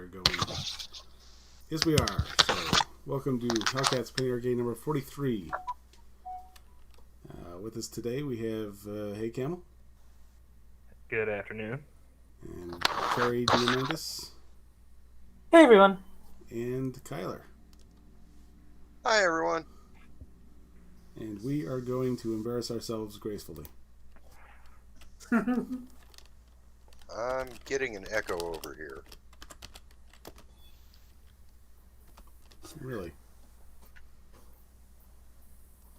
are going. Yes, we are. So, welcome to Hellcat's Penny Arcade number 43. With us today, we have Hey Camel. Good afternoon. And Carrie Diamandis. Hey, everyone. And Kyler. Hi, everyone. And we are going to embarrass ourselves gracefully. I'm getting an echo over here. Really?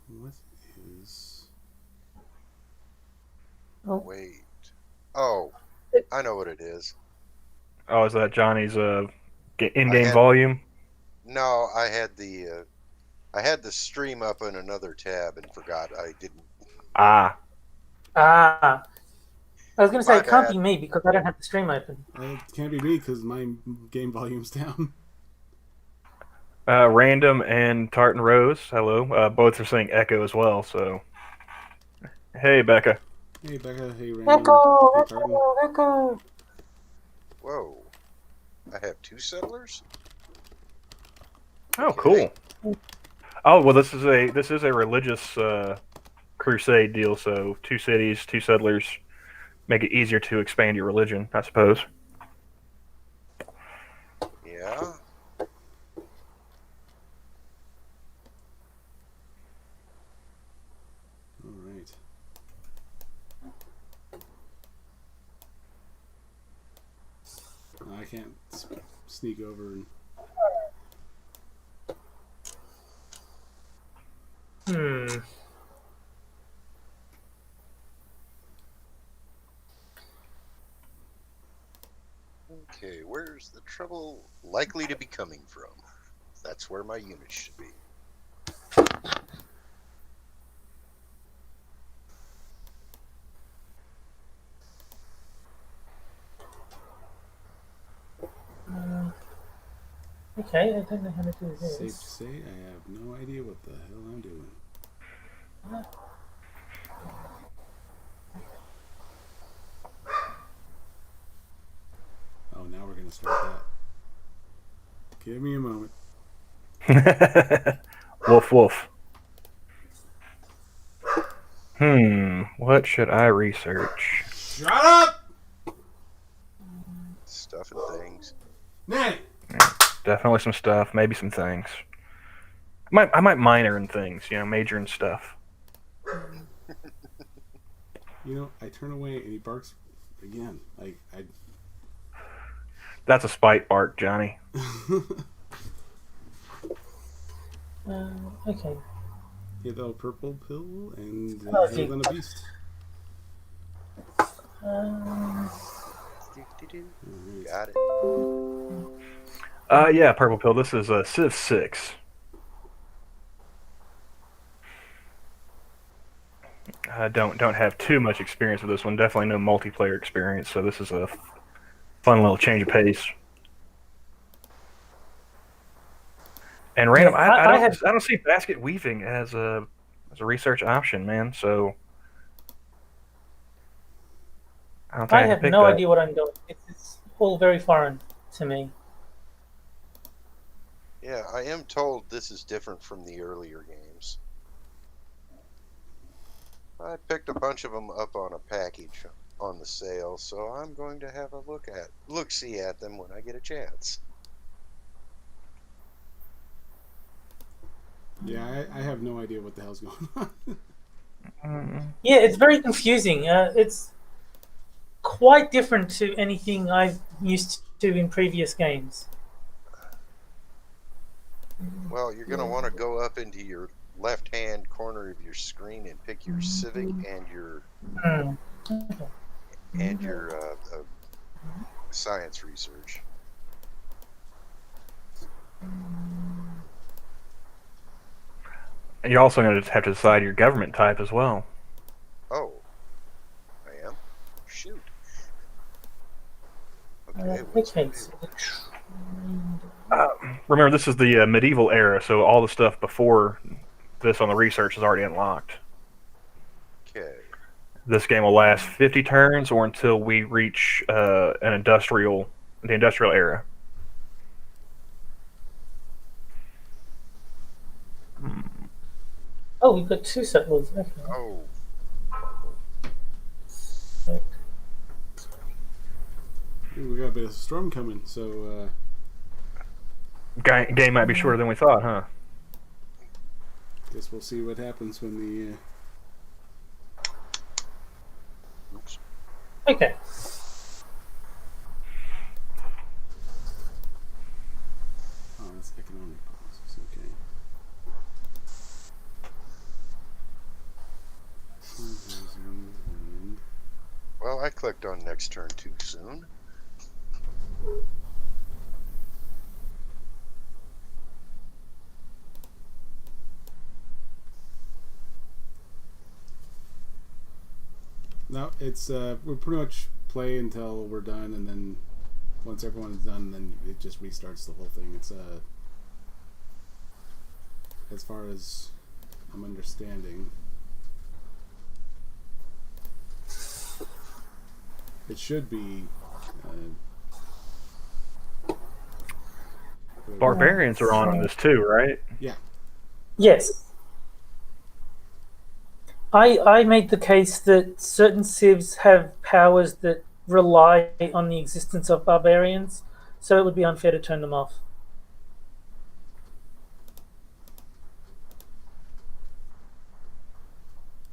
What is... Oh. Wait. Oh, I know what it is. Oh, is that Johnny's in-game volume? No, I had the stream up in another tab and forgot I didn't. Ah. I was going to say, My it can't bad. be me because I don't have the stream open. It can't be me because my game volume's down. Random and Tartan Rose, hello. Both are saying echo as well, so... Hey, Becca. Hey, Becca. Hey, Random. Echo! Hey, Echo! Tartan. Echo! Whoa. I have two settlers? Oh, Okay. cool. Oh, well, this is a religious crusade deal, so 2 cities, 2 settlers, make it easier to expand your religion, I suppose. Yeah. All right. I can't sneak over and... Okay, where's the trouble likely to be coming from? That's where my unit should be. Okay, I don't know how to do this. Safe to say, I have no idea what the hell I'm doing. Oh, now we're going to start that. Give me a moment. Woof, woof. What should I research? Shut up! Stuff and things. Nanny! Definitely some stuff, maybe some things. I might minor in things, major in stuff. You know, I turn away and he barks again. That's a spite bark, Johnny. Okay. Get a purple pill and Oh, heal than a beast. Got it. Yeah, purple pill. This is Civ 6. I don't have too much experience with this one. Definitely no multiplayer experience, so this is a fun little change of pace. And random, I don't see basket weaving as a research option, man. So I don't think I have no idea what I'm doing. It's all very foreign to me. Yeah, I am told this is different from the earlier games. I picked a bunch of them up on a package on the sale, so I'm going to have a look-see at them when I get a chance. Yeah, I have no idea what the hell's going on. Yeah, it's very confusing. It's quite different to anything I've used to in previous games. Well, you're going to want to go up into your left-hand corner of your screen and pick your civic and your science research. And you're also going to have to decide your government type as well. Oh, I am? Shoot. Okay, Okay. Remember, this is the medieval era, so all the stuff before this on the research is already unlocked. Okay. This game will last 50 turns or until we reach the industrial era. Oh, you've got 2 settlers. Okay. Oh, Ooh, we got a bit of storm coming, so Game might be shorter than we thought, huh? guess we'll see what happens when the. oops. Okay. Oh, that's economic policies. Okay. And Well, I clicked on next turn too soon. no, it's we pretty much play until we're done, and then once everyone's done, then it just restarts the whole thing. It's as far as I'm understanding, it should be. Barbarians are on this too, right? Yeah. Yes. I made the case that certain civs have powers that rely on the existence of barbarians, so it would be unfair to turn them off.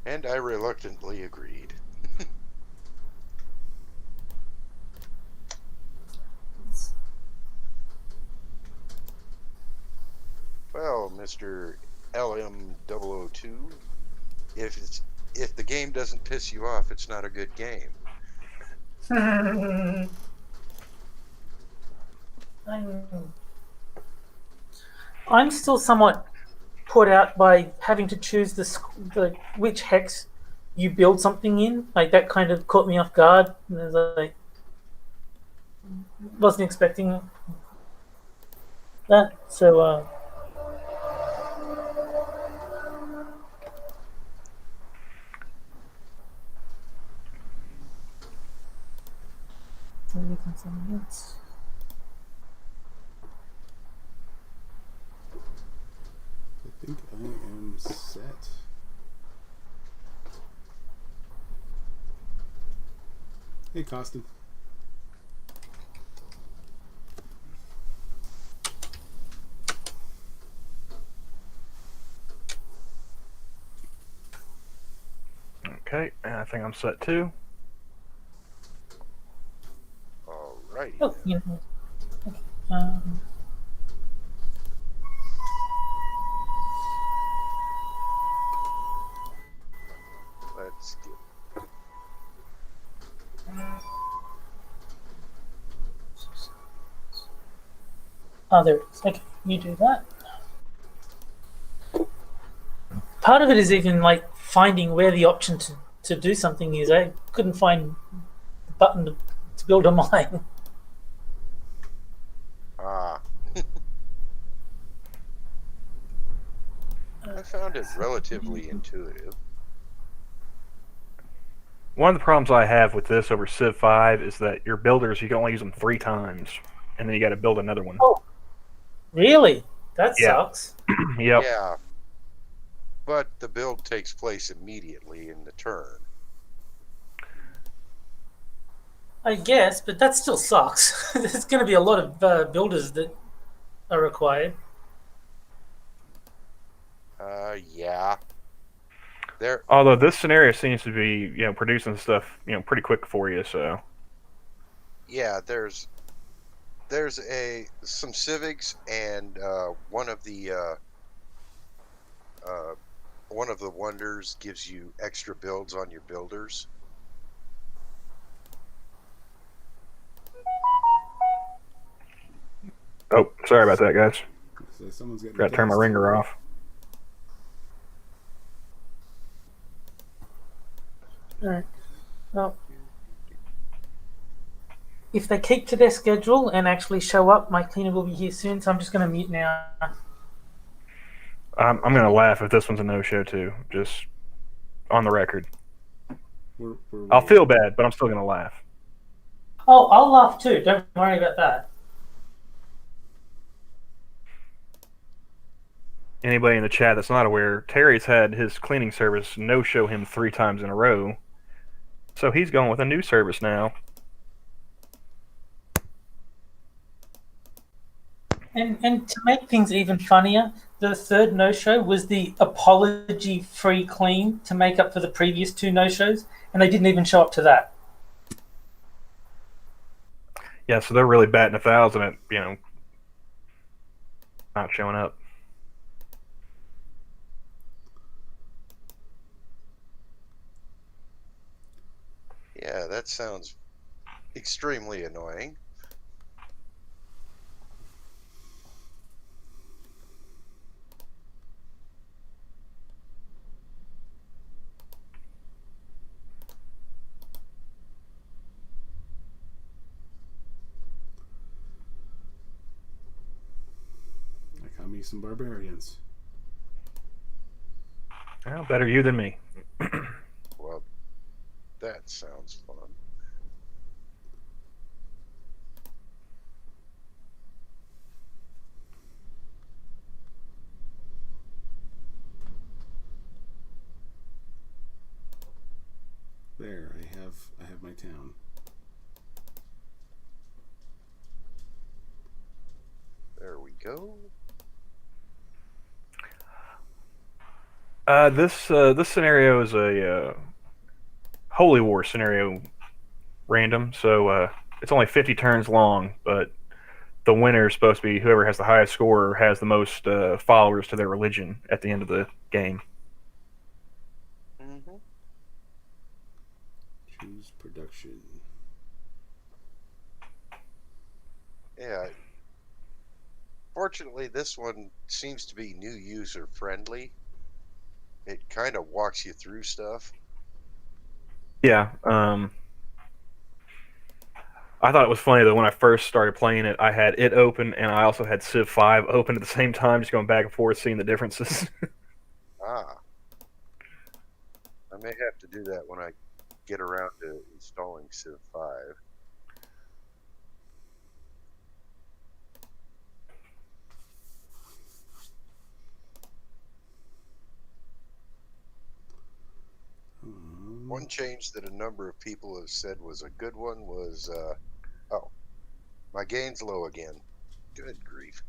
And I reluctantly agreed. Well, Mr. LM002, if the game doesn't piss you off, it's not a good game. I'm still somewhat put out by having to choose the which hex you build something in. Like that kind of caught me off guard. And I was like, wasn't expecting that. So I think I am set. Hey, Costin. Okay, and I think I'm set too. Alrighty. oh, you know, okay. um, Let's get. oh, there it is. Okay, you do that. Part of it is even like finding where the option to do something is. I couldn't find the button to build a mine. Ah. I found it relatively intuitive. One of the problems I have with this over Civ 5 is that your builders, you can only use them 3 times, and then you got to build another one. Oh, really? That Yeah. sucks. Yep. Yeah. But the build takes place immediately in the turn. I guess, but that still sucks. There's going to be a lot of builders that are required. Yeah. There. Although this scenario seems to be, producing stuff, pretty quick for you. So Yeah. There's some civics and one of the wonders gives you extra builds on your builders. oh, sorry about that, guys. So someone's getting. Got to turn my gassed. ringer off. All right. Well, if they keep to their schedule and actually show up, my cleaner will be here soon. So I'm just going to mute now. I'm going to laugh if this one's a no-show too. Just on the record. We're I'll waiting. feel bad, but I'm still going to laugh. Oh, I'll laugh too. Don't worry about that. anybody in the chat that's not aware, Terry's had his cleaning service no-show him 3 times in a row. So he's going with a new service now. And to make things even funnier, the third no-show was the apology-free clean to make up for the previous 2 no-shows, and they didn't even show up to that. Yeah, so they're really batting 1,000 at, not showing up. Yeah, that sounds extremely annoying. I got me some barbarians. Well, better you than me. Well, that sounds fun. There, I have my town. There we go. This scenario is a Holy War scenario, random. So it's only 50 turns long, but the winner is supposed to be whoever has the highest score or has the most followers to their religion at the end of the game. Mm-hmm. Choose production. Yeah. Fortunately, this one seems to be new user friendly. It kind of walks you through stuff. Yeah. I thought it was funny that when I first started playing it, I had it open and I also had Civ 5 open at the same time, just going back and forth, seeing the differences. Ah. I may have to do that when I get around to installing Civ 5. One change that a number of people have said was a good one was, oh, my gain's low again. Good grief.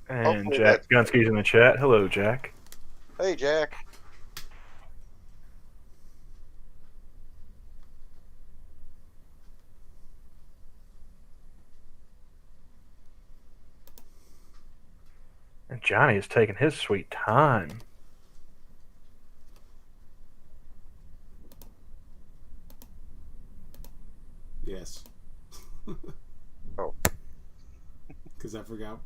And Hopefully Jack that's Gunsky's in the chat. Hello, Jack. Hey, Jack. And Johnny is taking his sweet time. Yes. Oh. Because I forgot.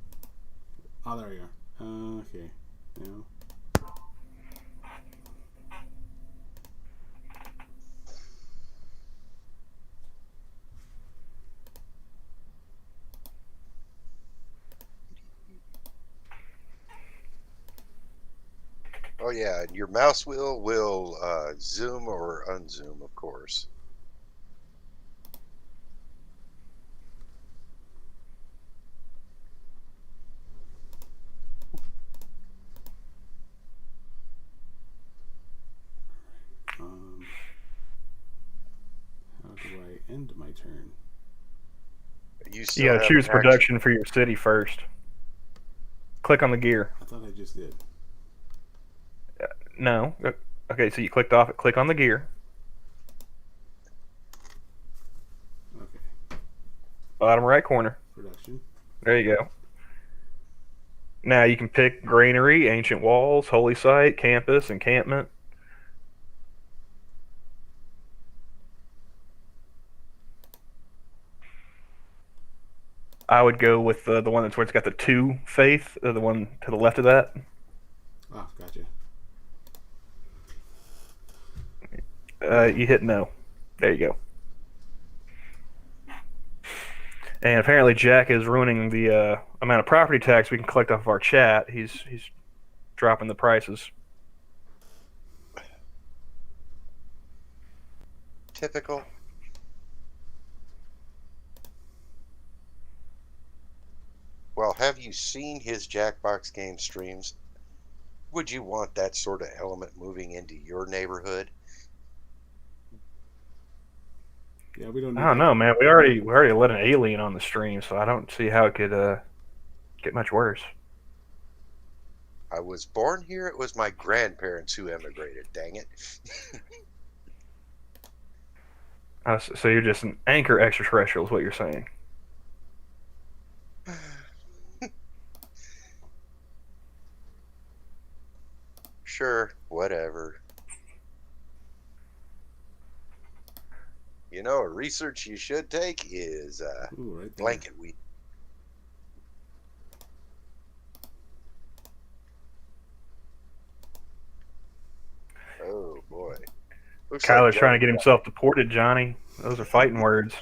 Oh, there you are. Okay. Now. Oh, yeah, and your mouse wheel will zoom or unzoom, of course. How do I end my turn? You You gotta have choose an action. production for your city first. Click on the gear. I thought I just did. No. Okay, so you clicked off it. Click on the gear. Okay. Bottom right corner. Production. There you go. Now you can pick granary, ancient walls, holy site, campus, encampment. I would go with the one that's where it's got the 2 faith, the one to the left of that. Oh, gotcha. You hit no. There you go. And apparently Jack is ruining the amount of property tax we can collect off of our chat. He's dropping the prices. Typical. Well, have you seen his Jackbox game streams? Would you want that sort of element moving into your neighborhood? Yeah, we don't need I don't that. know, man. We already let an alien on the stream, so I don't see how it could get much worse. I was born here. It was my grandparents who emigrated. Dang it. So you're just an anchor extraterrestrial, is what you're saying. Sure, whatever. You know, a research you should take is Ooh, right there. blanket weed. Oh boy. Looks like Kyler's trying to Johnny- get himself deported, Johnny. Those are fighting words.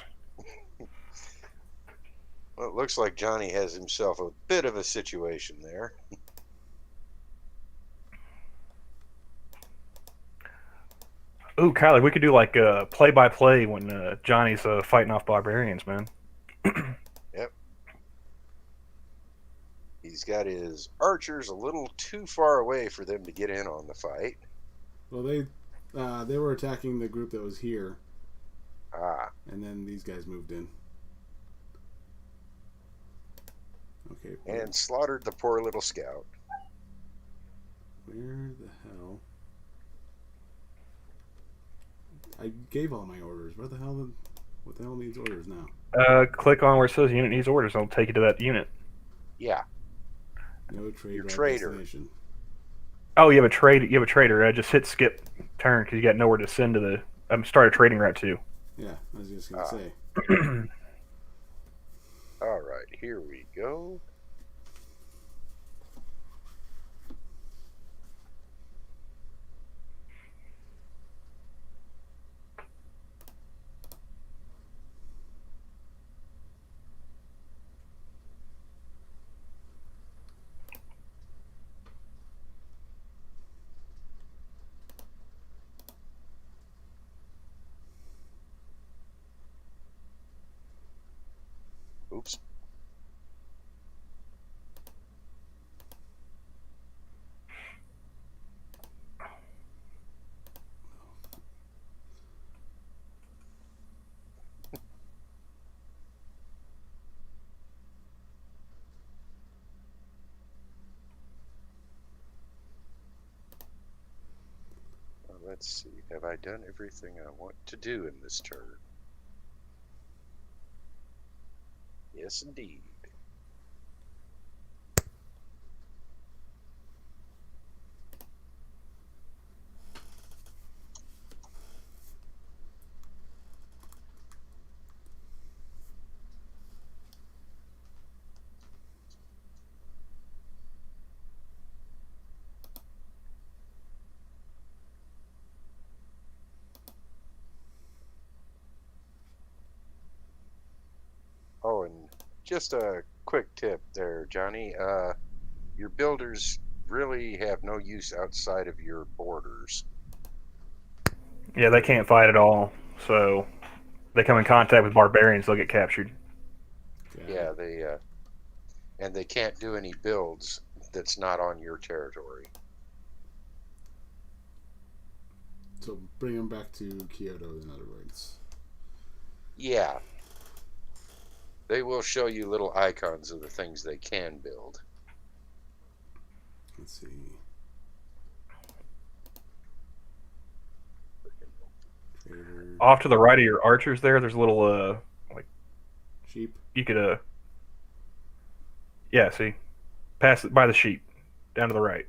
Well, it looks like Johnny has himself a bit of a situation there. Ooh, Kyler, we could do like play-by-play when Johnny's fighting off barbarians, man. Yep. He's got his archers a little too far away for them to get in on the fight. Well, they were attacking the group that was here, Ah, and then these guys moved in. Okay. and slaughtered the poor little scout. Where the hell? I gave all my orders. What the hell needs orders now? Click on where it says unit needs orders, and it'll take you to that unit. Yeah, No trade Your route trader. destination. Oh, you have a trade. You have a trader. Just hit skip turn because you got nowhere to send to the start a trading route to. Yeah, I was just gonna Ah. say. all right, here we go. Oops. Let's see. Have I done everything I want to do in this turn? Yes, indeed. Oh, and just a quick tip there, Johnny. Your builders really have no use outside of your borders. Yeah, they can't fight at all. So they come in contact with barbarians, they'll get captured. Yeah, and they can't do any builds that's not on your territory. So bring them back to Kyoto, in other words. Yeah. They will show you little icons of the things they can build. Let's see. Trader. Off to the right of your archers there's a little Sheep. you could yeah, see, pass it by the sheep down to the right.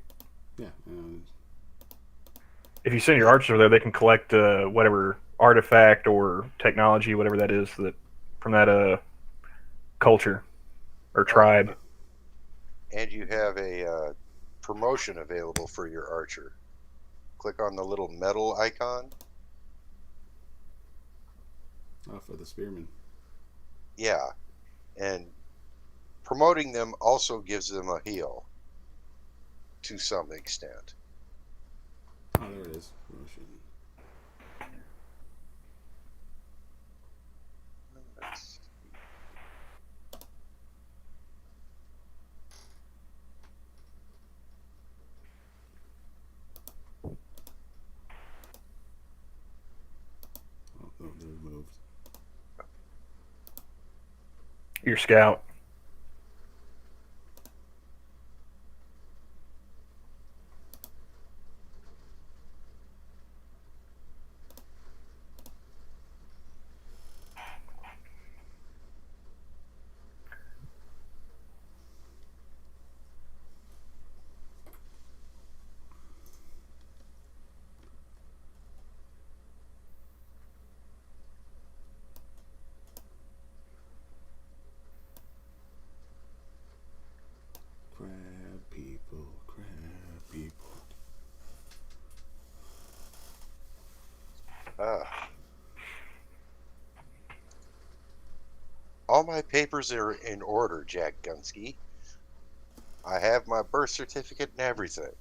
Yeah. If you send your archers over there, they can collect whatever artifact or technology, whatever that is, that from that culture or tribe. And you have a promotion available for your archer. Click on the little medal icon. Oh, for the spearmen. Yeah. And promoting them also gives them a heal to some extent. Oh, there it is. Promotion. Your scout. Crab people, crab people. All my papers are in order, Jack Gunsky. I have my birth certificate and everything.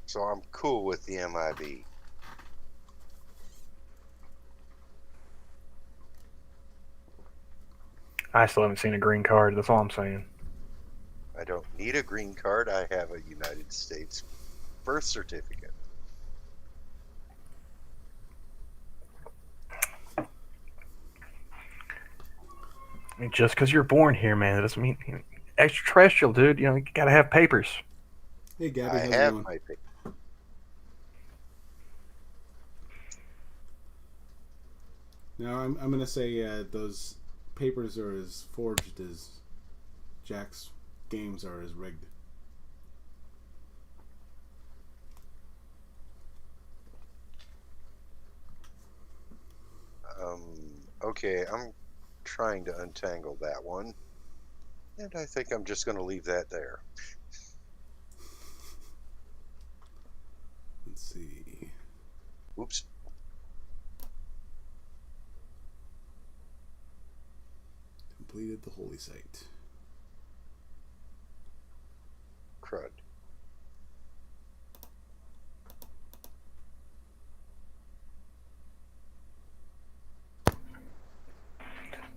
So I'm cool with the MIB. I still haven't seen a green card. That's all I'm saying. I don't need a green card. I have a United States birth certificate. I mean, just because you're born here, man, that doesn't mean extraterrestrial, dude. You gotta have papers. Hey, Gabby, I how's it have going? my papers. Now, I'm going to say those papers are as forged as Jack's games are as rigged. Okay, I'm trying to untangle that one. And I think I'm just going to leave that there. Let's see. Oops. Completed the holy site. Crud.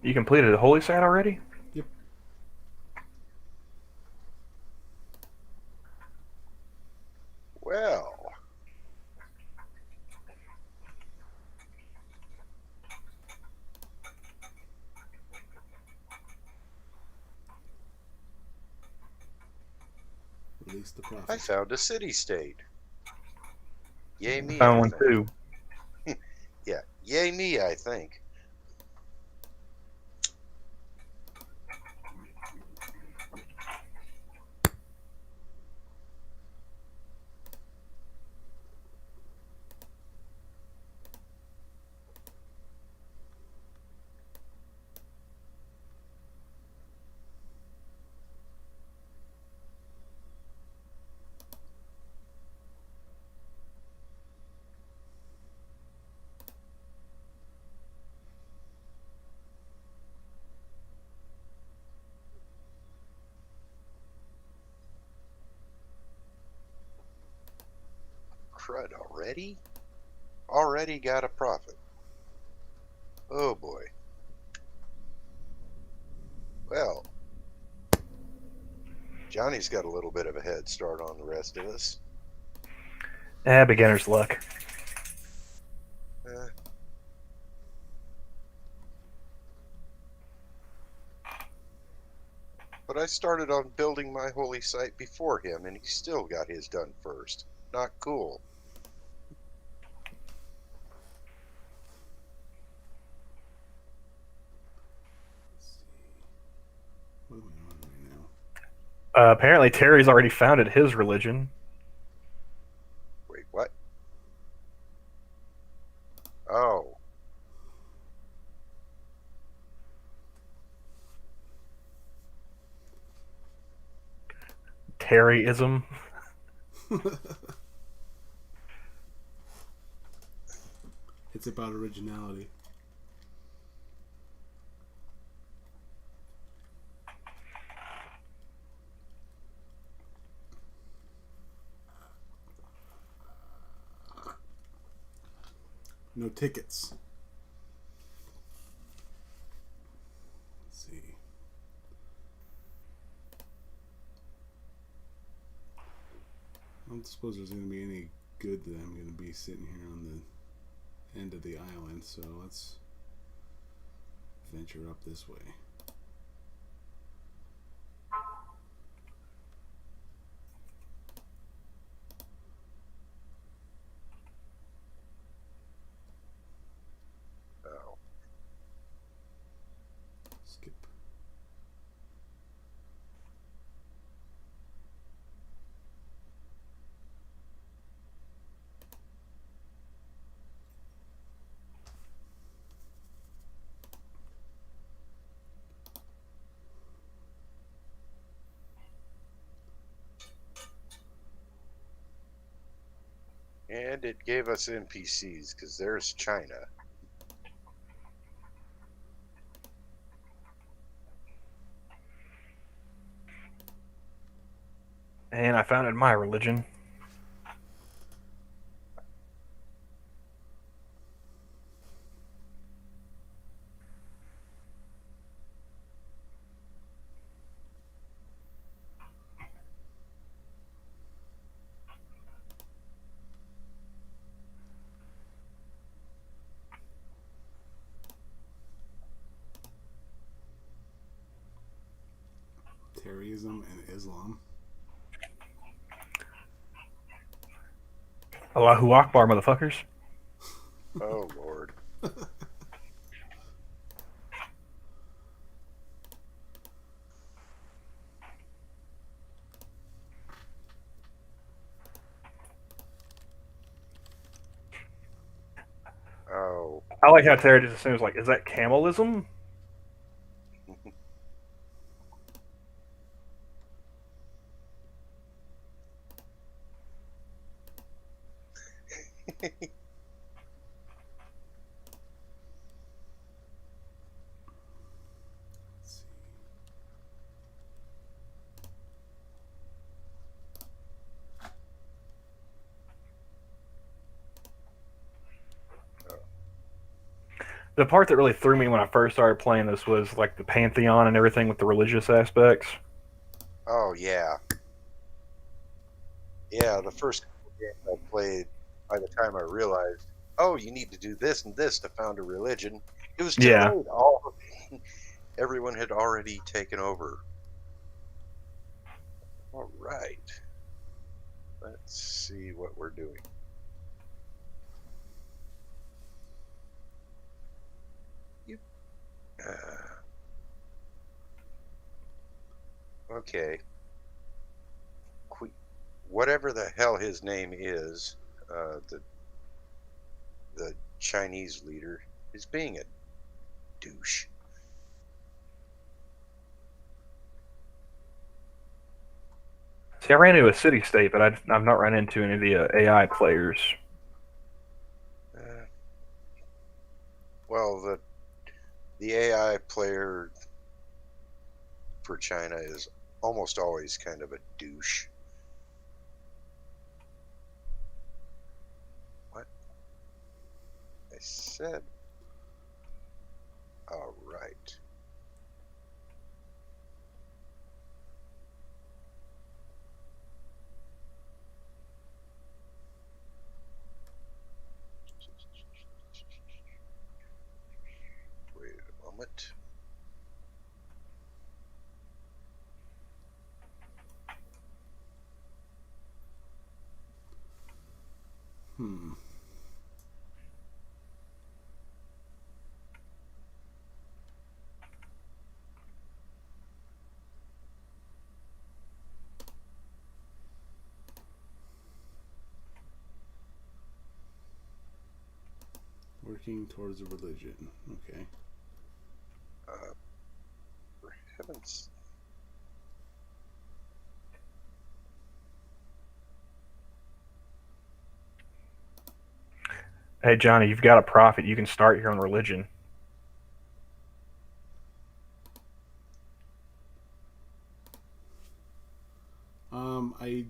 You completed a holy site already? Yep. Well, Release the I prophet. found a city-state. Yay me, Found I one think. too. Yeah, yay me, I think. Crud already? Already got a profit. Oh boy. Well, Johnny's got a little bit of a head start on the rest of us. Beginner's luck. Uh, but I started on building my holy site before him, and he still got his done first. Not cool. Let's see. What am I on right now? Apparently, Terry's already founded his religion. Wait, what? Oh, Terryism. It's about originality. No tickets. Let's see. I don't suppose there's going to be any good that I'm going to be sitting here on end of the island, so let's venture up this way. Oh. Skip. And it gave us NPCs because there's China. And I founded my religion. Terrorism and Islam. Allahu Akbar, motherfuckers. Oh, Lord. Oh. I like how Terra just assumes, like, is that camalism? Let's see. The part that really threw me when I first started playing this was, like, the pantheon and everything with the religious aspects. Oh, yeah. Yeah, the first game I played, by the time I realized, oh, you need to do this and this to found a religion, it was too Yeah. late. Everyone had already taken over. All right. Let's see what we're doing. Okay. Whatever the hell his name is, the Chinese leader is being a douche. See, I ran into a city state, but I've not run into any of the AI players. Well, the AI player for China is almost always kind of a douche. What? I said. All right. Wait a moment. Working towards a religion. Okay. For heaven's. Hey, Johnny, you've got a profit. You can start your own religion. I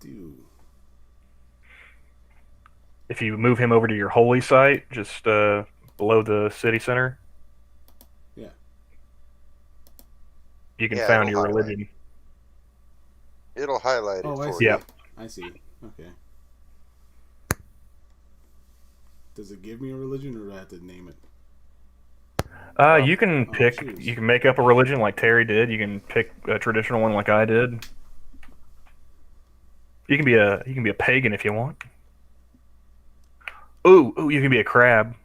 do. If you move him over to your holy site, just below the city center, Yeah. you can Yeah, found it'll your highlight. religion. It'll highlight Oh, it I for see. you. Yeah. I see. Okay. Does it give me a religion, or do I have to name it? You can pick. choose. You can make up a religion like Terry did. You can pick a traditional one like I did. You can be a pagan if you want. Ooh, you can be a crab.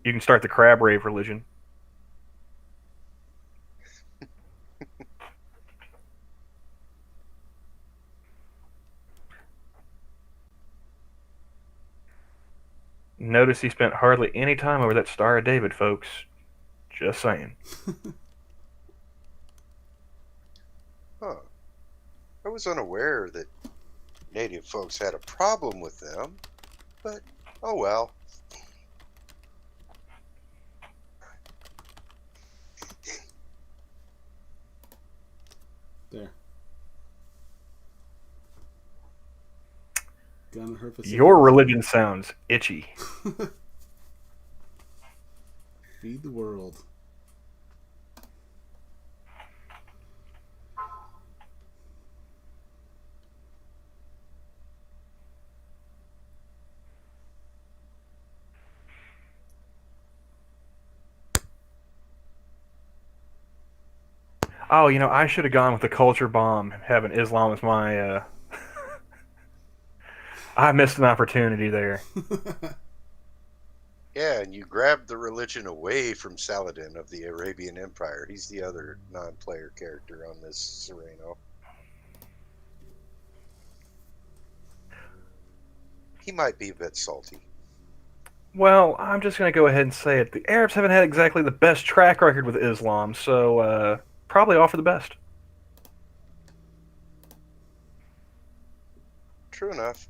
You can start the crab rave religion. Notice he spent hardly any time over that Star of David, folks. Just saying. Huh. I was unaware that native folks had a problem with them, but oh well. There. Gonna hurt the Your religion sounds itchy. Feed the world. Oh, I should have gone with the culture bomb, having Islam as my. I missed an opportunity there. Yeah, and you grabbed the religion away from Saladin of the Arabian Empire. He's the other non-player character on this Sereno. He might be a bit salty. Well, I'm just going to go ahead and say it. The Arabs haven't had exactly the best track record with Islam, so probably offer the best. True enough.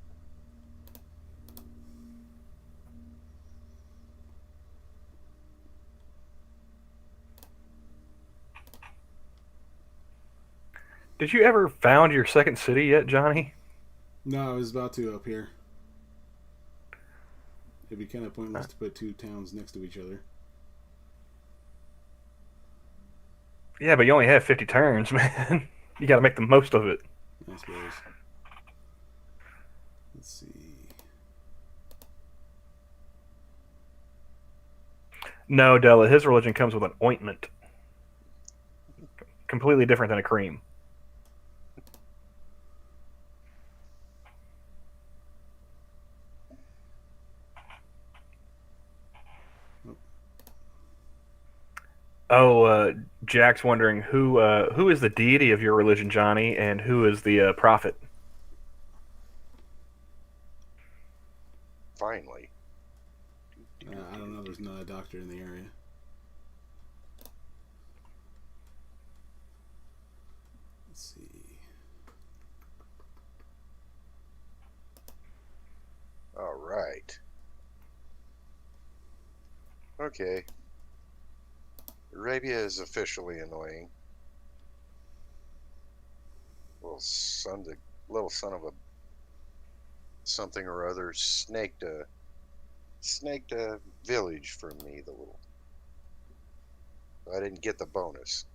Did you ever found your second city yet, Johnny? No, I was about to up here. It'd be kind of pointless to put two towns next to each other. Yeah, but you only have 50 turns, man. You got to make the most of it. I suppose. Let's see. No, Della, his religion comes with an ointment. Completely different than a cream. Oh, Jack's wondering who is the deity of your religion, Johnny, and who is the prophet? Finally. I don't know. There's not a doctor in the area. Let's see. All right. Okay. Arabia is officially annoying. Little son of a something or other snaked a village from me. I didn't get the bonus.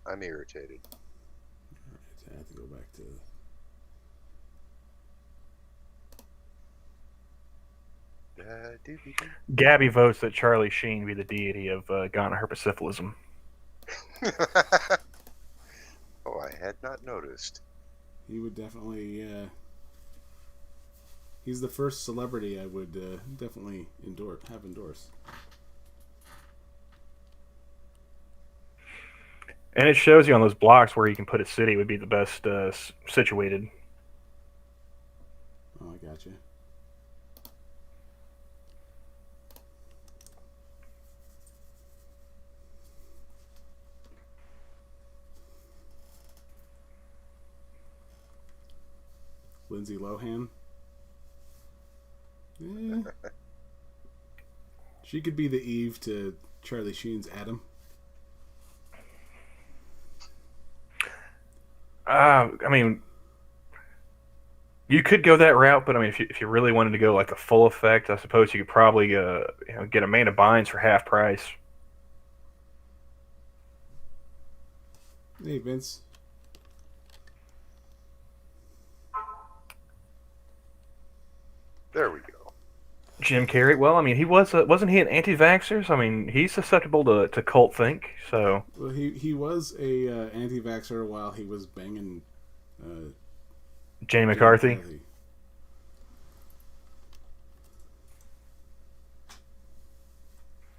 I'm irritated. Alright, I have to go back to... Gabby votes that Charlie Sheen be the deity of Ghana herpetosyphilism. Oh, I had not noticed. He would definitely... he's the first celebrity I would definitely have endorse. And it shows you on those blocks where you can put a city would be the best situated. Oh, I gotcha. Lindsay Lohan. She could be the Eve to Charlie Sheen's Adam. I mean, you could go that route, but I mean, if you really wanted to go like the full effect, I suppose you could probably get Amanda Bynes for half price. Hey, Vince. There we go. Jim Carrey. Well, I mean, he wasn't he an anti-vaxxer? So, I mean, he's susceptible to cult think. So, Well, he was a anti-vaxxer while he was banging uh, Jenny Jimmy McCarthy.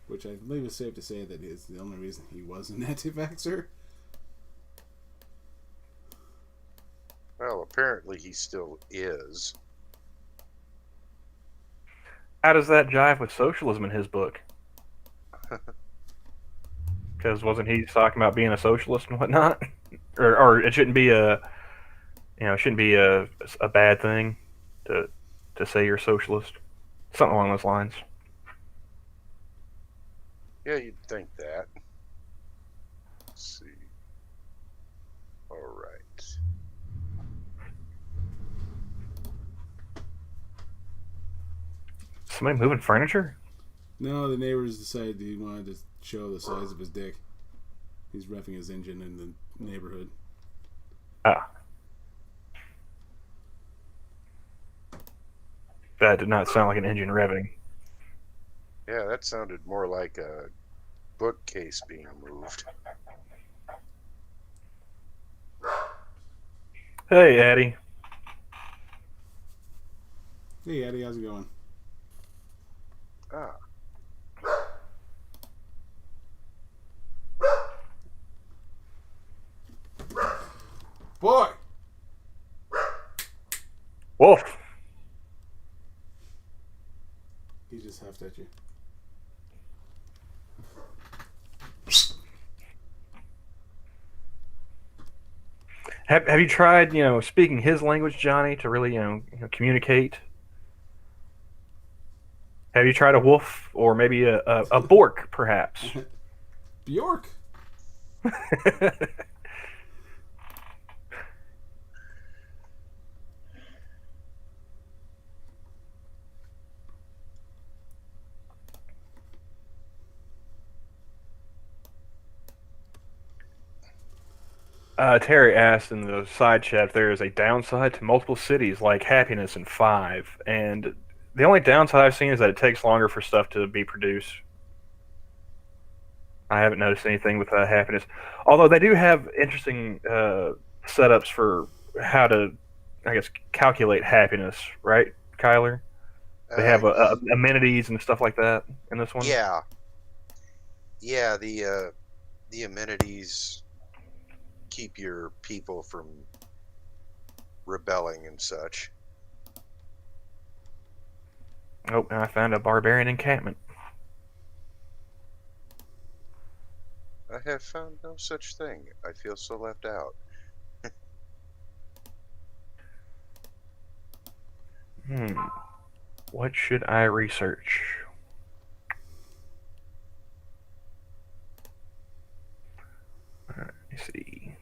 Which I believe is safe to say that is the only reason he was an anti-vaxxer. Well, apparently he still is. How does that jive with socialism in his book? Because wasn't he talking about being a socialist and whatnot? Or it shouldn't be a bad thing to say you're a socialist. Something along those lines. Yeah, you'd think that. Let's see. All right. Somebody moving furniture? No, the neighbors decided he wanted to show the size of his dick. He's revving his engine in the neighborhood. Ah. That did not sound like an engine revving. Yeah, that sounded more like a bookcase being moved. Hey, Addie. Hey, Eddie, how's it going? Ah, Boy! Wolf. He just huffed at you. Have you tried, speaking his language, Johnny, to really, communicate? Have you tried a wolf or maybe a bork, perhaps? Bjork! Terry asked in the side chat if there is a downside to multiple cities like Happiness in 5, and the only downside I've seen is that it takes longer for stuff to be produced. I haven't noticed anything with Happiness, although they do have interesting setups for how to, I guess, calculate happiness. Right, Kyler? They have amenities and stuff like that in this one. yeah, yeah. The amenities keep your people from rebelling and such. Oh, and I found a barbarian encampment. I have found no such thing. I feel so left out. What should I research? Let me see.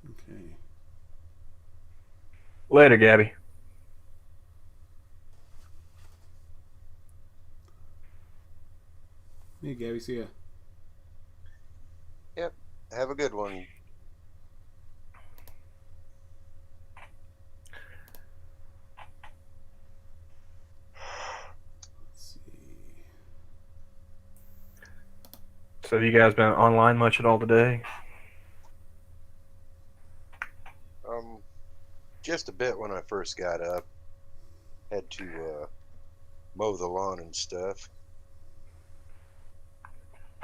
Okay. Later, Gabby. Hey, Gabby, see ya. Yep. Have a good one. Let's see. So, have you guys been online much at all today? Just a bit when I first got up. Had to mow the lawn and stuff.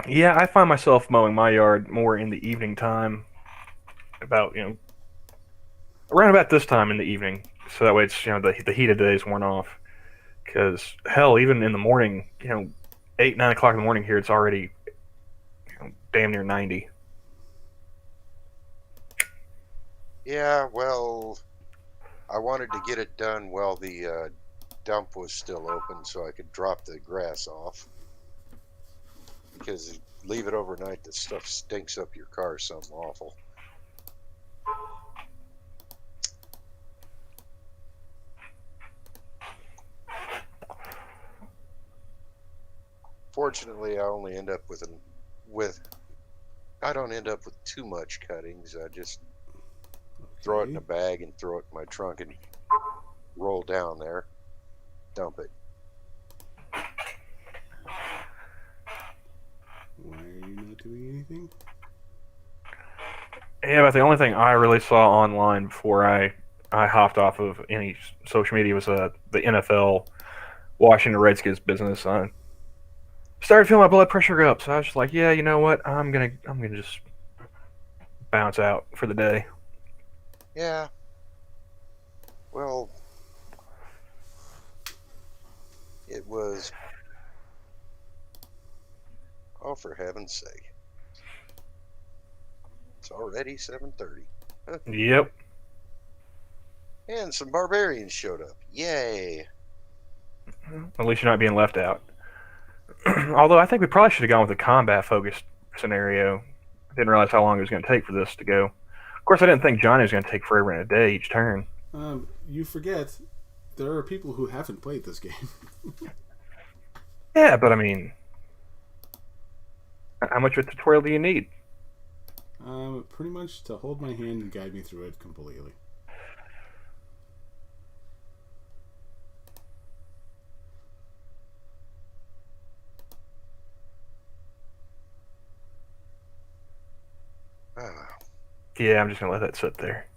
Yeah, I find myself mowing my yard more in the evening time. About, around about this time in the evening. So that way it's, the heat of the day is worn off. Because, hell, even in the morning, 8, 9 o'clock in the morning here, it's already damn near 90. Yeah, well, I wanted to get it done while the dump was still open so I could drop the grass off. Because leave it overnight, the stuff stinks up your car something awful. Fortunately, I only end up with I don't end up with too much cuttings. I just throw it in a bag and throw it in my trunk and roll down there, dump it. Why are you not doing anything? Yeah, but the only thing I really saw online before I hopped off of any social media was the NFL Washington Redskins business. I started feeling my blood pressure go up, so I was just like, yeah, you know what? I'm gonna just bounce out for the day. Yeah. Well, it was. Oh, for heaven's sake! It's already 7:30. Yep. And some barbarians showed up. Yay! At least you're not being left out. Although I think we probably should have gone with a combat-focused scenario. I didn't realize how long it was going to take for this to go. Of course, I didn't think Johnny was going to take forever in a day each turn. You forget there are people who haven't played this game. Yeah, but I mean, how much of a tutorial do you need? Pretty much to hold my hand and guide me through it completely. Yeah, I'm just going to let that sit there.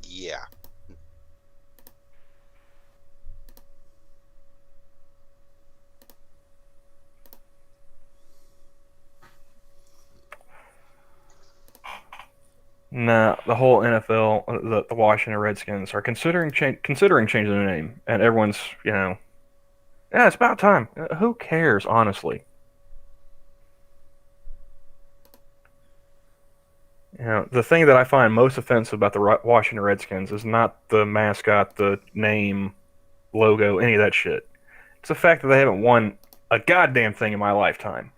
Yeah. Nah, the whole NFL, the Washington Redskins are considering changing their name, and everyone's, yeah, it's about time. Who cares, honestly? The thing that I find most offensive about the Washington Redskins is not the mascot, the name, logo, any of that shit. It's the fact that they haven't won a goddamn thing in my lifetime.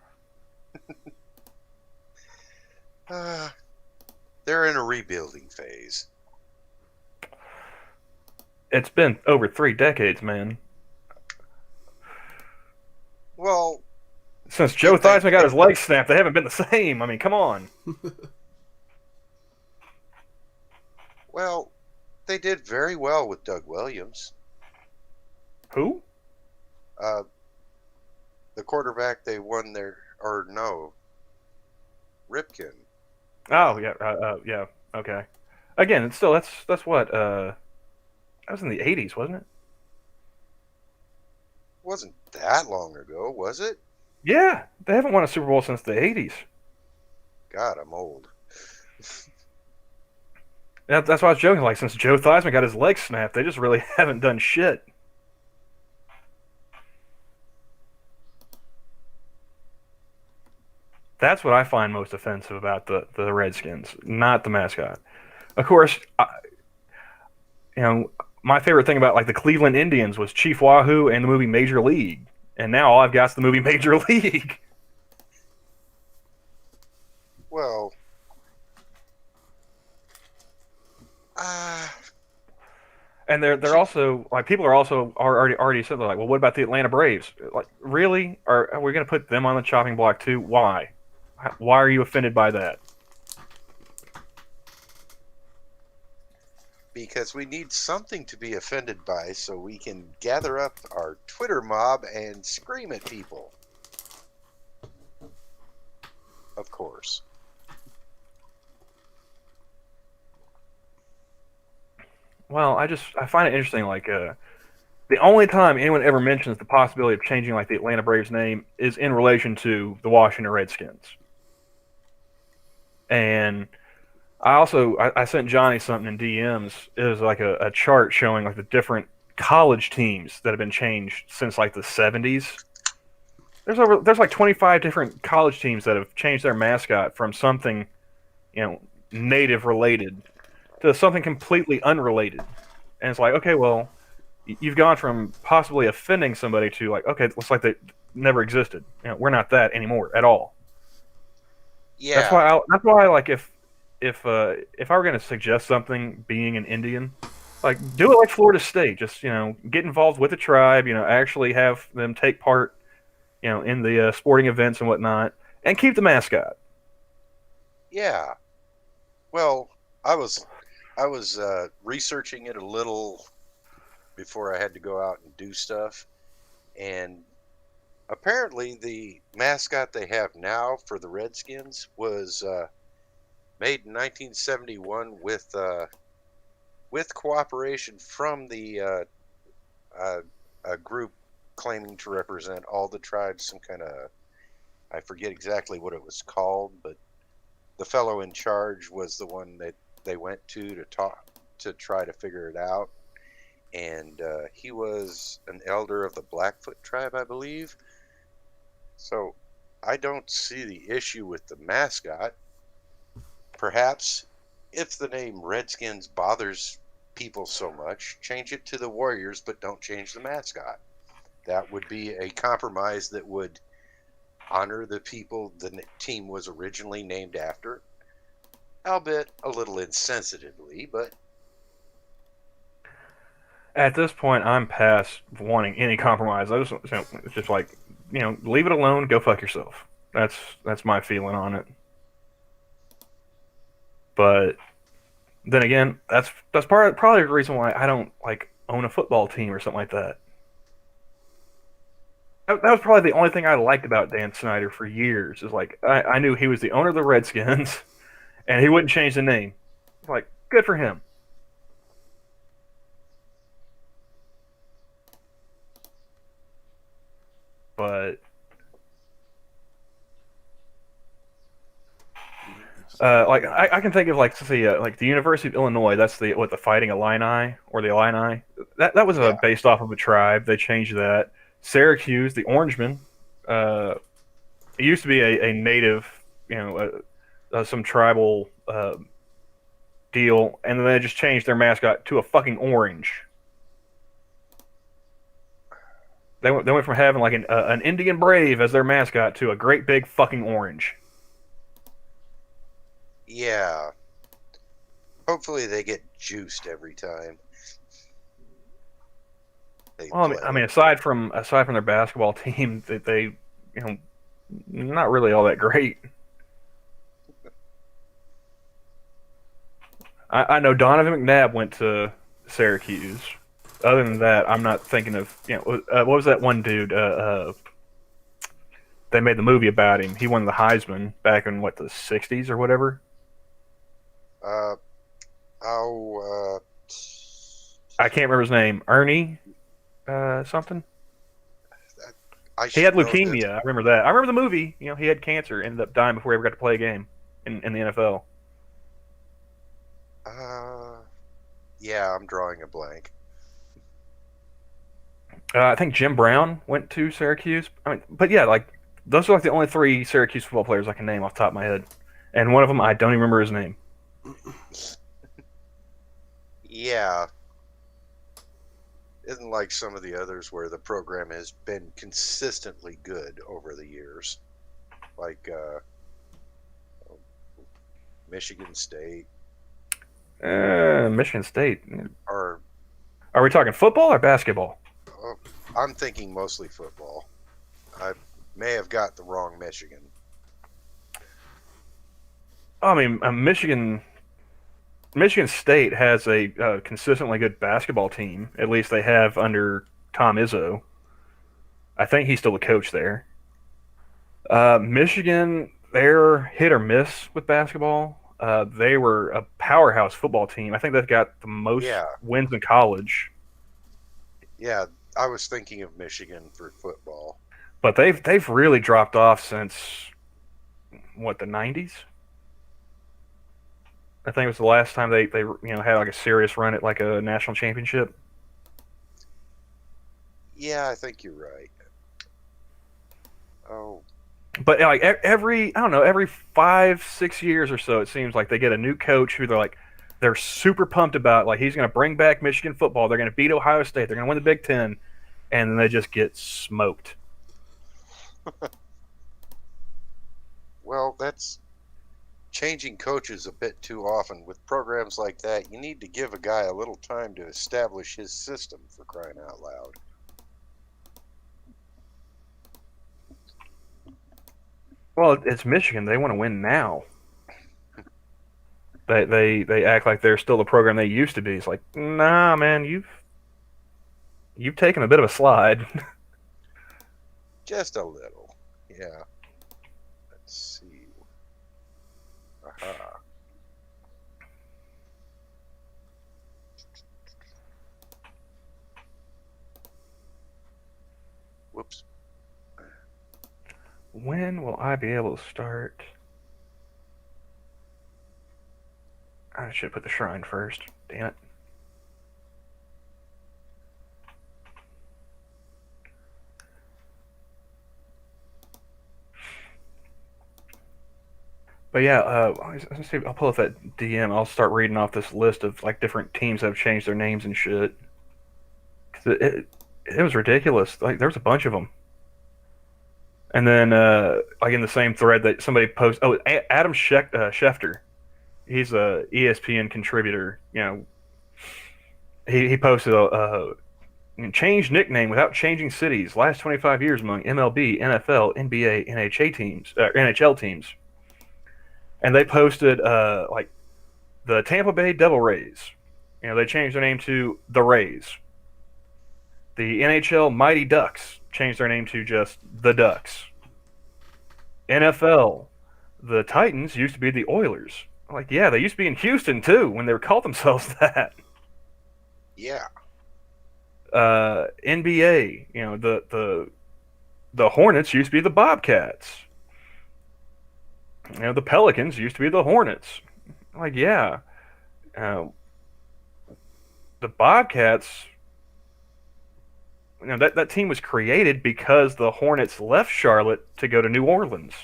They're in a rebuilding phase. It's been over 3 decades, man. Well, since Joe Theismann got his leg snapped, they haven't been the same. I mean, come on. Well, they did very well with Doug Williams. Who? The quarterback they won Ripken. Oh yeah, okay. Again, it's still that's what that was in the 80s, wasn't it? Wasn't that long ago, was it? Yeah, they haven't won a Super Bowl since the 80s. God, I'm old. Yeah, that's why I was joking. Like, since Joe Theismann got his leg snapped, they just really haven't done shit. That's what I find most offensive about the Redskins, not the mascot. Of course, my favorite thing about like the Cleveland Indians was Chief Wahoo and the movie Major League, and now all I've got is the movie Major League. Well, and they're also like people are already said, they're like, well, what about the Atlanta Braves? Like, really? Are we going to put them on the chopping block too? Why? Why are you offended by that? Because we need something to be offended by so we can gather up our Twitter mob and scream at people. Of course. Well, I find it interesting, like, the only time anyone ever mentions the possibility of changing, like, the Atlanta Braves name is in relation to the Washington Redskins. And I sent Johnny something in DMs. It was like a chart showing like the different college teams that have been changed since like the 70s. there's like 25 different college teams that have changed their mascot from something, native related to something completely unrelated. And it's like, okay, well, you've gone from possibly offending somebody to like, okay, it looks like they never existed. We're not that anymore at all. Yeah. That's why like if I were going to suggest something being an Indian, like do it like Florida State, just get involved with the tribe, actually have them take part, in the sporting events and whatnot, and keep the mascot. Yeah. Well, I was researching it a little before I had to go out and do stuff, and apparently the mascot they have now for the Redskins was made in 1971 with cooperation from the a group claiming to represent all the tribes. Some kind of, I forget exactly what it was called, but the fellow in charge was the one that they went to try to figure it out, and he was an elder of the Blackfoot tribe, I believe. So I don't see the issue with the mascot. Perhaps if the name Redskins bothers people so much, change it to the Warriors, but don't change the mascot. That would be a compromise that would honor the people the team was originally named after, albeit a little insensitively, but At this point, I'm past wanting any compromise. I just, it's just like, leave it alone. Go fuck yourself. That's my feeling on it. But then again, that's probably the reason why I don't like own a football team or something like that. That was probably the only thing I liked about Dan Snyder for years. Is like I knew he was the owner of the Redskins, and he wouldn't change the name. Like, good for him. But like I can think of like the University of Illinois. That's the Fighting Illini or the Illini. That was yeah. based off of a tribe. They changed that. Syracuse, the Orangemen. It used to be a native, some tribal deal, and then they just changed their mascot to a fucking orange. They went from having like an Indian brave as their mascot to a great big fucking orange. Yeah. Hopefully they get juiced every time. Well, I mean, aside from their basketball team, they not really all that great. I know Donovan McNabb went to Syracuse. Other than that, I'm not thinking of what was that one dude? They made the movie about him. He won the Heisman back in the '60s or whatever. I can't remember his name. Ernie, something. He had leukemia. I remember that. I remember the movie. He had cancer. Ended up dying before he ever got to play a game in the NFL. Yeah, I'm drawing a blank. I think Jim Brown went to Syracuse. I mean, but yeah, like those are like the only 3 Syracuse football players I can name off the top of my head, and one of them I don't even remember his name. Yeah. Isn't like some of the others where the program has been consistently good over the years, like Michigan State. Michigan State. Or are we talking football or basketball? I'm thinking mostly football. I may have got the wrong Michigan. I mean, Michigan State has a consistently good basketball team. At least they have under Tom Izzo. I think he's still the coach there. Michigan, they're hit or miss with basketball. They were a powerhouse football team. I think they've got the most wins in college. Yeah, I was thinking of Michigan for football. But they've really dropped off since the 90s. I think it was the last time they had like a serious run at like a national championship. Yeah, I think you're right. Oh, But like every I don't know, every 5 6 years or so, it seems like they get a new coach who they're super pumped about. Like he's going to bring back Michigan football. They're going to beat Ohio State. They're going to win the Big Ten, and then they just get smoked. well, that's changing coaches a bit too often. With programs like that, you need to give a guy a little time to establish his system, for crying out loud. Well, it's Michigan. They want to win now. They act like they're still the program they used to be. It's like, nah, man, you've taken a bit of a slide. Just a little. Yeah. Let's see. Aha. Whoops. When will I be able to start? I should put the shrine first. Damn it. But yeah, let's see. I'll pull up that DM. I'll start reading off this list of like different teams that have changed their names and shit. 'Cause it was ridiculous. Like there was a bunch of them. And then like in the same thread that somebody posted. Oh, Adam Schefter. He's a ESPN contributor. You know, he posted a changed nickname without changing cities. Last 25 years among MLB, NFL, NBA, NHL teams. And they posted like the Tampa Bay Devil Rays. You know, they changed their name to the Rays. The NHL Mighty Ducks changed their name to just the Ducks. NFL, the Titans used to be the Oilers. Like, yeah, they used to be in Houston too when they were called themselves that. Yeah. NBA, you know, the Hornets used to be the Bobcats. You know, the Pelicans used to be the Hornets. Like, yeah, uh, the Bobcats. You know, that team was created because the Hornets left Charlotte to go to New Orleans.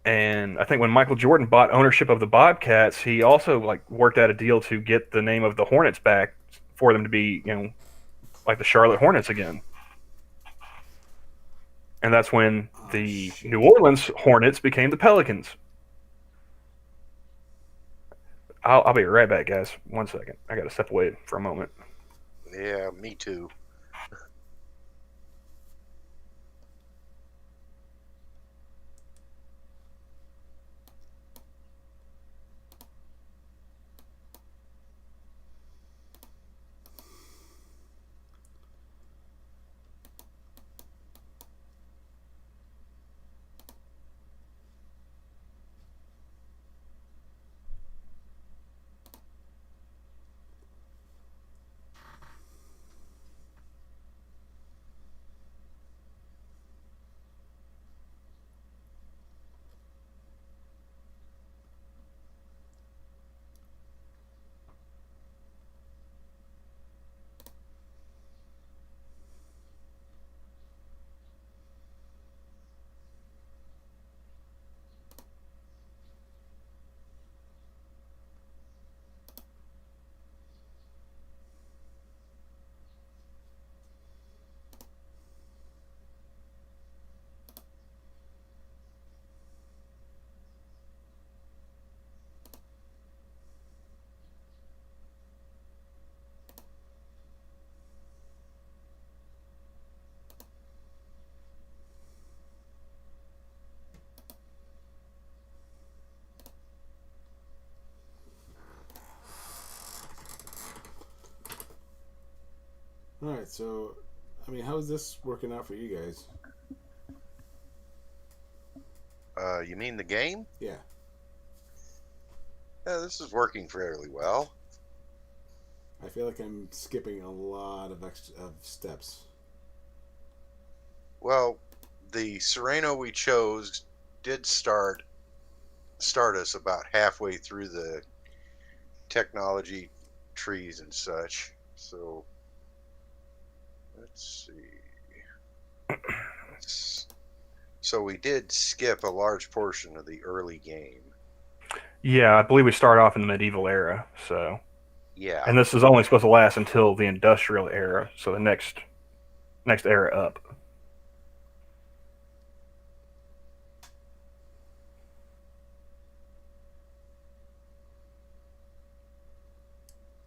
And I think when Michael Jordan bought ownership of the Bobcats, he also like worked out a deal to get the name of the Hornets back for them to be, you know, like the Charlotte Hornets again. And that's when the New Orleans Hornets became the Pelicans. I'll be right back, guys. 1 second. I got to step away for a moment. Yeah, me too. All right, so I mean, how is this working out for you guys? You mean the game? Yeah. Yeah, this is working fairly well. I feel like I'm skipping a lot of steps. Well, the Sereno we chose did start us about halfway through the technology trees and such. So let's see. So we did skip a large portion of the early game. Yeah, I believe we start off in the medieval era. So, Yeah. and this is only supposed to last until the industrial era. So the next era up.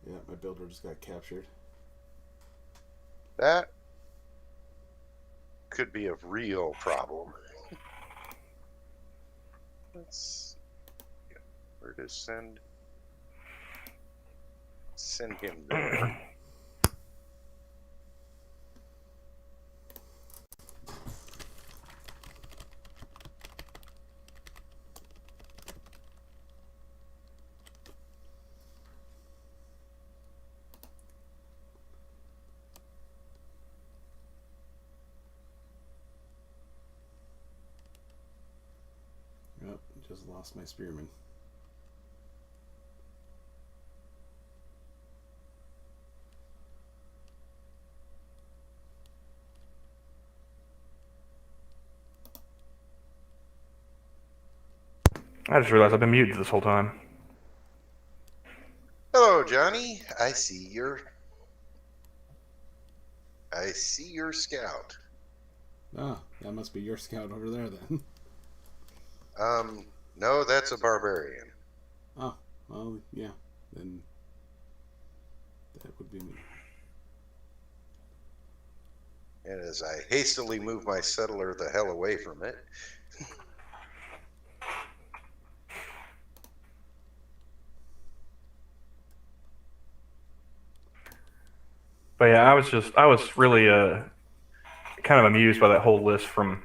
Yeah, my builder just got captured. That could be a real problem. Let's where to send him there. Yep, just lost my spearman. I just realized I've been muted this whole time. Hello, Johnny. I see your scout. Ah, that must be your scout over there then. No, that's a barbarian. Oh, well, yeah. Then that would be me. And as I hastily move my settler the hell away from it. But yeah, I was really kind of amused by that whole list from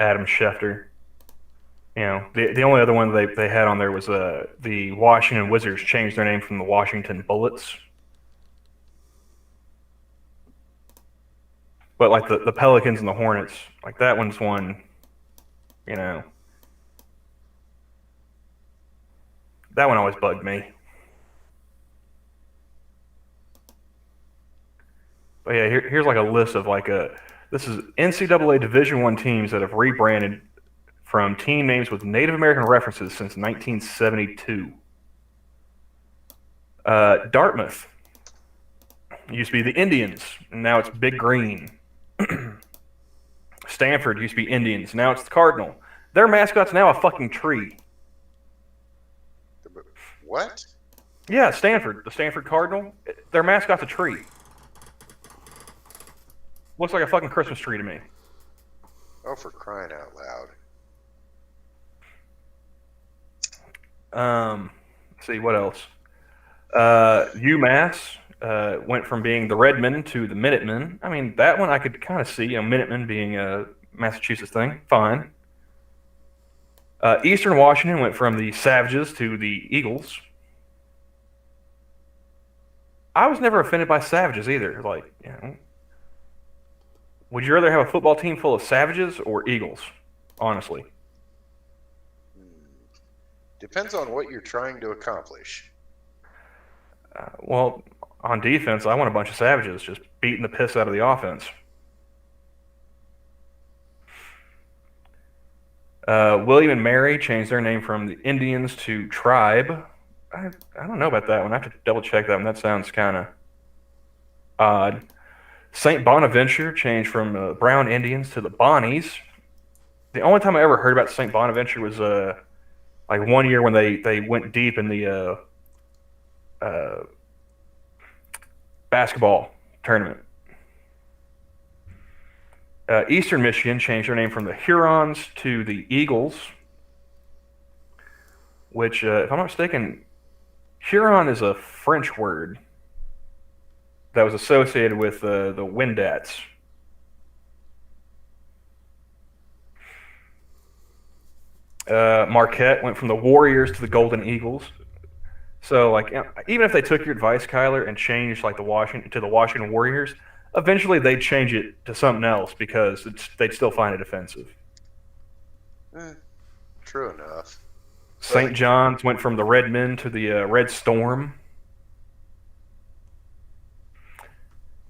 Adam Schefter. You know, the only other one they had on there was the Washington Wizards changed their name from the Washington Bullets. But like the Pelicans and the Hornets, like that one's one, you know, that one always bugged me. But yeah, here's like a list of this is NCAA Division I teams that have rebranded from team names with Native American references since 1972. Dartmouth used to be the Indians, and now it's Big Green. Stanford used to be Indians, now it's the Cardinal. Their mascot's now a fucking tree. What? Yeah, Stanford, the Stanford Cardinal, their mascot's a tree. Looks like a fucking Christmas tree to me. Oh, for crying out loud. Let's see, what else? UMass went from being the Redmen to the Minutemen. I mean, that one I could kind of see, Minutemen being a Massachusetts thing. Fine. Eastern Washington went from the Savages to the Eagles. I was never offended by Savages either. Like, you know, would you rather have a football team full of Savages or Eagles? Honestly. Depends on what you're trying to accomplish. Well, on defense, I want a bunch of Savages just beating the piss out of the offense. William and Mary changed their name from the Indians to Tribe. I don't know about that one. I have to double check that one. That sounds kind of odd. St. Bonaventure changed from Brown Indians to the Bonnies. The only time I ever heard about St. Bonaventure was like one year when they went deep in the basketball tournament. Eastern Michigan changed their name from the Hurons to the Eagles, which, if I'm not mistaken, Huron is a French word that was associated with the Wendats. Marquette went from the Warriors to the Golden Eagles. So, like, even if they took your advice, Kyler, and changed like the Washington Warriors, eventually they'd change it to something else because they'd still find it offensive. True enough. St. John's went from the Red Men to the Red Storm.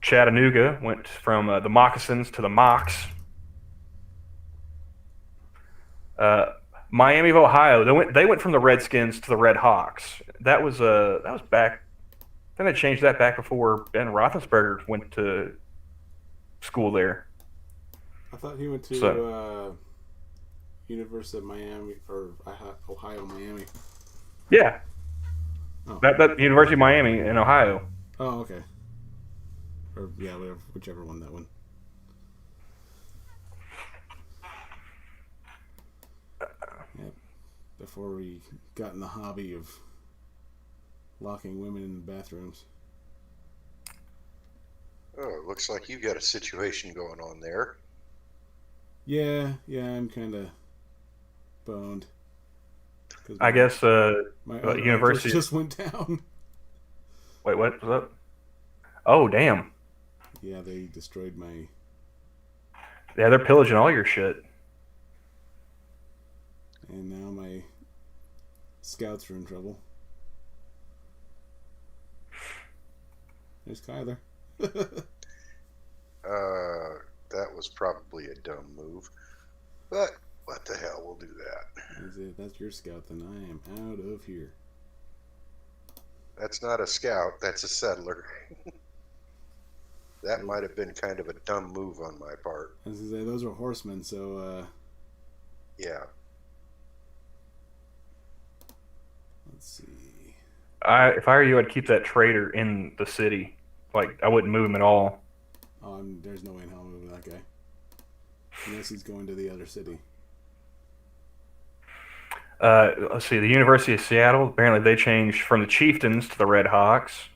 Chattanooga went from the Moccasins to the Mocs. Miami of Ohio. They went from the Redskins to the Red Hawks. That was back. Then they changed that back before Ben Roethlisberger went to school there. I thought he went to University of Miami or Ohio, Miami. Yeah, Oh, that University of Miami in Ohio. oh, okay. Or yeah, whatever, whichever one that one. Yeah, before we got in the hobby of locking women in the bathrooms. Oh, it looks like you've got a situation going on there. Yeah, I'm kind of boned. 'Cause I guess my other university. just went down. Wait, what was up? Oh, damn. Yeah, they destroyed my. Yeah, they're pillaging all your shit. And now my scouts are in trouble. There's Kyler. That was probably a dumb move. But what the hell, we'll do that. If that's your scout, then I am out of here. That's not a scout, that's a settler. That might have been kind of a dumb move on my part. As I say, those are horsemen, so Yeah. let's see. If I were you, I'd keep that trader in the city. Like, I wouldn't move him at all. There's no way in hell I'm moving that guy. Unless he's going to the other city. Let's see. The University of Seattle, apparently they changed from the Chieftains to the Red Hawks.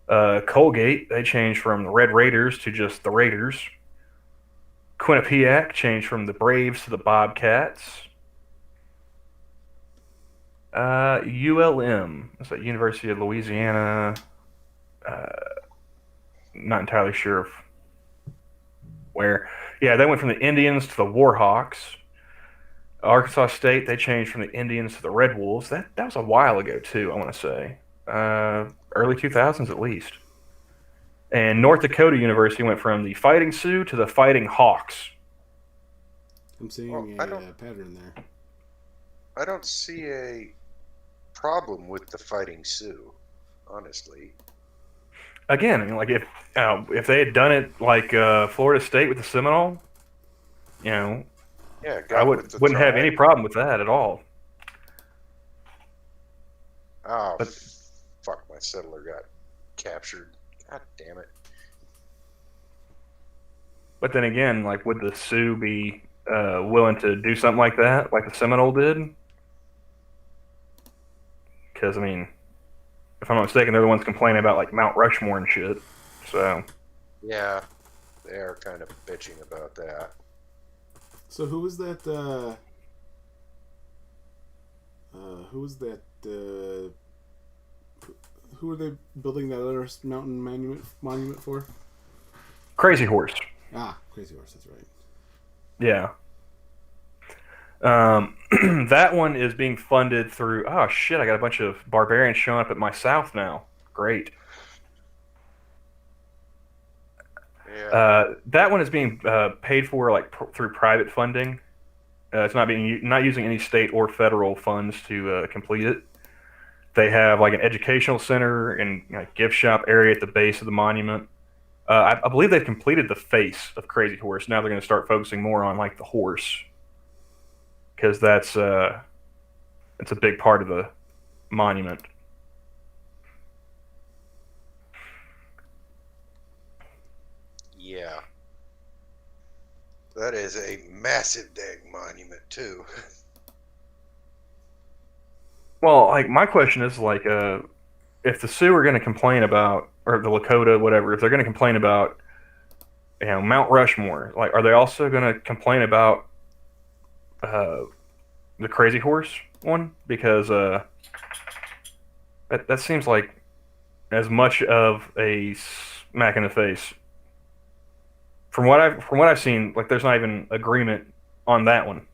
Colgate, they changed from the Red Raiders to just the Raiders. Quinnipiac changed from the Braves to the Bobcats. ULM, that's at University of Louisiana. Not entirely sure of where. Yeah, they went from the Indians to the Warhawks. Arkansas State, they changed from the Indians to the Red Wolves. That was a while ago too, I want to say. Early 2000s at least. And North Dakota University went from the Fighting Sioux to the Fighting Hawks. I'm seeing Well, a pattern there. I don't see a problem with the Fighting Sioux, honestly. Again, I mean, like if they had done it like Florida State with the Seminole, Yeah, I got with the wouldn't have tribe. any problem with that at all. Oh, But- fuck, my settler got captured. God damn it. But then again, like, would the Sioux be willing to do something like that, like the Seminole did? Because, I mean, if I'm not mistaken, they're the ones complaining about, like, Mount Rushmore and shit. So, Yeah, they are kind of bitching about that. So who was that? Who was that? Who are they building that other mountain monument for? Crazy Horse. Ah, Crazy Horse. That's right. Yeah. That one is being funded through. Oh shit! I got a bunch of barbarians showing up at my south now. Great. Yeah. That one is being paid for like through private funding. It's not using any state or federal funds to complete it. They have like an educational center and gift shop area at the base of the monument. I believe they've completed the face of Crazy Horse. Now they're going to start focusing more on like the horse, because that's a big part of the monument. Yeah. That is a massive dang monument, too. Well, like my question is like, if the Sioux are going to complain about, or the Lakota, whatever, if they're going to complain about, Mount Rushmore, like, are they also going to complain about the Crazy Horse one? Because that seems like as much of a smack in the face. From what I've seen, like, there's not even agreement on that one.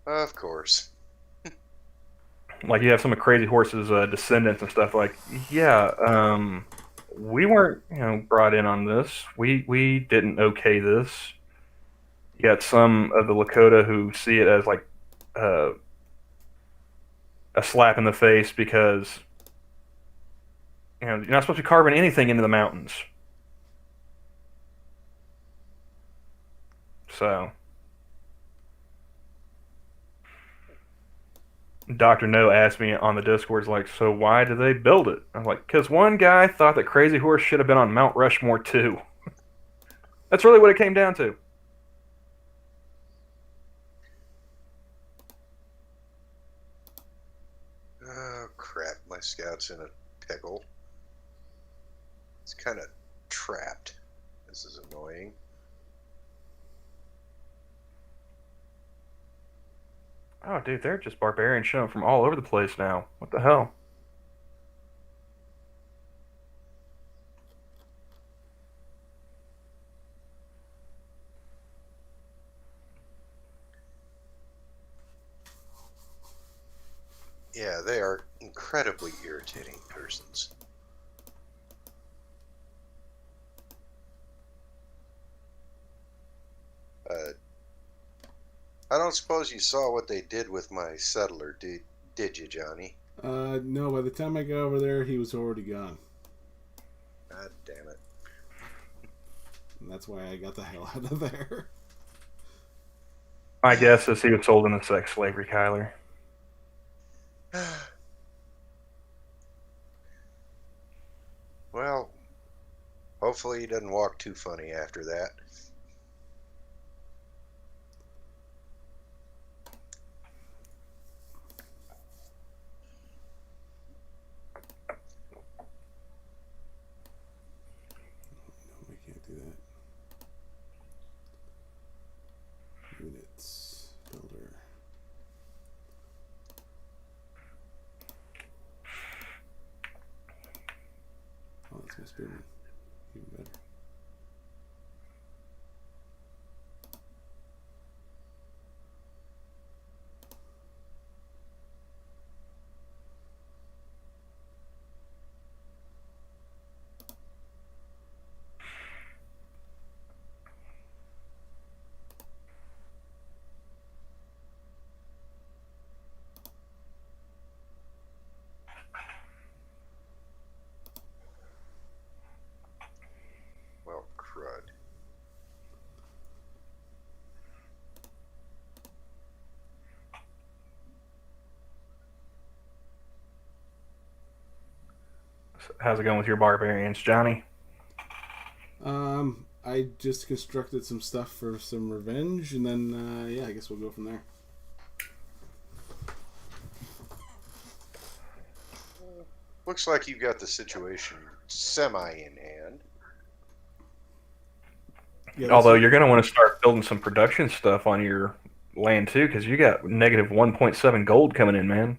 Of course. Like, you have some of Crazy Horse's descendants and stuff. Like, we weren't brought in on this. We didn't okay this. You got some of the Lakota who see it as like uh, a slap in the face because you're not supposed to be carving anything into the mountains. So Dr. No asked me on the Discord, like, so why did they build it? I'm like, because one guy thought that Crazy Horse should have been on Mount Rushmore too. That's really what it came down to. Oh crap! My scout's in a pickle. It's kind of trapped. This is annoying. Oh, dude, they're just barbarians showing from all over the place now. What the hell? Yeah, they are incredibly irritating persons. I don't suppose you saw what they did with my settler, did you, Johnny? No, by the time I got over there, he was already gone. God damn it. And that's why I got the hell out of there. My guess is he was sold into sex slavery, Kyler. Well, hopefully he doesn't walk too funny after that. No, we can't do that. Units. Builder. Oh, that's my spearman. Even better. Well, crud. How's it going with your barbarians, Johnny? I just constructed some stuff for some revenge, and then, yeah, I guess we'll go from there. Looks like you've got the situation semi in hand. Yeah, Although you're going to want to start building some production stuff on your land too, because you got negative 1.7 gold coming in, man.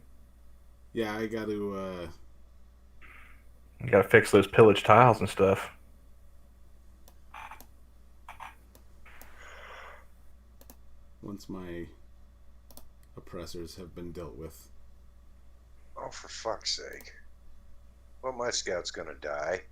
Yeah, I got to. You got to fix those pillage tiles and stuff. Once my oppressors have been dealt with. Oh, for fuck's sake. Well, my scout's gonna die.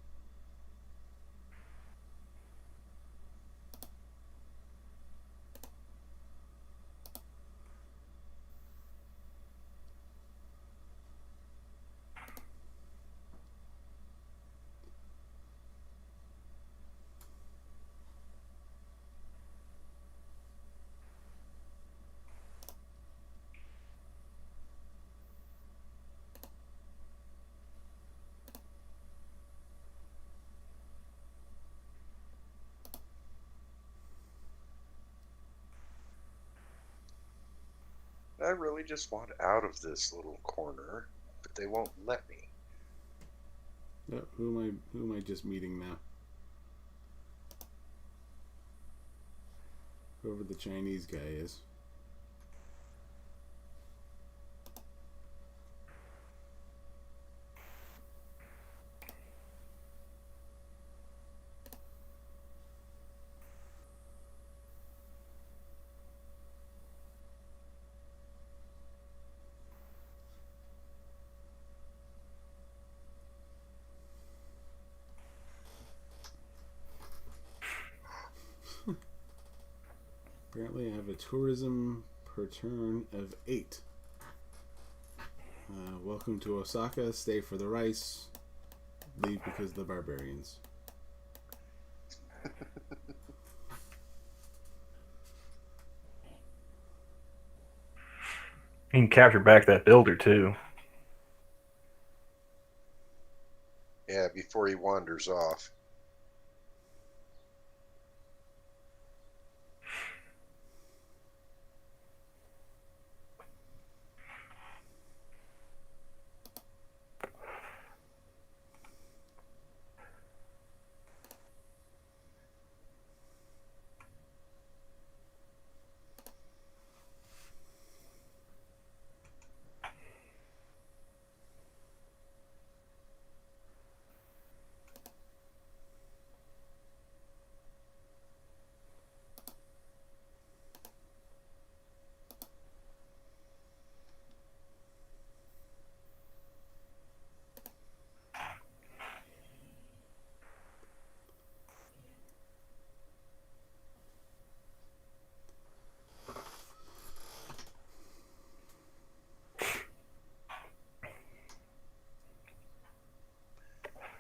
I really just want out of this little corner, but they won't let me. Who am I just meeting now? Whoever the Chinese guy is. Apparently, I have a tourism per turn of 8. Welcome to Osaka. Stay for the rice. Leave because of the barbarians. You can capture back that builder too. Yeah, before he wanders off.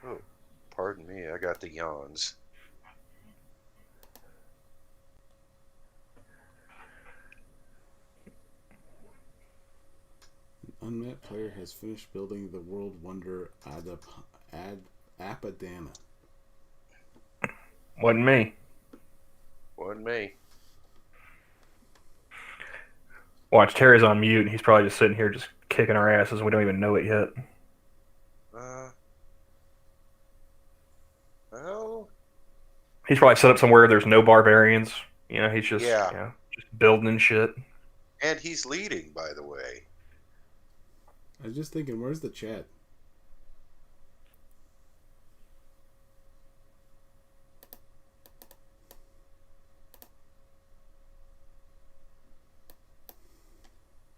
Oh, pardon me, I got the yawns. An unmet player has finished building the world wonder Apadana. Wasn't me. Wasn't me. Watch, Terry's on mute. He's probably just sitting here just kicking our asses. We don't even know it yet. Well, He's probably set up somewhere there's no barbarians. You know, he's just Yeah. just building and shit. and he's leading, by the way. I was just thinking, where's the chat?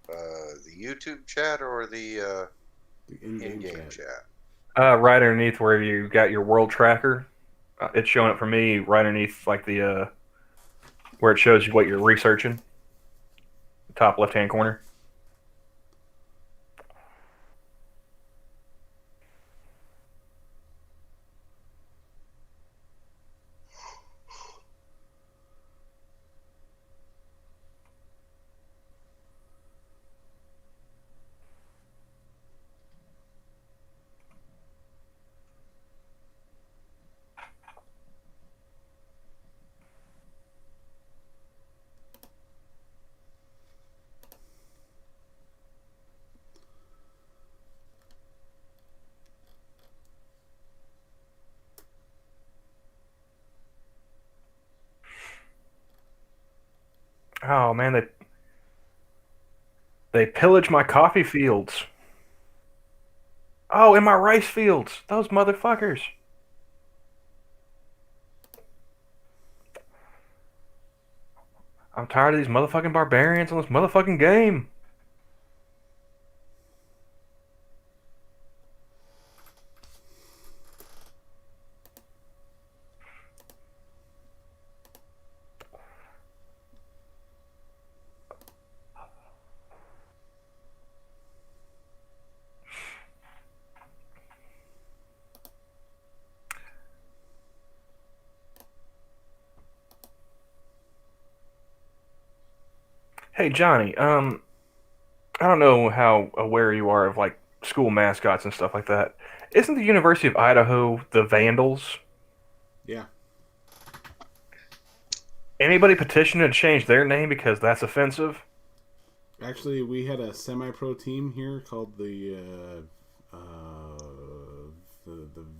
The YouTube chat or the The in-game in-game chat. chat? Right underneath where you got your world tracker, it's showing up for me right underneath like the where it shows you what you're researching. Top left-hand corner. Oh man, they pillaged my coffee fields. Oh, and my rice fields. Those motherfuckers. I'm tired of these motherfucking barbarians on this motherfucking game. Hey Johnny, I don't know how aware you are of like school mascots and stuff like that. Isn't the University of Idaho the Vandals? Yeah. Anybody petitioning to change their name because that's offensive? Actually, we had a semi-pro team here called the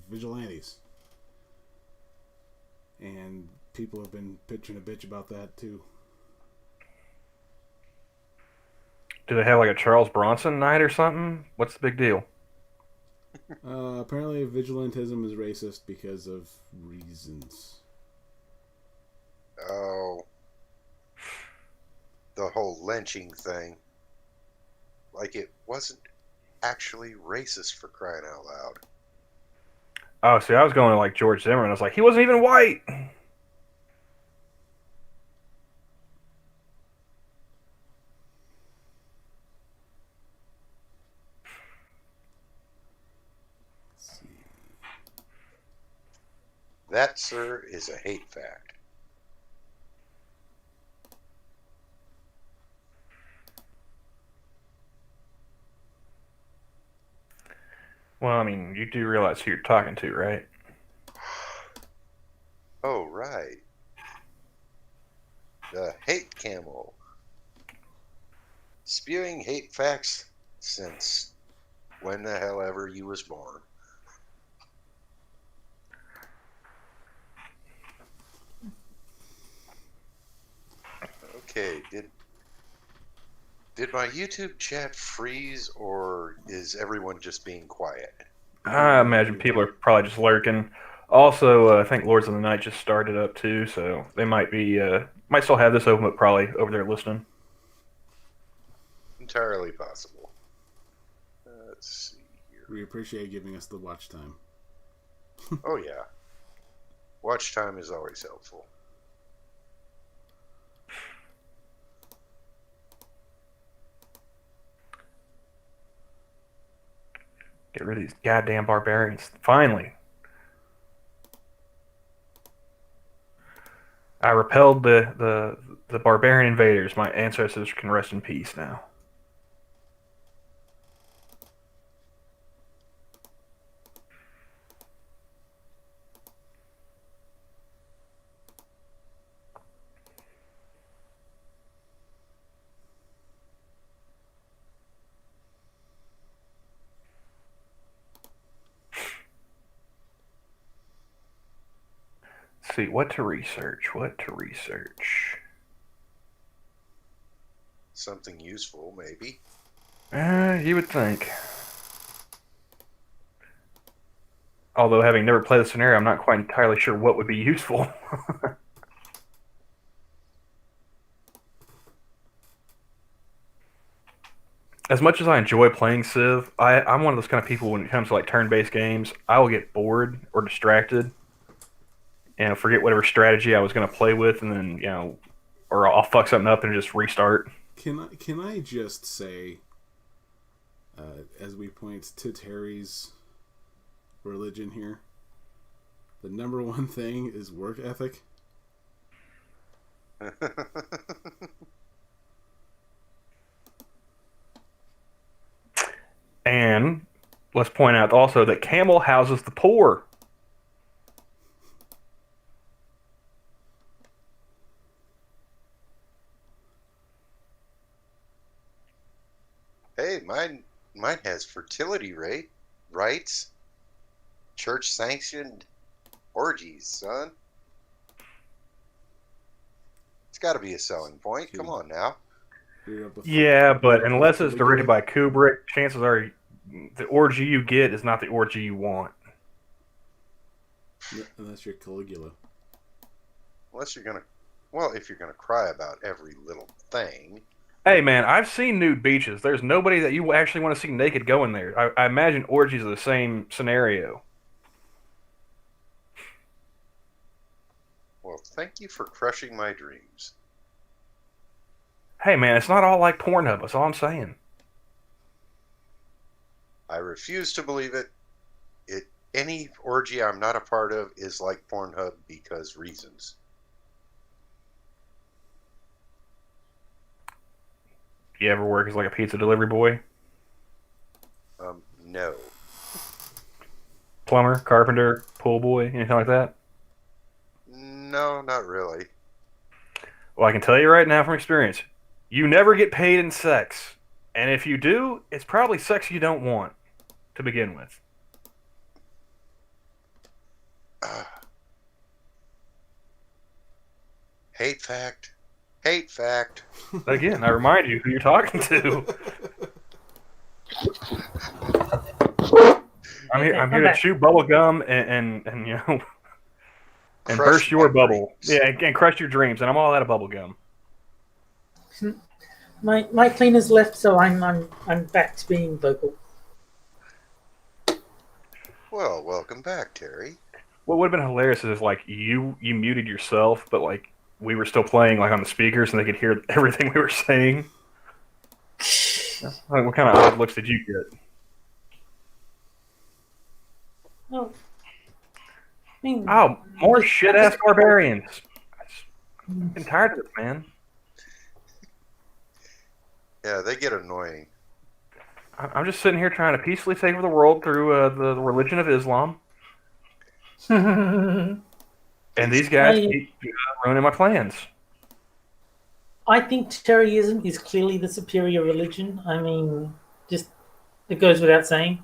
Vigilantes, and people have been pitching a bitch about that too. Do they have like a Charles Bronson night or something? What's the big deal? Apparently, vigilantism is racist because of reasons. Oh, the whole lynching thing. Like it wasn't actually racist, for crying out loud. Oh, see, I was going to like George Zimmerman. I was like, he wasn't even white. That, sir, is a hate fact. Well, I mean, you do realize who you're talking to, right? Oh, right. The hate camel. Spewing hate facts since when the hell ever you was born. Okay, did my YouTube chat freeze, or is everyone just being quiet? I imagine people are probably just lurking. Also, I think Lords of the Night just started up too, so they might still have this open, but probably over there listening. Entirely possible. Let's see here. We appreciate giving us the watch time. Oh, yeah. Watch time is always helpful. Get rid of these goddamn barbarians. Finally. I repelled the barbarian invaders. My ancestors can rest in peace now. Let's see, what to research? Something useful, maybe. You would think. Although, having never played the scenario, I'm not quite entirely sure what would be useful. As much as I enjoy playing Civ, I'm one of those kind of people when it comes to like turn-based games, I will get bored or distracted and forget whatever strategy I was going to play with, and then or I'll fuck something up and just restart. Can I just say, as we point to Terry's religion here, the number one thing is work ethic. And let's point out also that Camel houses the poor. Hey, mine has fertility rights, church sanctioned orgies, son. It's got to be a selling point. Come on now. Yeah, but unless it's directed by Kubrick, chances are the orgy you get is not the orgy you want. Unless you're Caligula. If you're gonna cry about every little thing. Hey man, I've seen nude beaches. There's nobody that you actually want to see naked going there. I imagine orgies are the same scenario. Well, thank you for crushing my dreams. Hey man, it's not all like Pornhub. That's all I'm saying. I refuse to believe it. Any orgy I'm not a part of is like Pornhub because reasons. You ever work as like a pizza delivery boy? No. Plumber, carpenter, pool boy, anything like that? No, not really. Well, I can tell you right now from experience, you never get paid in sex. And if you do, it's probably sex you don't want to begin with. Hate fact. Hate fact. Again, I remind you who you're talking to. I'm here to chew bubble gum and and burst your bubble. Dreams. Yeah, and crush your dreams. And I'm all out of bubble gum. My cleaner's left, so I'm back to being vocal. Well, welcome back, Terry. What would have been hilarious is if, like, you muted yourself, but like we were still playing like on the speakers and they could hear everything we were saying. Like, what kind of odd looks did you get? Oh, mean, Oh, more just- shit ass barbarians. I'm getting tired of this, man. Yeah, they get annoying. I'm just sitting here trying to peacefully take over the world through the religion of Islam, and these guys keep ruining my plans. I think Terryism is clearly the superior religion. I mean, just it goes without saying.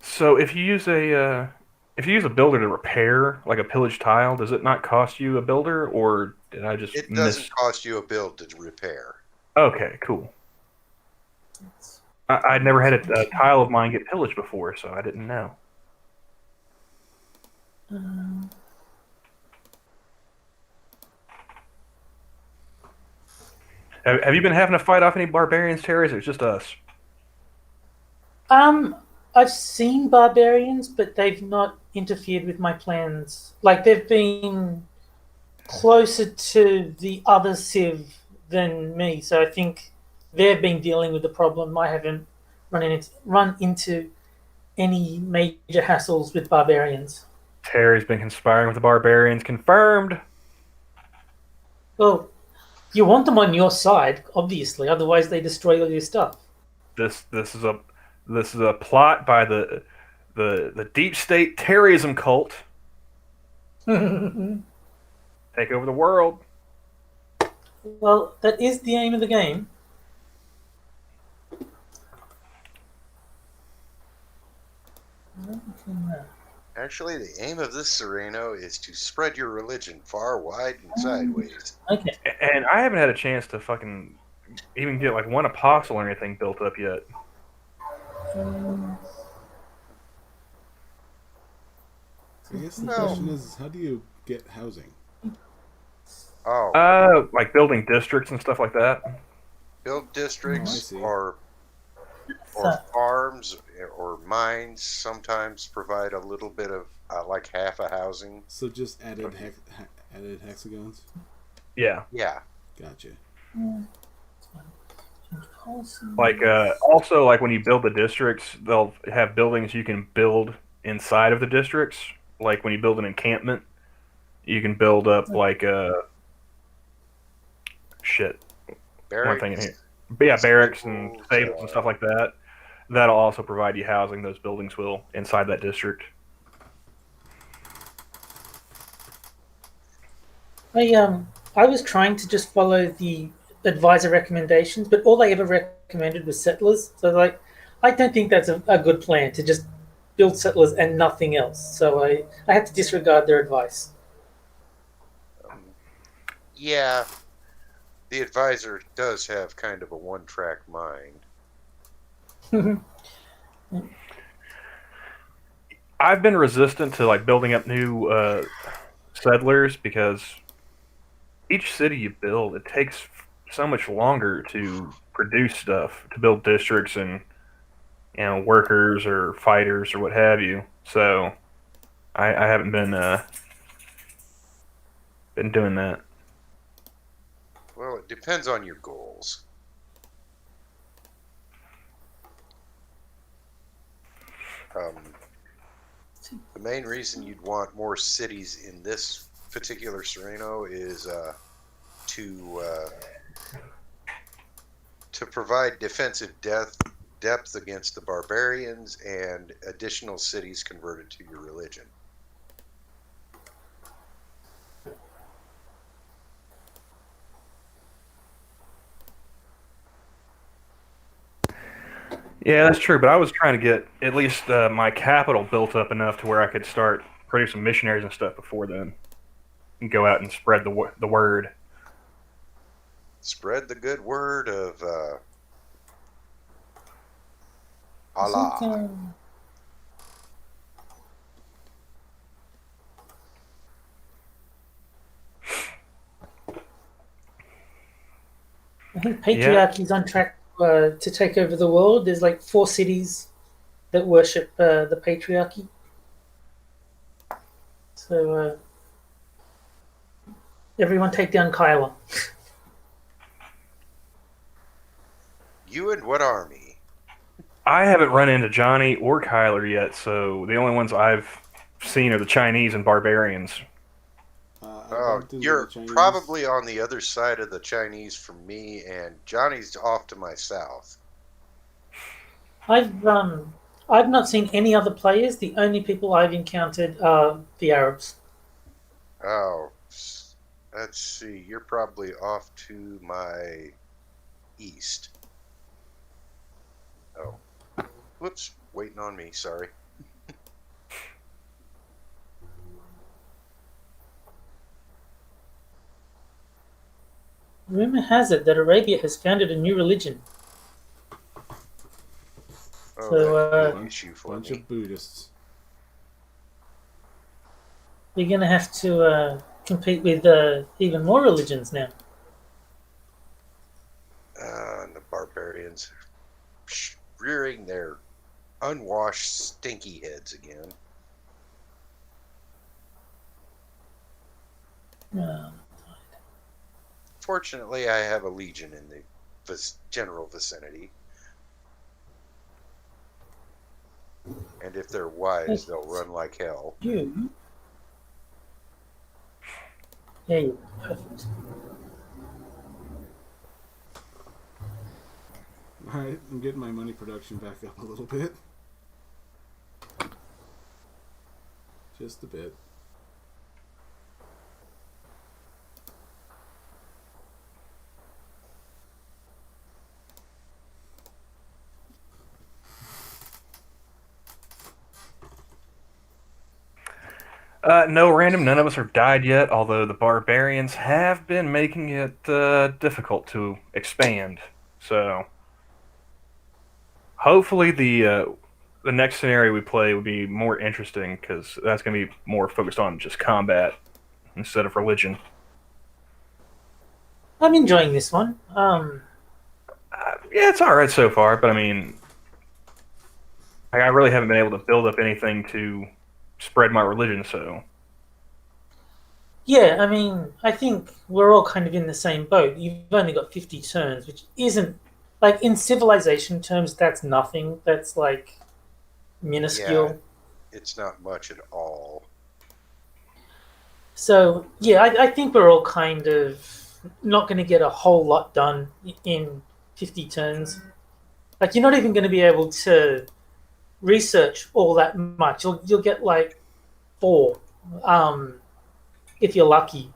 So if you use a builder to repair like a pillaged tile, does it not cost you a builder, or did I just It miss? doesn't cost you a build to repair. Okay, cool. I'd never had a tile of mine get pillaged before, so I didn't know. Have you been having to fight off any barbarians, Terry? Or it's just us? I've seen barbarians, but they've not interfered with my plans. Like they've been closer to the other Civ than me, so I think they've been dealing with the problem. I haven't run into any major hassles with barbarians. Terry's been conspiring with the barbarians. Confirmed. Well, you want them on your side, obviously. Otherwise, they destroy all your stuff. This is a plot by the deep state terrorism cult. Take over the world. Well, that is the aim of the game. Actually, the aim of this Sereno is to spread your religion far, wide, and sideways. Okay. And I haven't had a chance to fucking even get like one apostle or anything built up yet. I guess the question is, how do you get housing? Oh, Like building districts and stuff like that. build districts see. or farms or mines sometimes provide a little bit of like half a housing. So just added hexagons? Yeah. Yeah. Gotcha. Like also like when you build the districts, they'll have buildings you can build inside of the districts. Like when you build an encampment, you can build up like shit. Barracks. One thing in here. But yeah, barracks and stables and stuff like that. That'll also provide you housing. Those buildings will inside that district. I was trying to just follow the advisor recommendations, but all they ever recommended was settlers. So like, I don't think that's a good plan to just build settlers and nothing else. So I had to disregard their advice. Yeah. The advisor does have kind of a one-track mind. I've been resistant to like building up new settlers because each city you build, it takes so much longer to produce stuff, to build districts and workers or fighters or what have you. So I haven't been doing that. Well, it depends on your goals. The main reason you'd want more cities in this particular Sereno is to provide defensive depth against the barbarians and additional cities converted to your religion. Yeah, that's true. But I was trying to get at least my capital built up enough to where I could start producing missionaries and stuff before then, and go out and spread the word. Spread the good word of Allah. I think patriarchy is on track to take over the world. There's like 4 cities that worship the patriarchy. So everyone take down Kyla. You and what army? I haven't run into Johnny or Kyler yet, so the only ones I've seen are the Chinese and barbarians. I Oh, bumped into the you're Chinese. probably on the other side of the Chinese from me, and Johnny's off to my south. I've not seen any other players. The only people I've encountered are the Arabs. Oh, let's see. You're probably off to my east. Oh, whoops. Waiting on me. Sorry. Rumor has it that Arabia has founded a new religion. Oh, So, that's an issue for Bunch me. of Buddhists. You're going to have to compete with even more religions now. And the barbarians rearing their unwashed, stinky heads again. Um, Fortunately, I have a legion in the general vicinity. And if they're wise, they'll run like hell. you? Yeah, you're perfect. Alright, I'm getting my money production back up a little bit. Just a bit. No, random. None of us have died yet. Although the barbarians have been making it difficult to expand. So hopefully the next scenario we play will be more interesting because that's going to be more focused on just combat instead of religion. I'm enjoying this one. Yeah, it's all right so far, but I mean, I really haven't been able to build up anything to spread my religion. So Yeah, I mean, I think we're all kind of in the same boat. You've only got 50 turns, which isn't like in civilization terms. That's nothing. That's like minuscule. Yeah, it's not much at all. So yeah, I think we're all kind of not going to get a whole lot done in 50 turns. Like you're not even going to be able to research all that much. You'll get like 4, if you're lucky,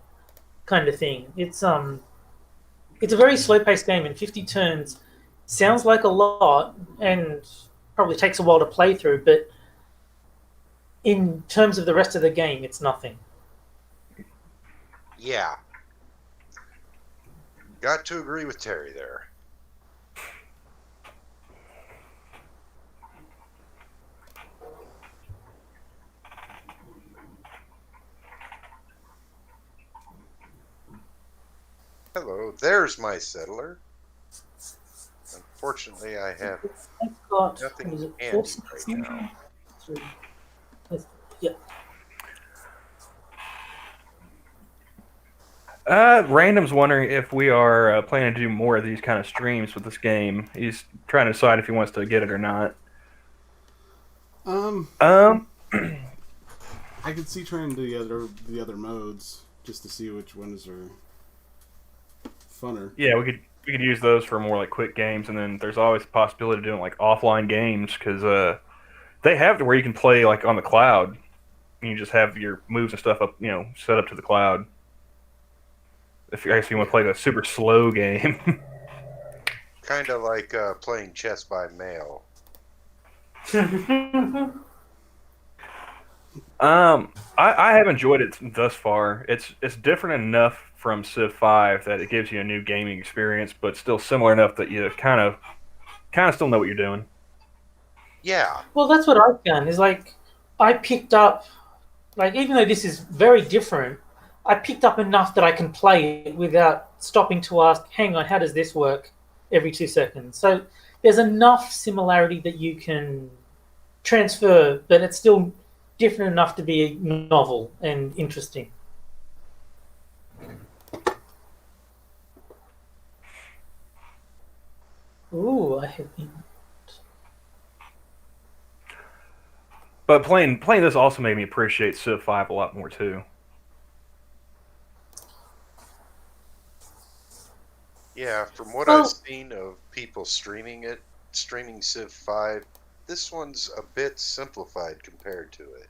kind of thing. It's a very slow paced game, and 50 turns sounds like a lot, and probably takes a while to play through. But in terms of the rest of the game, it's nothing. Yeah. Got to agree with Terry there. Hello, there's my settler. Unfortunately, I have I've got nothing was it handy 4 right now. Yeah. Random's wondering if we are planning to do more of these kind of streams with this game. He's trying to decide if he wants to get it or not. Um, Um, I could see trying the other modes just to see which ones are funner. yeah, we could use those for more like quick games, and then there's always the possibility of doing like offline games because they have to where you can play like on the cloud. And you just have your moves and stuff up, set up to the cloud. If you actually want to play the super slow game. Kind of like playing chess by mail. I have enjoyed it thus far. It's different enough from Civ 5 that it gives you a new gaming experience, but still similar enough that you kind of still know what you're doing. Yeah. Well, that's what I've done. Is like I picked up, like even though this is very different, I picked up enough that I can play it without stopping to ask, "Hang on, how does this work?" every 2 seconds. So there's enough similarity that you can transfer, but it's still different enough to be novel and interesting. Ooh, I have been. But playing this also made me appreciate Civ 5 a lot more too. Yeah, from what I've Well, seen of people streaming Civ 5, this one's a bit simplified compared to it.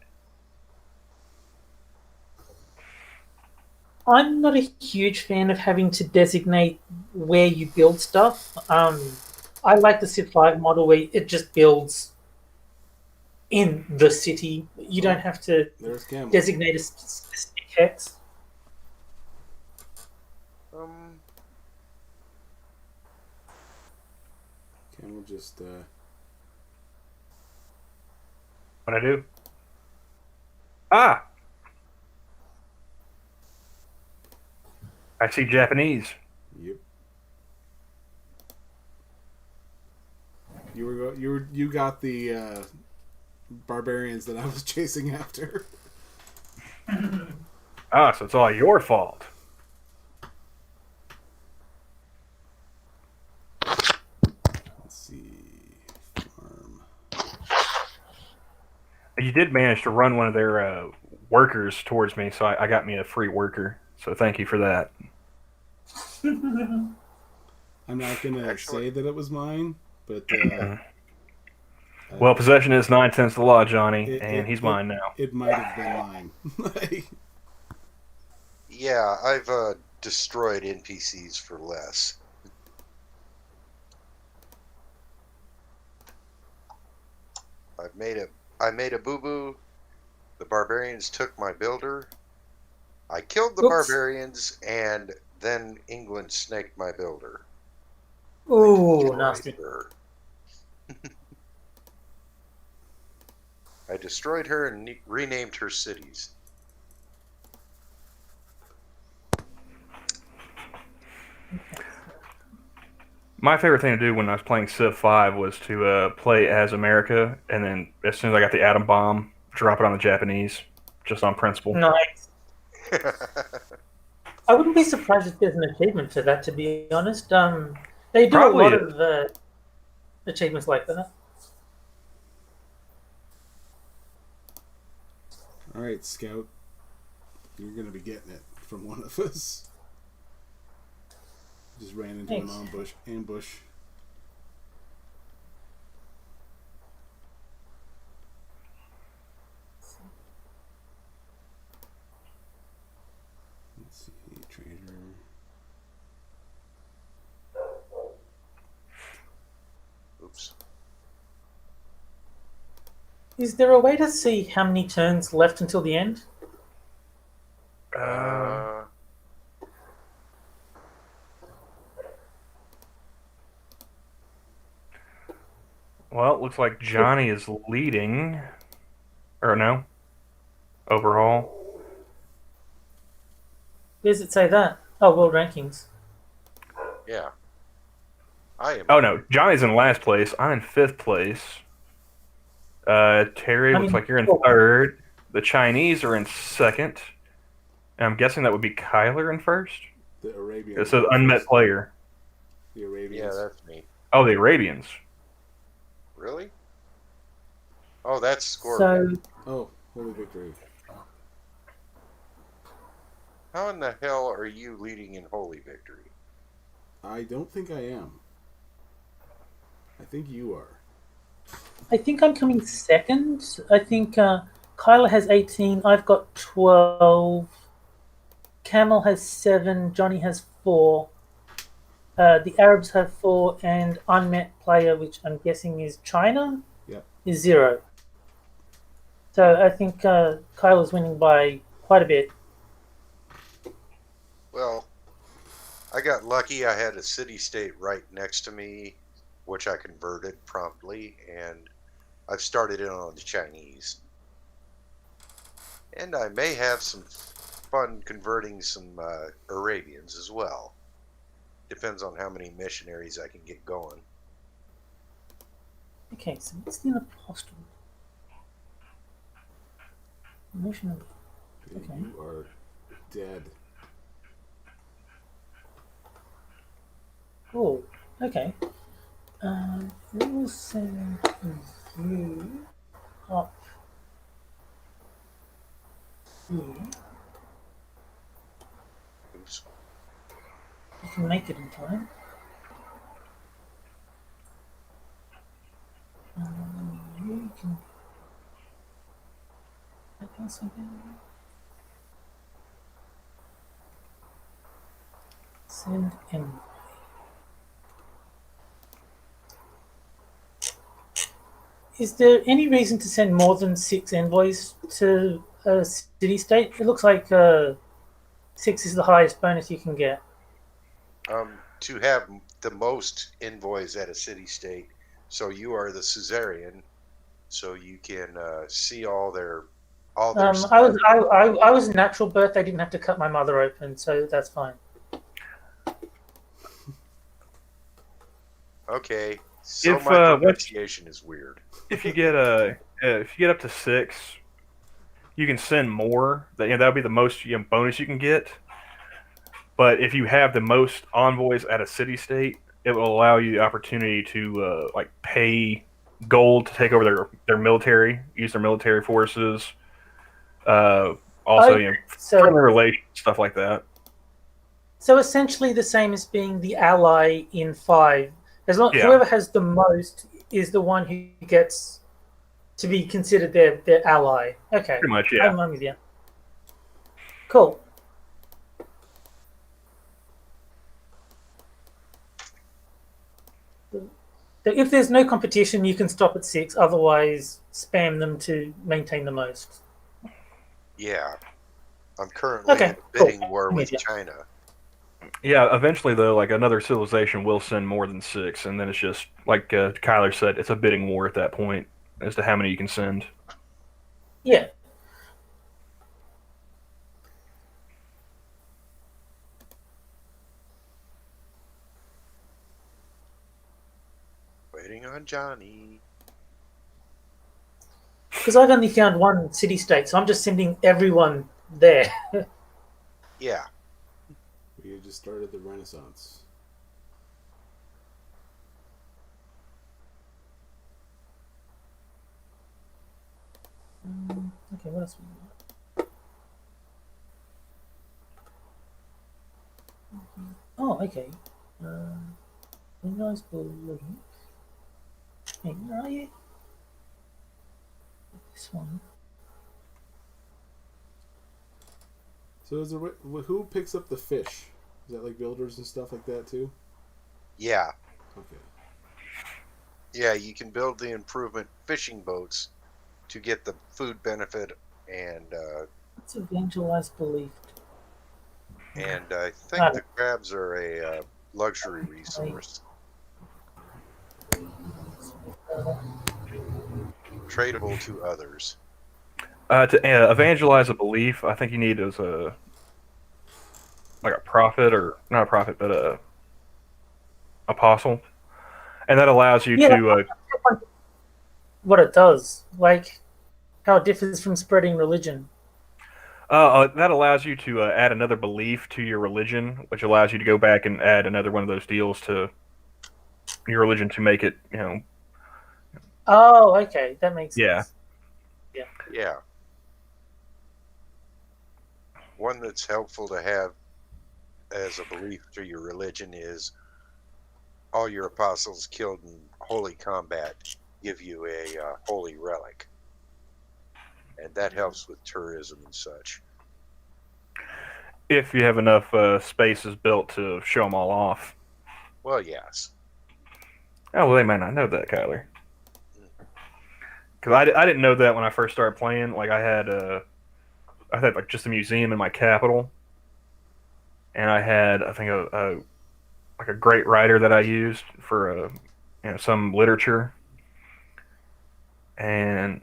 I'm not a huge fan of having to designate where you build stuff. I like the Civ 5 model where it just builds in the city. You don't have to There's Camel. designate a specific hex. Camel just What I do? Ah, I see Japanese. Yep. You got the barbarians that I was chasing after. Ah, so it's all your fault. Let's see. Farm. You did manage to run one of their workers towards me, so I got me a free worker. So thank you for that. I'm not gonna say that it was mine, but Well, possession is 9/10 the law, Johnny, and he's mine now. It might have been mine. Yeah, I've destroyed NPCs for less. I made a boo-boo. The barbarians took my builder. I killed the barbarians, and then England snaked my builder. Ooh, nasty. Her. I destroyed her and renamed her cities. My favorite thing to do when I was playing Civ 5 was to play as America, and then as soon as I got the atom bomb, drop it on the Japanese, just on principle. Nice. I wouldn't be surprised if there's an achievement for that, to be honest. They do Probably a lot of achievements like that. All right, Scout. You're going to be getting it from one of us. Just ran into an ambush. Let's see, trader. Oops. Is there a way to see how many turns left until the end? Well, it looks like Johnny is leading. Or no? Overall. Where does it say that? Oh, world rankings. Yeah. I am. Oh no, Johnny's in last place. I'm in 5th place. Terry, looks like you're in 3rd. The Chinese are in 2nd. And I'm guessing that would be Kyler in 1st. The Arabians. It says unmet player. The Arabians. Yeah, that's me. Oh, the Arabians. Really? Oh, that's score. Oh, holy victory. How in the hell are you leading in holy victory? I don't think I am. I think you are. I think I'm coming second. I think Kyla has 18. I've got 12. Camel has 7. Johnny has 4. The Arabs have 4, and unmet player, which I'm guessing is China, is 0. So I think Kyla's winning by quite a bit. Well, I got lucky. I had a city-state right next to me, which I converted promptly, and I've started in on the Chinese. And I may have some fun converting some Arabians as well. Depends on how many missionaries I can get going. Okay, so what's the apostle? Missionary. Okay. You are dead. Oh, okay. We'll send you up Oops. I can make it in time. You can make that something. Send in. Is there any reason to send more than 6 envoys to a city-state? It looks like 6 is the highest bonus you can get. To have the most envoys at a city-state, so you are the suzerain, so you can see all their stuff. I was a natural birth. I didn't have to cut my mother open, so that's fine. Okay, so If, my pronunciation is weird. If you get up to 6, you can send more. That would be the most bonus you can get. But if you have the most envoys at a city-state, it will allow you the opportunity to pay gold to take over their military, use their military forces. Also, friendly relations, stuff like that. So essentially, the same as being the ally in 5. As long whoever has the most is the one who gets to be considered their ally. Okay, pretty much, yeah. I'm with you. Cool. If there's no competition, you can stop at 6. Otherwise, spam them to maintain the most. Yeah, I'm currently in a bidding war with China. Yeah, eventually though, another civilization will send more than 6, and then it's just like Kyler said, it's a bidding war at that point as to how many you can send. Yeah. Waiting on Johnny. Because I've only found one city-state, so I'm just sending everyone there. Yeah. We just started the Renaissance. Okay, what else? Oh, okay. Nice belief. Hey, where are you? This one. So is there, who picks up the fish? Is that like builders and stuff like that too? Yeah. Okay. Yeah, you can build the improvement fishing boats to get the food benefit and. Let's evangelize belief. And I think the crabs are a luxury resource. Tradable to others. To evangelize a belief, I think you need as a prophet, or not a prophet, but a apostle, and that allows you to. What it does, how it differs from spreading religion. That allows you to add another belief to your religion, which allows you to go back and add another one of those deals to your religion to make it, Oh, okay, that makes sense. Yeah. One that's helpful to have as a belief to your religion is all your apostles killed in holy combat give you a holy relic. And that helps with tourism and such. If you have enough spaces built to show them all off. Well, yes. Oh, well, they might not know that, Kyler. Because I didn't know that when I first started playing. I had just a museum in my capital, and I had, I think, a great writer that I used for some literature, and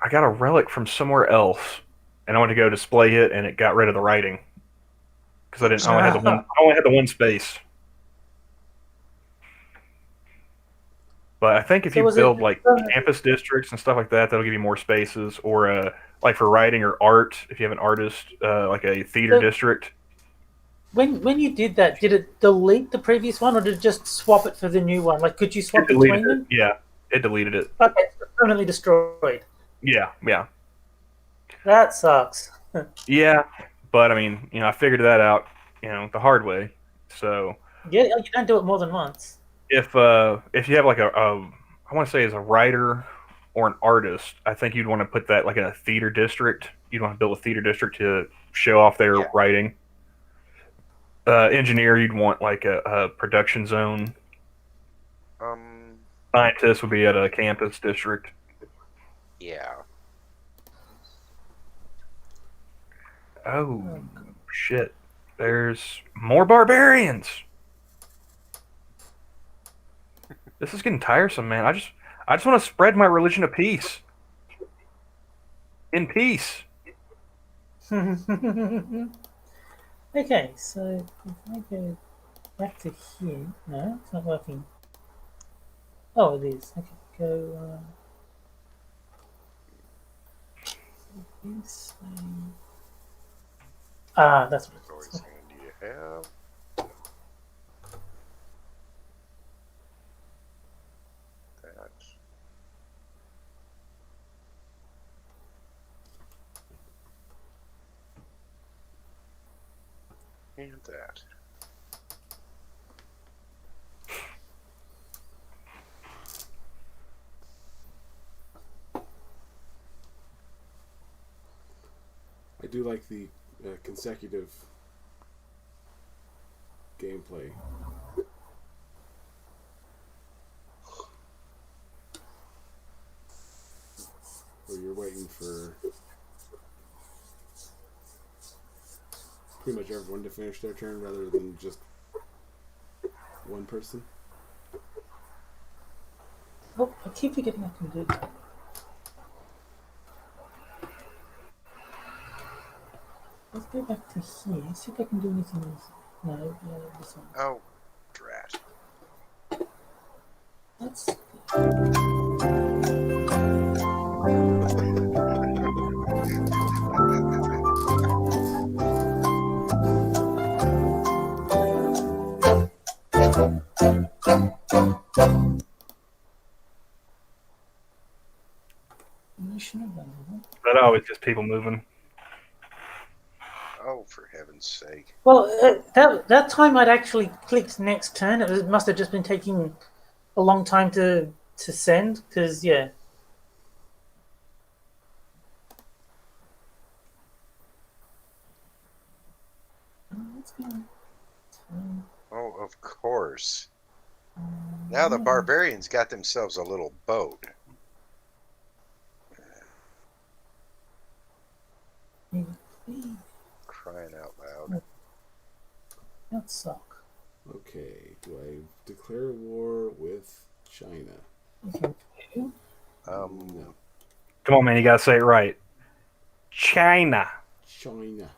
I got a relic from somewhere else, and I went to go display it, and it got rid of the writing because I only had the one space. But I think if you build campus districts and stuff like that, that'll give you more spaces. Or for writing or art, if you have an artist, like a theater district. When you did that, did it delete the previous one, or did it just swap it for the new one? Could you swap between them? Yeah, it deleted it. Okay, it's permanently destroyed. Yeah. That sucks. Yeah, but I mean, I figured that out, the hard way. So Yeah, you don't do it more than once. if you have like I want to say as a writer or an artist, I think you'd want to put that like in a theater district. You'd want to build a theater district to show off their Yeah. writing. Engineer, you'd want like a production zone. Um, Scientist would be at a campus district. yeah. Oh shit! There's more barbarians. This is getting tiresome, man. I just want to spread my religion of peace. In peace. Okay, so if I go back to here, no, it's not working. Oh, it is. Okay, go this way. Ah, that's what it What is. hand do you have? That. And that. I do like the consecutive gameplay. Where you're waiting for pretty much everyone to finish their turn rather than just one person. Oh, I keep forgetting I can do that. Let's go back to here. See if I can do anything else. No, this one. Oh, drat. That's mission available. But always just people moving. Oh, for heaven's sake. Well, that time I'd actually clicked next turn. It must have just been taking a long time to send because yeah. What's going on? Oh, of course. Now the barbarians got themselves a little boat. Crying out loud. That suck. Okay, do I declare war with China? Okay. No. Come on, man, you gotta say it right. China. China.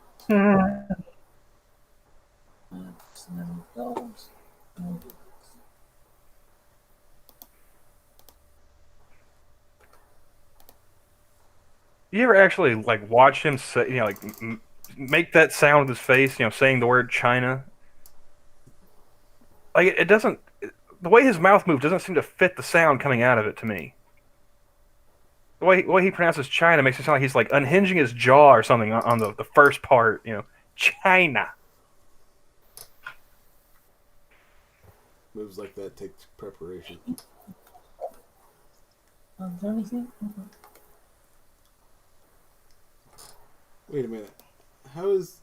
You ever actually like watch him say, like make that sound with his face, saying the word China? Like it doesn't. The way his mouth moves doesn't seem to fit the sound coming out of it to me. The way he pronounces China makes it sound like he's like unhinging his jaw or something on the first part. China. Moves like that take preparation. Is there anything? Wait a minute. How is...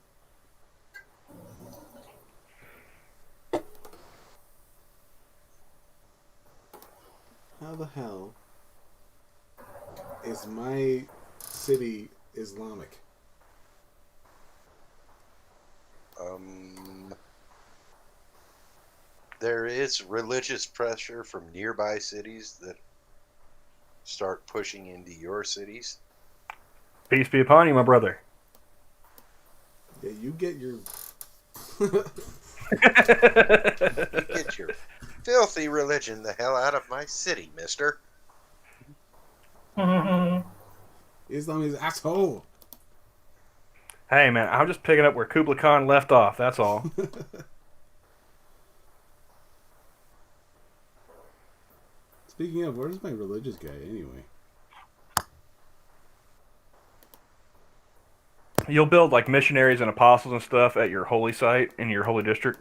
How the hell is my city Islamic? There is religious pressure from nearby cities that start pushing into your cities. Peace be upon you, my brother. Yeah, you get your... You get your filthy religion the hell out of my city, mister. Islam is asshole. Hey, man, I'm just picking up where Kublai Khan left off. That's all. Speaking of, where's my religious guy anyway? You'll build like missionaries and apostles and stuff at your holy site in your holy district.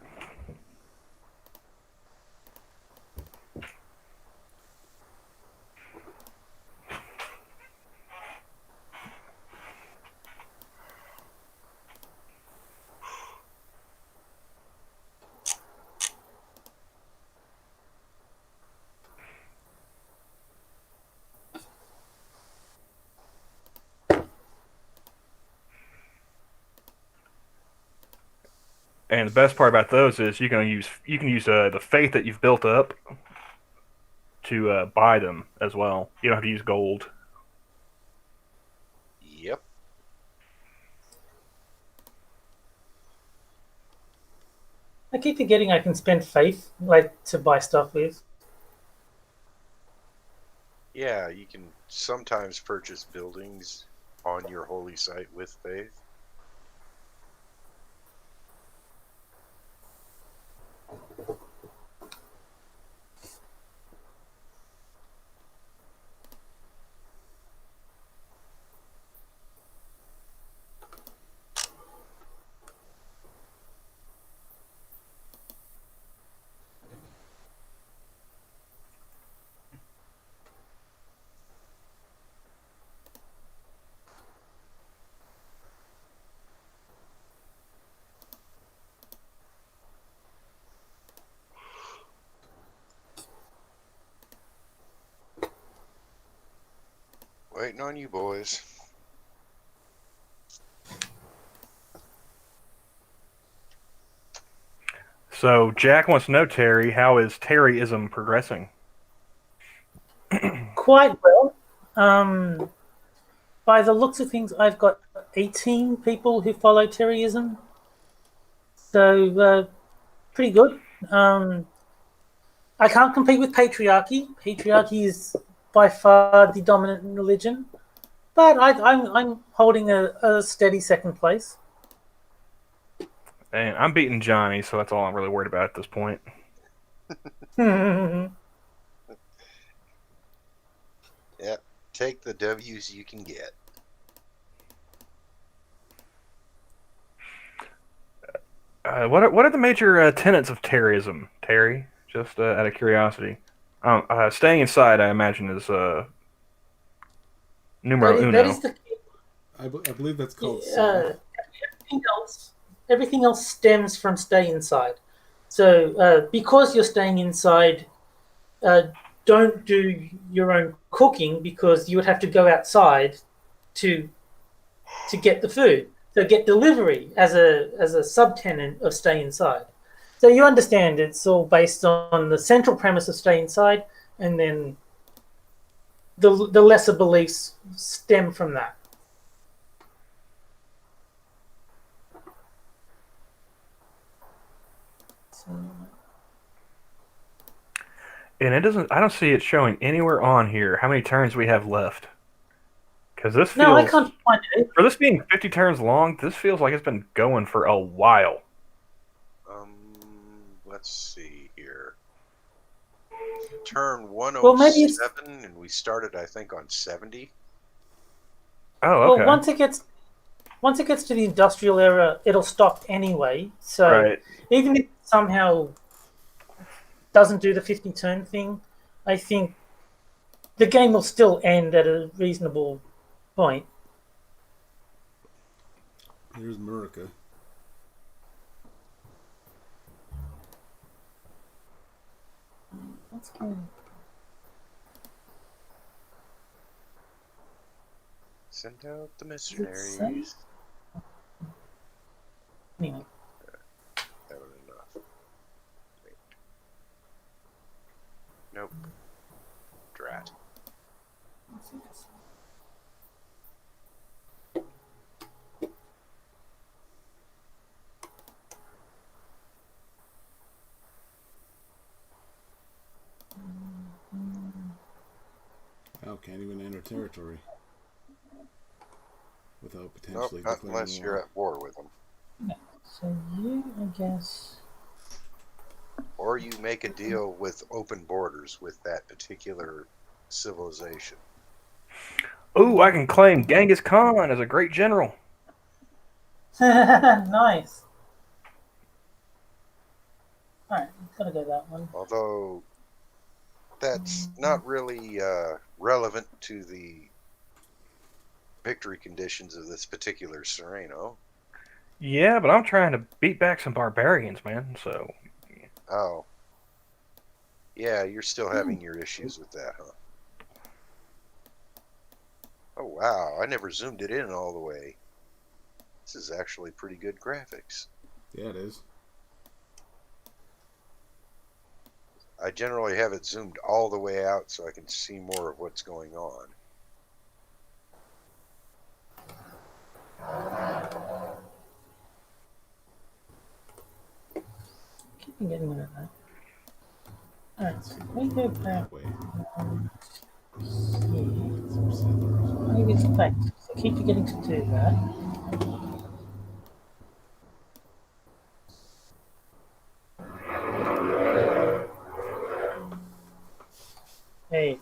And the best part about those is you can use the faith that you've built up to buy them as well. You don't have to use gold. Yep. I keep forgetting I can spend faith to buy stuff with. Yeah, you can sometimes purchase buildings on your holy site with faith. Waiting on you boys. So Jack wants to know, Terry, how is Terryism progressing? Quite well. By the looks of things, I've got 18 people who follow Terryism. So, pretty good. I can't compete with patriarchy. Patriarchy is by far the dominant religion. But I'm holding a steady second place. And I'm beating Johnny, so that's all I'm really worried about at this point. Yeah, take the W's you can get. What are the major tenets of Terryism, Terry? Just out of curiosity. Staying inside, I imagine, is numero uno. That is the I believe that's called everything else stems from stay inside. So because you're staying inside, don't do your own cooking because you would have to go outside to get the food. So get delivery as a subtenant of stay inside. So you understand it's all based on the central premise of stay inside, and then the lesser beliefs stem from that. And it doesn't. I don't see it showing anywhere on here how many turns we have left. Because this feels. No, I can't find it. For this being 50 turns long, this feels like it's been going for a while. Let's see here. Turn 107, Well, maybe and we started, I think, on 70. Oh, okay. Well, once it gets to the industrial era, it'll stop anyway. So Right. even if it somehow doesn't do the 50 turn thing, I think the game will still end at a reasonable point. Here's Murica. That's good. Send out the missionaries. Anyway. Haven't enough. Wait. Nope. Drat. Oh, can't even enter territory without Nope, potentially not declaring unless war. you're at war with them. No. So you, I guess. Or you make a deal with open borders with that particular civilization. Ooh, I can claim Genghis Khan as a great general. Nice. Alright, gotta go that one. Although that's not really relevant to the victory conditions of this particular Sereno. Yeah, but I'm trying to beat back some barbarians, man. So Oh. Yeah, you're still having your issues with that, huh? Oh, wow. I never zoomed it in all the way. This is actually pretty good graphics. Yeah, it is. I generally have it zoomed all the way out so I can see more of what's going on. Keep getting rid of that. Alright, so we go back Wait. here. Some settlers. Maybe it's back. So keep forgetting to do that. Hey,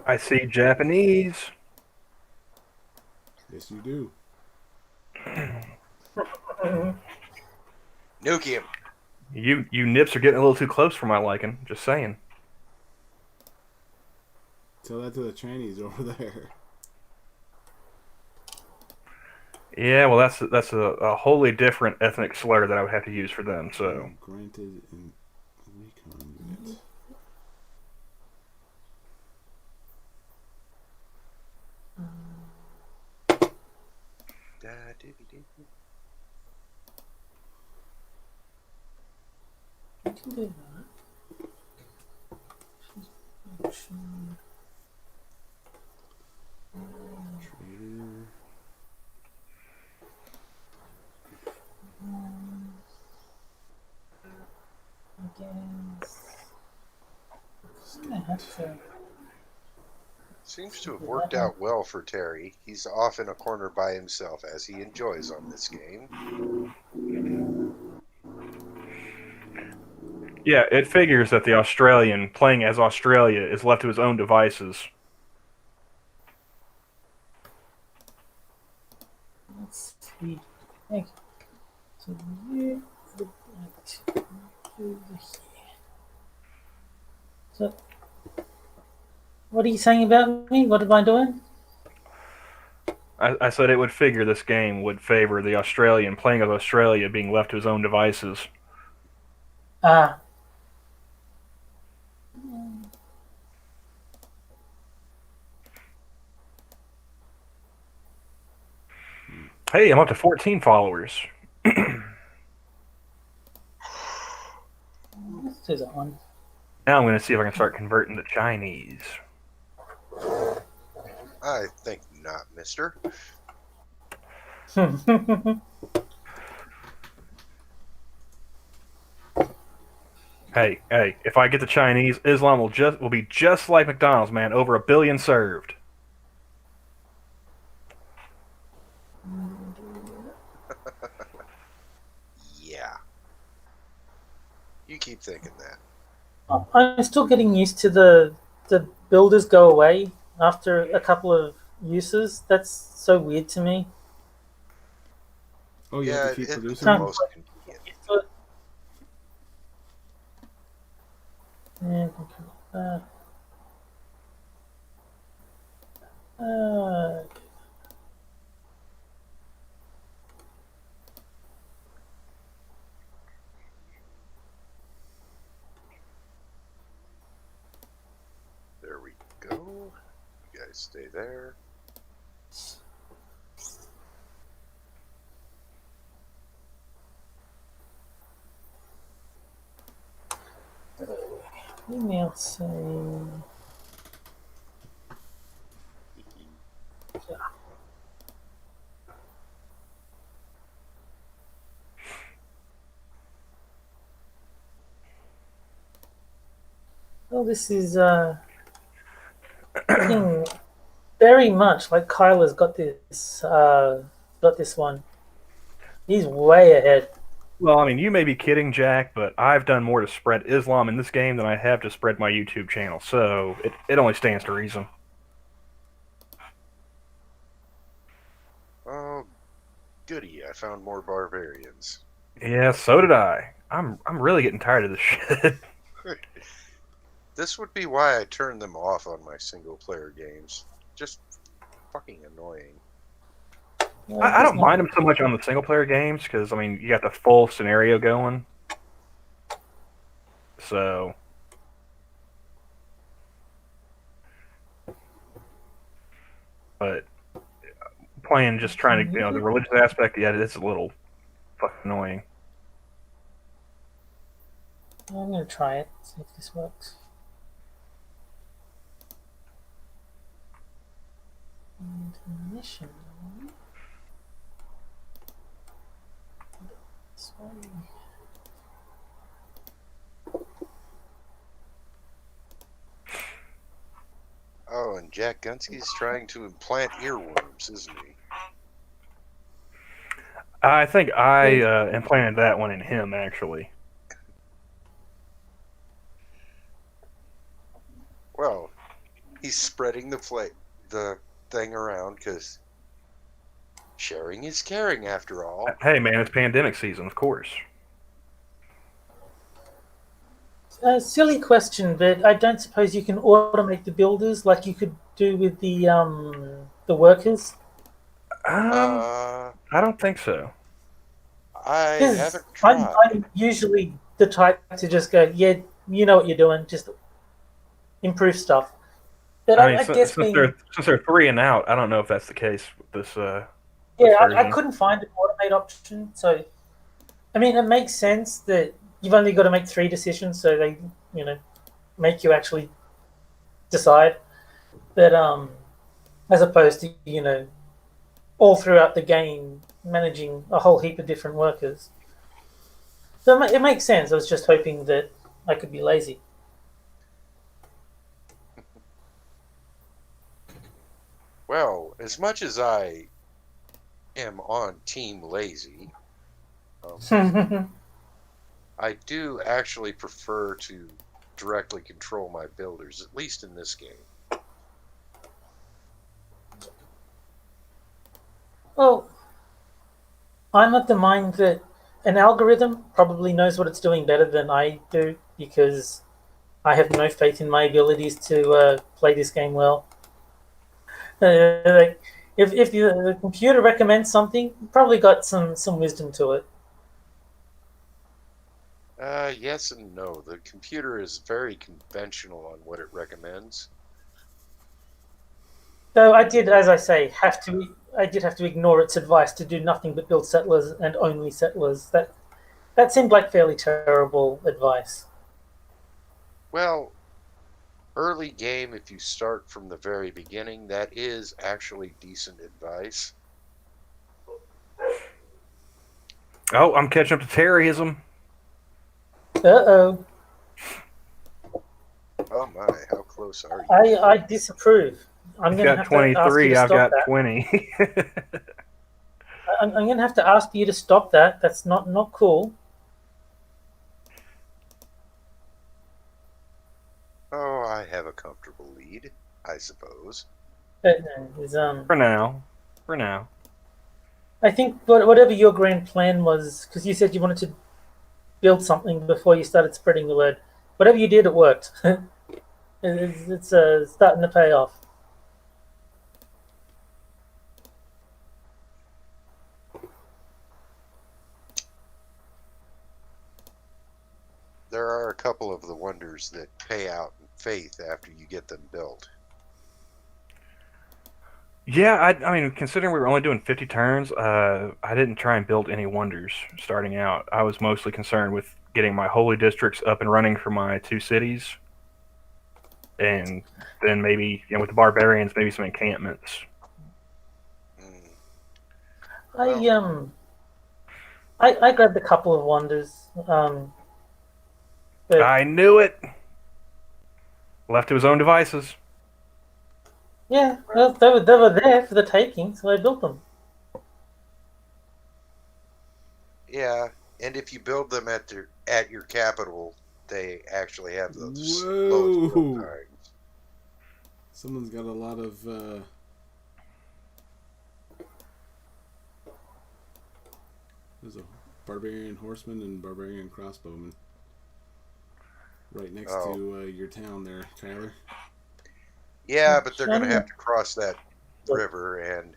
I see Japanese. Yes, you do. Nuke him! You nips are getting a little too close for my liking. Just saying. Tell that to the Chinese over there. Yeah, well, that's a wholly different ethnic slur that I would have to use for them. So Granted in recon unit. I can do that. Trader. I guess. I have to. Seems to have worked out well for Terry. He's off in a corner by himself, as he enjoys on this game. yeah, it figures that the Australian playing as Australia is left to his own devices. Let's see. Okay. So you look like over here. So, what are you saying about me? What am I doing? I said it would figure this game would favor the Australian playing as Australia being left to his own devices. Ah. Hey, I'm up to 14 followers. Let's do that one. Now I'm going to see if I can start converting to Chinese. I think not, mister. Hey, if I get the Chinese, Islam will be just like McDonald's, man. Over 1 billion served. Yeah. You keep thinking that. I'm still getting used to the builders go away after a couple of uses. That's so weird to me. Oh, you Yeah, have to keep it's producing the them? most convenient. Yeah, There we go. You guys stay there. email saying. Well, this is looking very much like Kyler's got this one. He's way ahead. Well, I mean, you may be kidding, Jack, but I've done more to spread Islam in this game than I have to spread my YouTube channel, so it only stands to reason. Goody, I found more barbarians. Yeah, so did I. I'm really getting tired of this shit. This would be why I turned them off on my single-player games. Just fucking annoying. I don't mind them so much on the single player games because I mean you got the full scenario going. So, but playing just trying to the religious aspect, yeah, it's a little fucking annoying. I'm gonna try it. See if this works. Mission. Sorry. Oh, and Jack Gunsky's trying to implant earworms, isn't he? I think I implanted that one in him actually. Well, he's spreading the thing around because sharing is caring, after all. Hey man, it's pandemic season, of course. Silly question, but I don't suppose you can automate the builders like you could do with the workers. Uh, I don't think so. I 'Cause haven't tried. I'm usually the type to just go, yeah, you know what you're doing, just improve stuff. But I mean, I guess since they're 3 and out, I don't know if that's the case with this. yeah, I version. couldn't find an automate option. So, I mean, it makes sense that you've only got to make 3 decisions, so they, make you actually decide. But as opposed to all throughout the game managing a whole heap of different workers. So it makes sense. I was just hoping that I could be lazy. Well, as much as I am on Team Lazy, I do actually prefer to directly control my builders, at least in this game. Well, I'm of the mind that an algorithm probably knows what it's doing better than I do because I have no faith in my abilities to play this game well. Like, if the computer recommends something, probably got some wisdom to it. Yes and no. The computer is very conventional on what it recommends. Though I did, as I say, I did have to ignore its advice to do nothing but build settlers and only settlers. That seemed like fairly terrible advice. Well, early game, if you start from the very beginning, that is actually decent advice. Oh, I'm catching up to terrorism. Uh-oh. Oh my, how close are you? I disapprove. I'm He's going to got have to ask you 23. to I've stop got that. 20. I'm going to have to ask you to stop that. That's not cool. Oh, I have a comfortable lead, I suppose. For now. I think whatever your grand plan was, because you said you wanted to build something before you started spreading the word. Whatever you did, it worked. It's starting to pay off. There are a couple of the wonders that pay out in faith after you get them built. Yeah, I mean, considering we were only doing 50 turns, I didn't try and build any wonders starting out. I was mostly concerned with getting my holy districts up and running for my 2 cities, and then maybe with the barbarians, maybe some encampments. I grabbed a couple of wonders. But I knew it. Left to his own devices. yeah, well, they were there for the taking, so I built them. Yeah, and if you build them at your capital, they actually have those Whoa. lowest build times. Someone's got a lot of barbarian horseman and barbarian crossbowman. Right next Oh. to your town there, Tyler. Yeah, but they're going to have to cross that river, and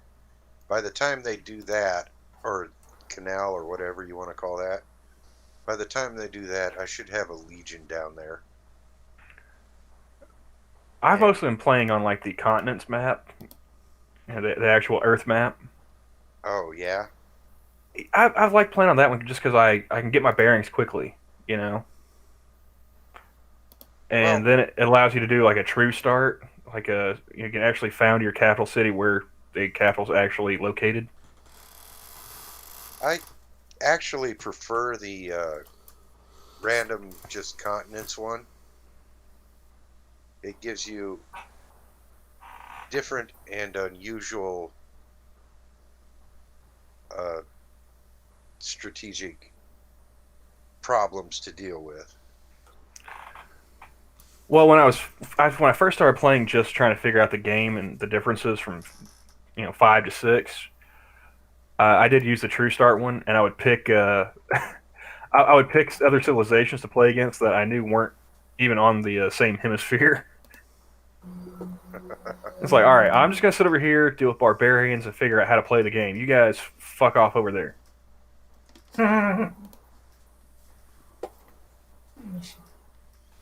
by the time they do that, or canal or whatever you want to call that, by the time they do that, I should have a legion down there. I've mostly been playing on like the continents map, the actual Earth map. Oh, yeah? I've liked playing on that one just because I can get my bearings quickly, you know. And then it allows you to do like a true start, like you can actually found your capital city where the capital's actually located. I actually prefer the random just continents one. It gives you different and unusual strategic problems to deal with. Well, when I first started playing, just trying to figure out the game and the differences from 5 to 6, I did use the True Start one, and I would pick I would pick other civilizations to play against that I knew weren't even on the same hemisphere. It's like, all right, I'm just gonna sit over here, deal with barbarians, and figure out how to play the game. You guys fuck off over there.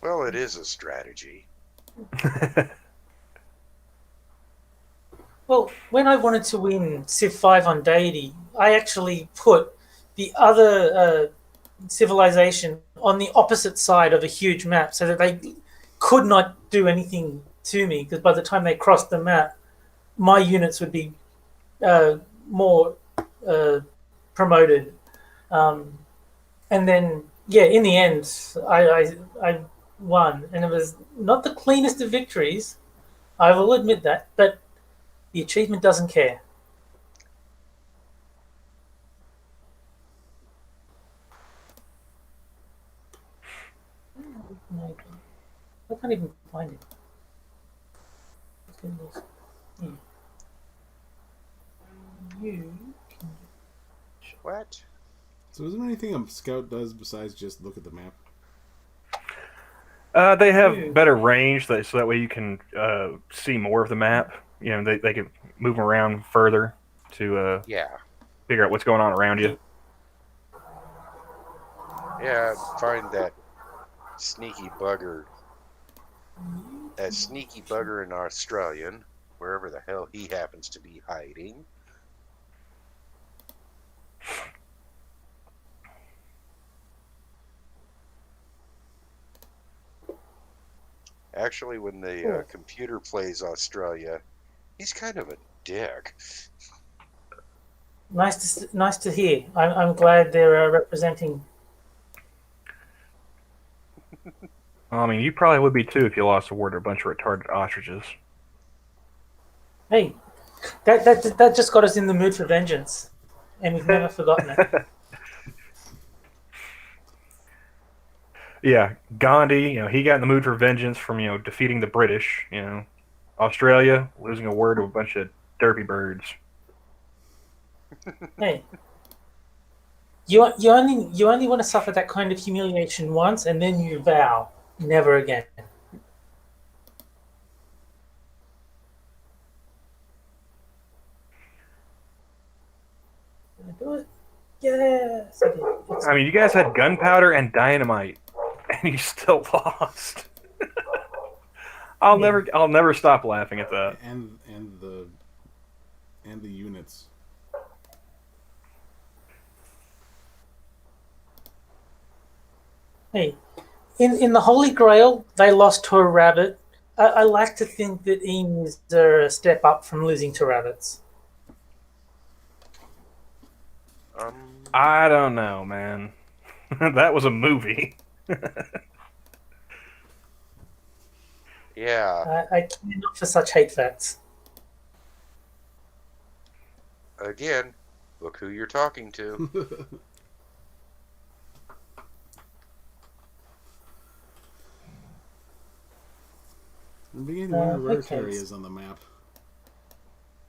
Well, it is a strategy. Well, when I wanted to win Civ 5 on Deity, I actually put the other civilization on the opposite side of a huge map so that they could not do anything to me, because by the time they crossed the map, my units would be more promoted. And then, yeah, in the end, I won. And it was not the cleanest of victories, I will admit that, but the achievement doesn't care. I can't even find it. Yeah. You can... What? So is there anything a scout does besides just look at the map? They have better range, so that way you can see more of the map. You know, they can move them around further to figure out what's going on around you. Yeah, find that sneaky bugger. That sneaky bugger in Australian, wherever the hell he happens to be hiding. Actually, when the computer plays Australia, he's kind of a dick. Nice to hear. I'm glad they're representing. I mean, you probably would be too if you lost a war to a bunch of retarded ostriches. Hey, that just got us in the mood for vengeance, and we've never forgotten it. Yeah, Gandhi, he got in the mood for vengeance from, defeating the British, Australia, losing a war to a bunch of derpy birds. Hey, you only want to suffer that kind of humiliation once, and then you vow never again. Did I do it? Yes, I did. I mean, you guys had gunpowder and dynamite, and you still lost. I'll never stop laughing at that. And the units. Hey, in the Holy Grail, they lost to a rabbit. I like to think that emus are a step up from losing to rabbits. I don't know, man. That was a movie. Yeah. I care not for such hate facts. Again, look who you're talking to. I'm beginning to wonder where Terry is on the map.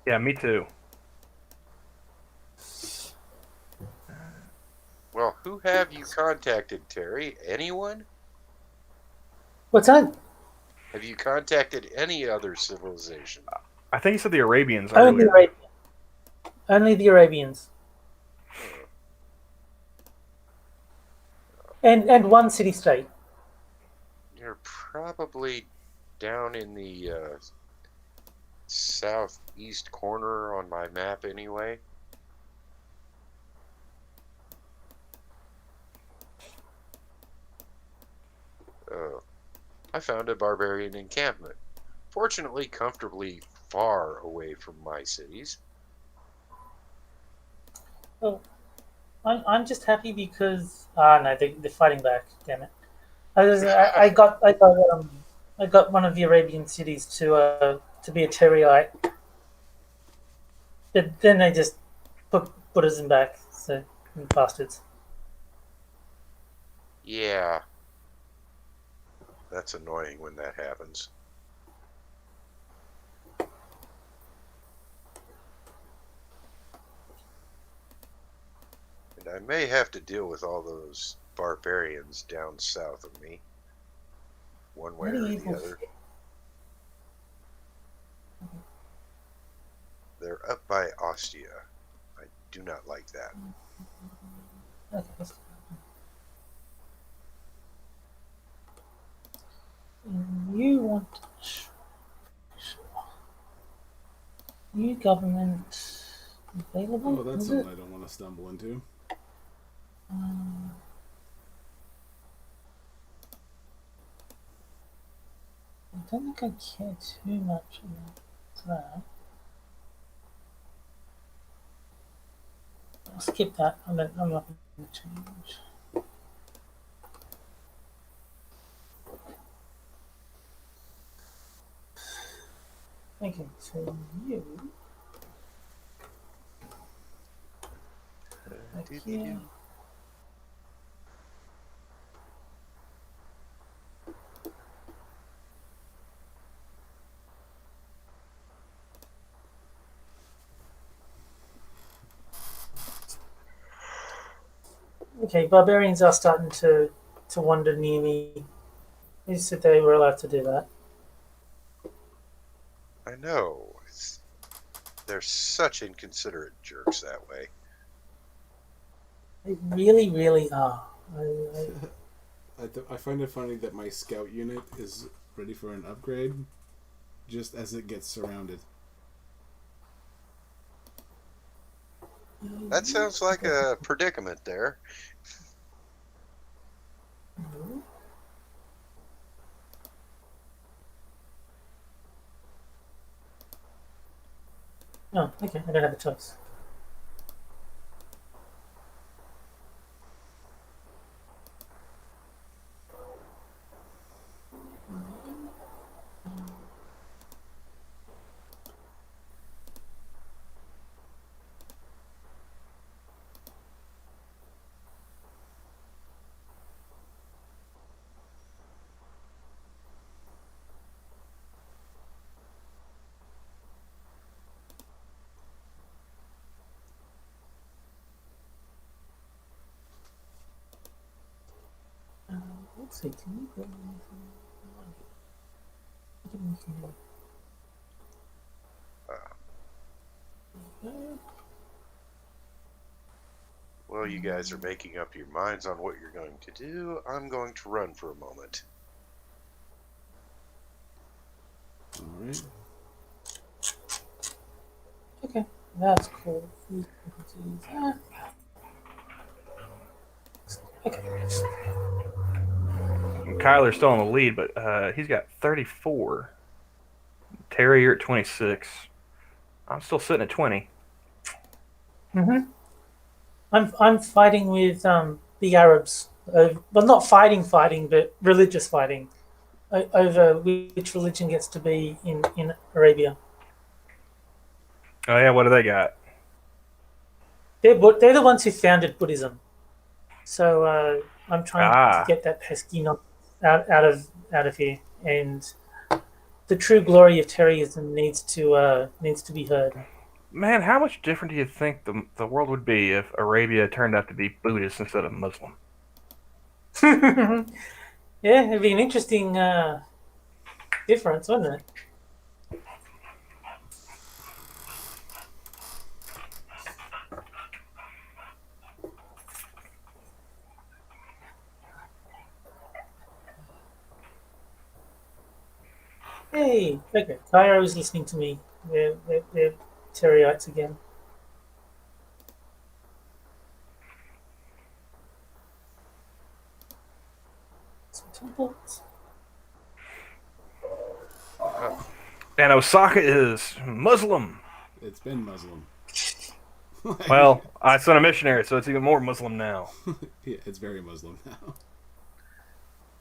Yeah, me too. Well, who have you contacted, Terry? Anyone? What's that? Have you contacted any other civilization? I think you said the Arabians Only earlier. Only the Arabians. Oh, And one city-state. you're probably down in the southeast corner on my map anyway. I found a barbarian encampment. Fortunately, comfortably far away from my cities. Oh, I'm just happy because no, they're fighting back. Damn it! I got one of the Arabian cities to be a Terriite, but then they just put Buddhism back. So bastards. Yeah, that's annoying when that happens. And I may have to deal with all those barbarians down south of me, one way or the Medieval. other. They're up by Ostia. I do not like that. Okay, let's- You want new government available? Oh, that's Is something it? I don't want to stumble into. Um, I don't think I care too much about that. I'll skip that. I'm not going to change. Okay, so you. Like here. Okay, barbarians are starting to wander near me. They said they were allowed to do that. I know. They're such inconsiderate jerks that way. They really, really are. I, I find it funny that my scout unit is ready for an upgrade just as it gets surrounded. That sounds like a predicament there. Oh, okay, I don't have a choice. Let's see, can you go Well, you guys are making up your minds on what you're going to do. I'm going to run for a moment. Alright. Okay, that's cool. Okay. And Kyler's still in the lead, but he's got 34. Terry, you're at 26. I'm still sitting at 20. Mm-hmm. I'm fighting with the Arabs. Well, not fighting, but religious fighting over which religion gets to be in Arabia. Oh yeah, what do they got? They're the ones who founded Buddhism. So I'm trying to Ah, get that pesky nonsense out of here, and the true glory of Terryism needs to be heard. Man, how much different do you think the world would be if Arabia turned out to be Buddhist instead of Muslim? Yeah, it'd be an interesting difference, wouldn't it? Hey, okay. Cairo is listening to me. They're Terriites again. Some temples. Oh, And Osaka is Muslim. It's been Muslim. Well, I sent a missionary, so it's even more Muslim now. Yeah, it's very Muslim now.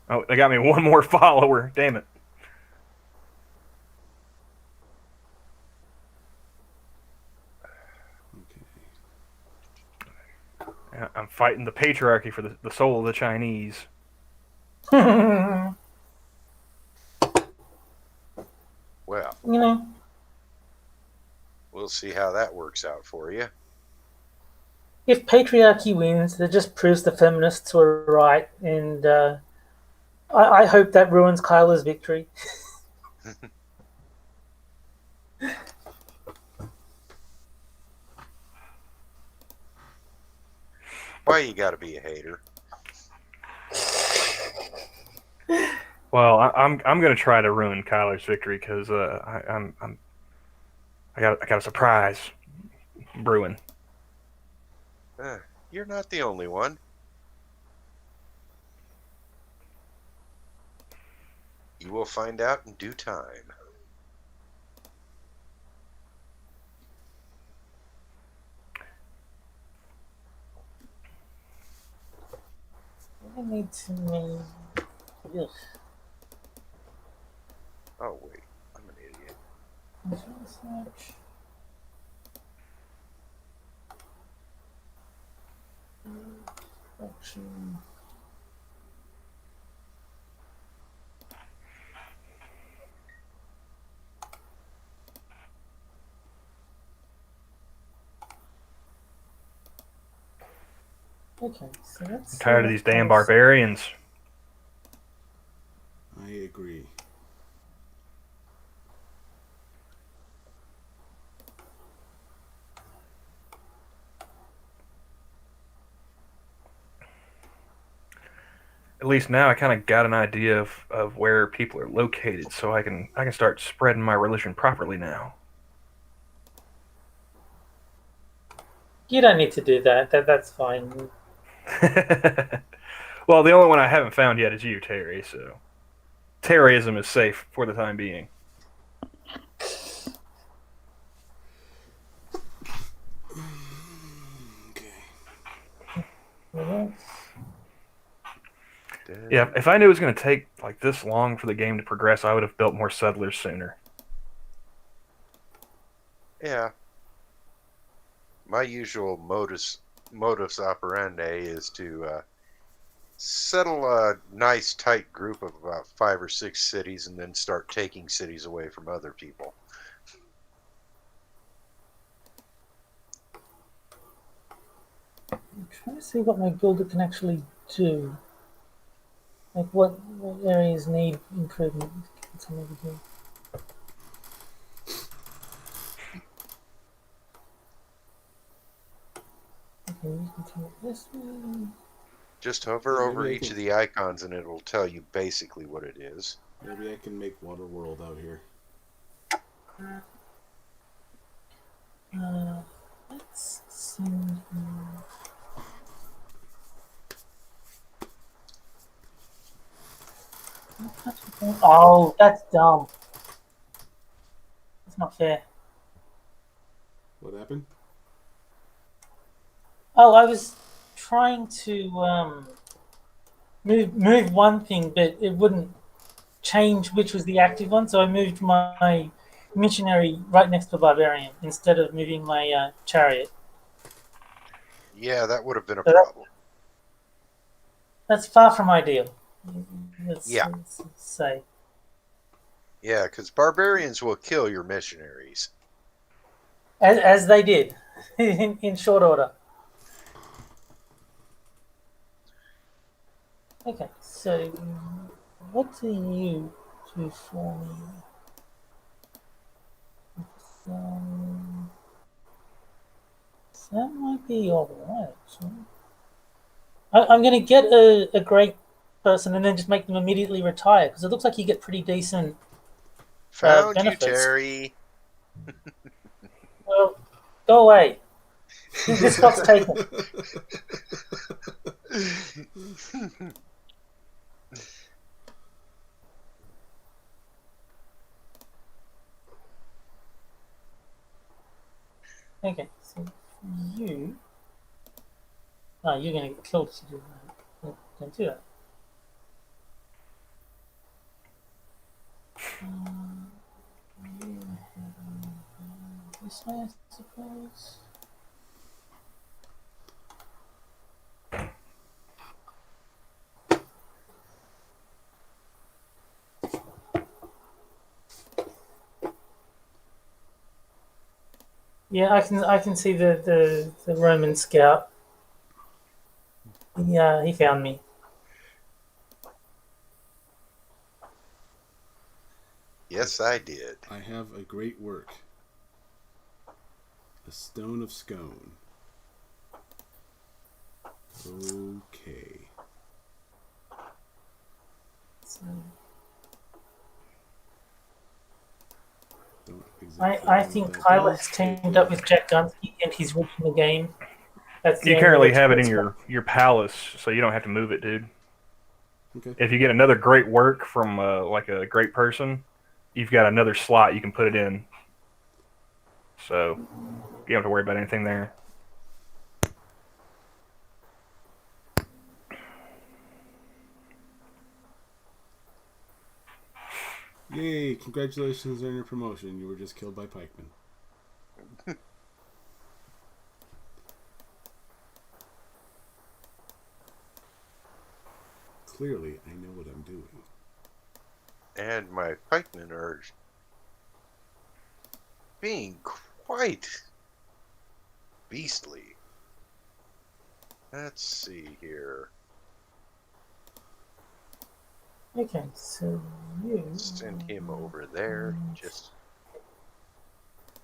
Oh, they got me one more follower. Damn it. Okay. I'm fighting the patriarchy for the soul of the Chinese. You well, know, we'll see how that works out for you. if patriarchy wins, that just proves the feminists were right, and I hope that ruins Kyla's victory. Why you got to be a hater? Well, I'm gonna try to ruin Kyler's victory because I got a surprise brewing. You're not the only one. You will find out in due time. I need to make. Ugh. Oh wait, I'm an idiot. Search. Action. Okay, so that's. I'm tired of these damn barbarians. I agree. At least now I kind of got an idea of where people are located, so I can start spreading my religion properly now. You don't need to do that. That's fine. Well, the only one I haven't found yet is you, Terry. So terrorism is safe for the time being. Okay. Yeah, if I knew it was going to take like this long for the game to progress, I would have built more settlers sooner. Yeah. My usual modus operandi is to settle a nice tight group of about 5 or 6 cities and then start taking cities away from other people. I'm trying to see what my builder can actually do. Like what areas need improvement. Come over here. Okay, you can come up this way. Just hover Yeah, over maybe I each can- of the icons and it'll tell you basically what it is. Maybe I can make Waterworld out here. Let's send. Oh, that's dumb. That's not fair. What happened? Oh, I was trying to move one thing, but it wouldn't change which was the active one. So I moved my missionary right next to a barbarian instead of moving my chariot. Yeah, that would have been a So that- problem. That's far from ideal. Let's Yeah. say. Yeah, because barbarians will kill your missionaries. as they did, in short order. Okay, so what do you do for me? Um, that might be alright. I'm going to get a great person and then just make them immediately retire because it looks like you get pretty decent Found you, benefits. Terry. Well, go away. This spot's taken. Okay, so you. Oh, you're going to get killed if you do that. No, don't do that. This way, I suppose. Yeah, I can see the Roman scout. Yeah, he found me. Yes, I did. I have a great work. A stone of scone. Okay. So, Don't I exactly know think what that Kyla does, has but teamed up with Jack Gunsky and he's winning the game. That's the You only currently way to have it in explain. your palace, so you don't have to move it, dude. okay. If you get another great work from like a great person, you've got another slot you can put it in. So you don't have to worry about anything there. Yay! Congratulations on your promotion. You were just killed by pikemen. Clearly, I know what I'm doing. And my pikemen are being quite beastly. Let's see here. Okay, so you. Send him over there just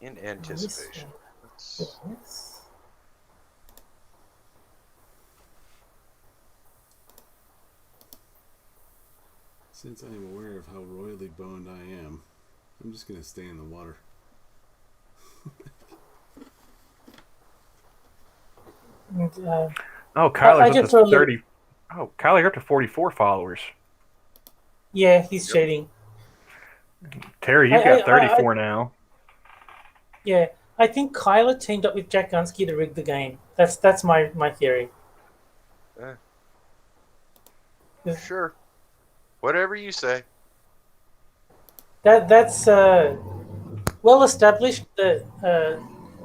in anticipation. Let's, Yes. Since I am aware of how royally boned I am, I'm just going to stay in the water. And, Oh, Kyler's I up just to throw a little. 30. Oh, Kyler, you're up to 44 followers. Yeah, he's Yep. cheating. Terry, I, you've got I, I, 34 now. yeah, I think Kyla teamed up with Jack Gunsky to rig the game. That's my theory. sure. Whatever you say. That's well established that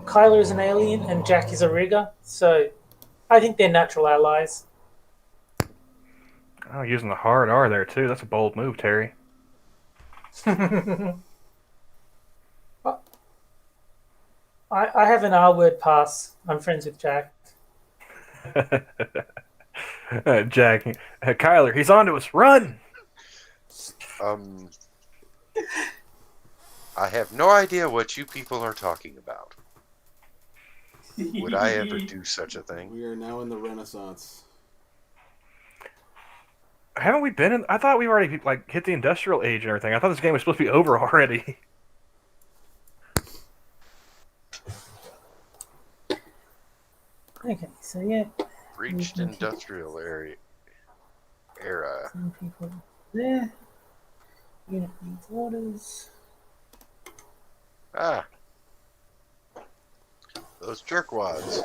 Kyla is an alien and Jack is a rigger, so I think they're natural allies. Oh, using the hard R there, too. That's a bold move, Terry. I have an R word pass. I'm friends with Jack. Jack, Kyler, he's on to us. Run! I have no idea what you people are talking about. Would I ever do such a thing? We are now in the Renaissance. Haven't we been in? I thought we already like hit the industrial age and everything. I thought this game was supposed to be over already. Okay, so yeah, Reached industrial era. some people there. Unit needs orders. Ah. Those jerkwads.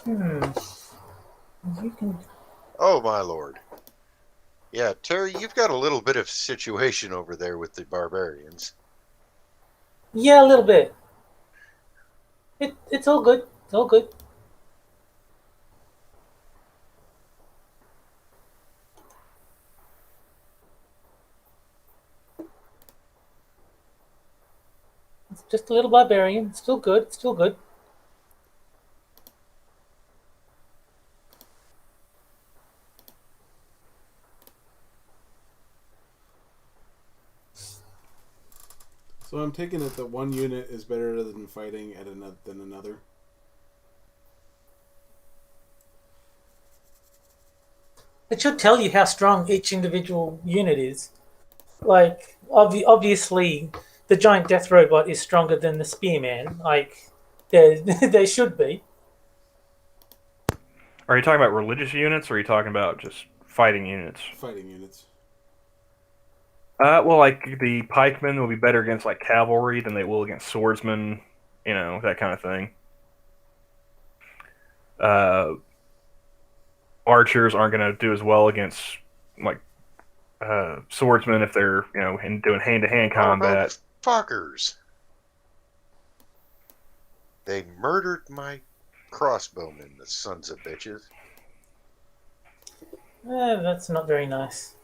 You can. Oh, my lord. Yeah, Terry, you've got a little bit of situation over there with the barbarians. Yeah, a little bit. It's all good. It's all good. It's just a little barbarian. It's still good. It's still good. So I'm taking it that one unit is better than fighting at another. It should tell you how strong each individual unit is. Like, obviously, the giant death robot is stronger than the spearman. Like, they should be. Are you talking about religious units, or are you talking about just fighting units? Fighting units. Well, like the pikemen will be better against like cavalry than they will against swordsmen, that kind of thing. Archers aren't going to do as well against like swordsmen if they're doing hand-to-hand combat. Fuckers! They murdered my crossbowmen, the sons of bitches. That's not very nice.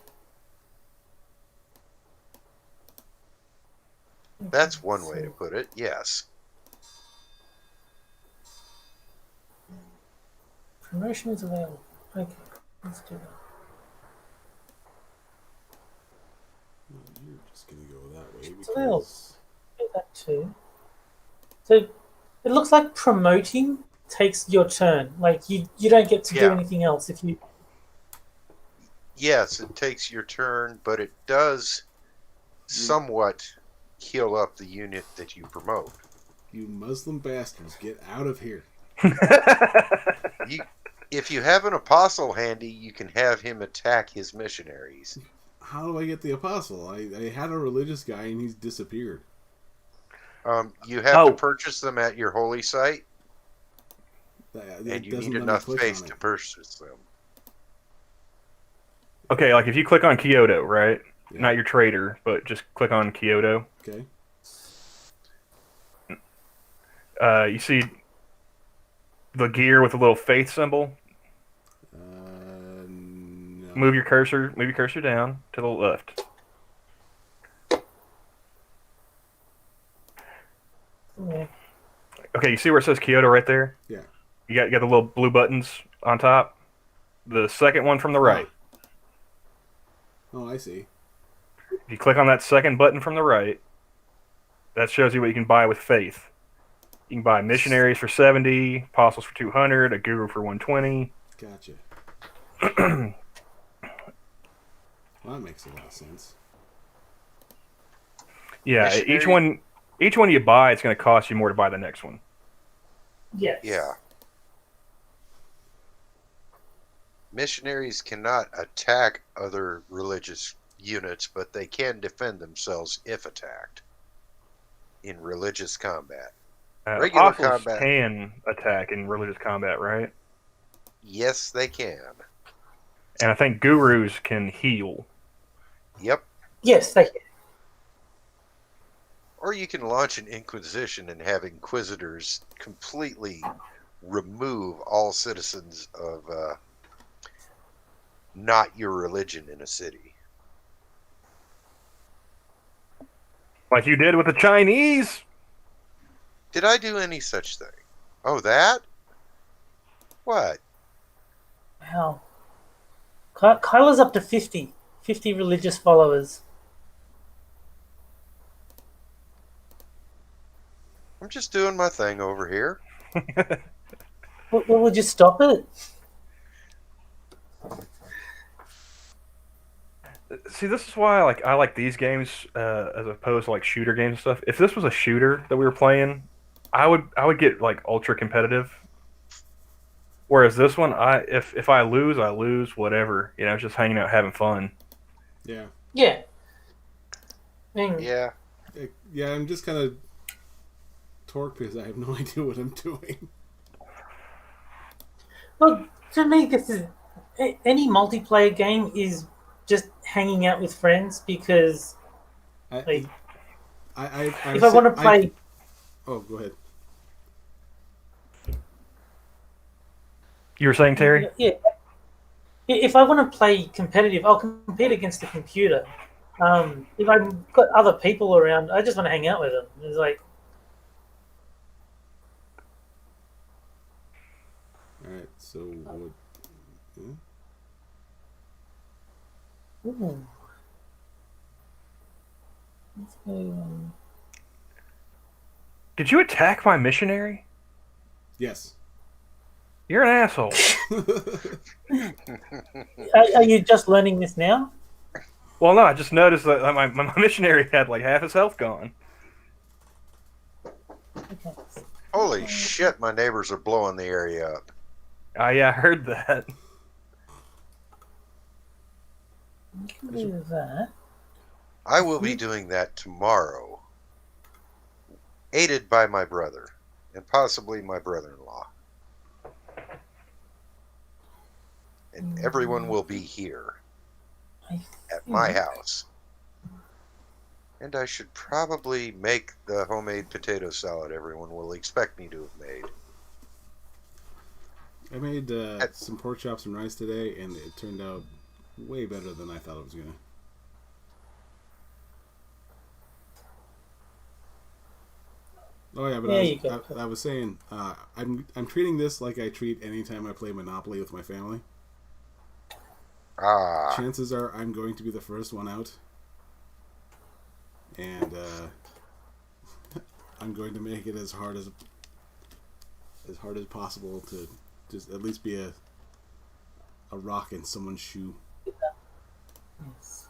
That's one way to put it, yes. Promotion is available. Okay, let's do that. Well, you're just gonna go that way It's available. because Do that too. So it looks like promoting takes your turn. Like you don't get to do Yeah. anything else if you. Yes, it takes your turn, but it does somewhat heal up the unit that you promote. you Muslim bastards, get out of here. If you have an apostle handy, you can have him attack his missionaries. How do I get the apostle? I had a religious guy and he's disappeared. You have to purchase them at your holy site, and you need enough faith to purchase them. Okay, like if you click on Kyoto, right? Yeah. Not your trader, but just click on Kyoto. Okay. You see the gear with the little faith symbol. No. Move your cursor down to the left. Yeah. Okay, you see where it says Kyoto right there? Yeah. You got the little blue buttons on top. The second one from the right. Oh, I see. If you click on that second button from the right, that shows you what you can buy with faith. You can buy missionaries for 70, apostles for 200, a guru for 120. Gotcha. Well, that makes a lot of sense. Yeah, each one you buy, it's going to cost you more to buy the next one. Yes. Yeah. Missionaries cannot attack other religious units, but they can defend themselves if attacked in religious combat. Regular Apostles combat can attack in religious combat, right? Yes, they can. And I think gurus can heal. Yep. Yes, they can. Or you can launch an inquisition and have inquisitors completely remove all citizens of not your religion in a city. Like you did with the Chinese. Did I do any such thing? Oh, that? What? Wow. Kyla's up to 50 religious followers. I'm just doing my thing over here. What would you stop it? See, this is why I like these games as opposed to like shooter games and stuff. If this was a shooter that we were playing, I would get like ultra competitive. Whereas this one, if I lose, I lose. Whatever, just hanging out, having fun. Yeah. Yeah. Yeah. Yeah, I'm just kind of torqued because I have no idea what I'm doing. Well, to me, this is any multiplayer game is just hanging out with friends because if I want to play. Oh, go ahead. You were saying, Terry? Yeah. If I want to play competitive, I'll compete against the computer. If I've got other people around, I just want to hang out with them. It's like So what? Yeah? Ooh. Let's go. Did you attack my missionary? Yes. You're an asshole. Are you just learning this now? Well, no, I just noticed that my missionary had like half his health gone. Okay. Holy shit, my neighbors are blowing the area up. Yeah, I heard that. You can do that. I will be doing that tomorrow, aided by my brother, and possibly my brother-in-law. And everyone will be here I at my think- house. And I should probably make the homemade potato salad everyone will expect me to have made. I made some pork chops and rice today, and it turned out way better than I thought it was gonna. Oh yeah, but There you go. I was saying I'm treating this like I treat any time I play Monopoly with my family. Ah, Chances are I'm going to be the first one out, and I'm going to make it as hard as possible to just at least be a rock in someone's shoe. Yes.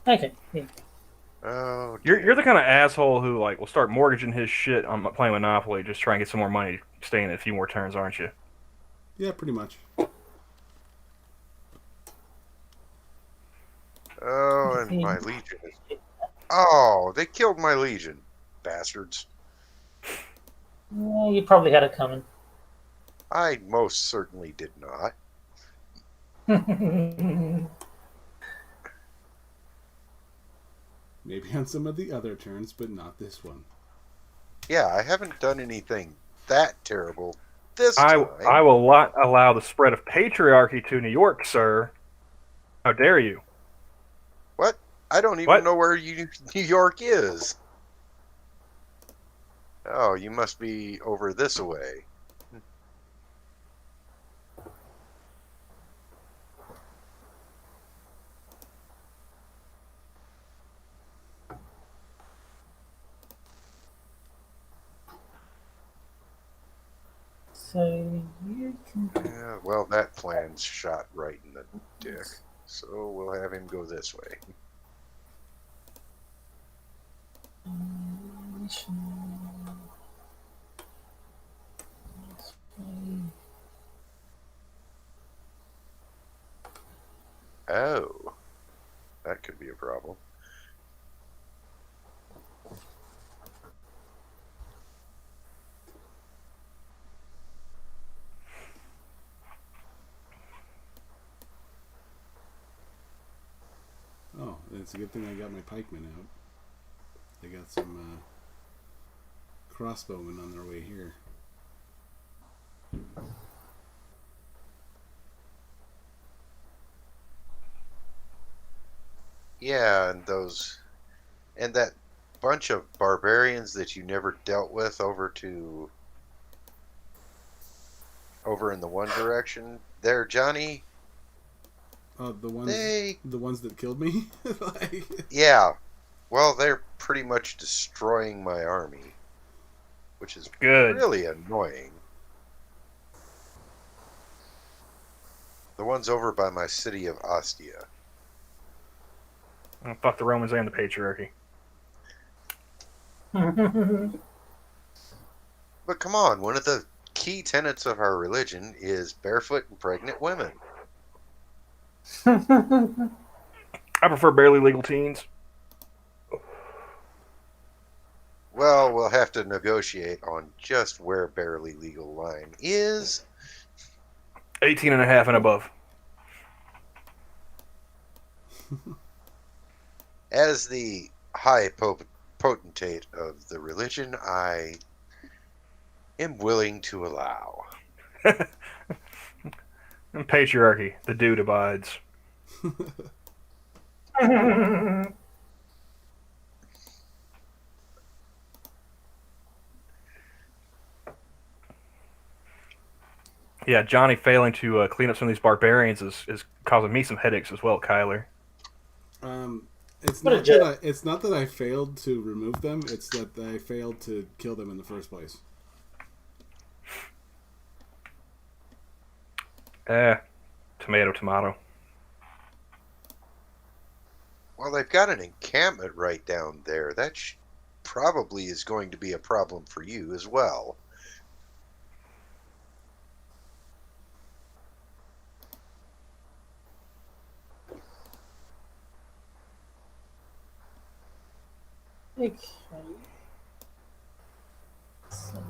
Okay. Yeah. oh, You're the kind of asshole who like will start mortgaging his shit on playing Monopoly, just try and get some more money, staying a few more turns, aren't you? Yeah, pretty much. oh, and my legion is... Oh, they killed my legion, bastards. Yeah, you probably had it coming. I most certainly did not. Maybe on some of the other turns, but not this one. Yeah, I haven't done anything that terrible this I time. will not allow the spread of patriarchy to New York, sir. How dare you? What? I don't even What? know where New York is. Oh, you must be over this way. So you can. Yeah, well, that plan's shot right in the dick. So we'll have him go this way. Oh, that could be a problem. Oh, it's a good thing I got my pikemen out. They got some crossbowmen on their way here. Yeah, and that bunch of barbarians that you never dealt with over in the one direction. There, Johnny. The They, ones that killed me. Like, yeah. Well, they're pretty much destroying my army, which is Good. really annoying. The ones over by my city of Ostia. Oh, fuck the Romans and the patriarchy. But come on, one of the key tenets of our religion is barefoot and pregnant women. I prefer barely legal teens. Well, we'll have to negotiate on just where barely legal line is. 18 and a half and above. As the high potentate of the religion, I am willing to allow. And patriarchy, the dude abides. Yeah, Johnny failing to clean up some of these barbarians is causing me some headaches as well, Kyler. It's What a not jerk. that I failed to remove them. It's that I failed to kill them in the first place. Tomato, tomato. Well, they've got an encampment right down there. That probably is going to be a problem for you as well. Okay. So,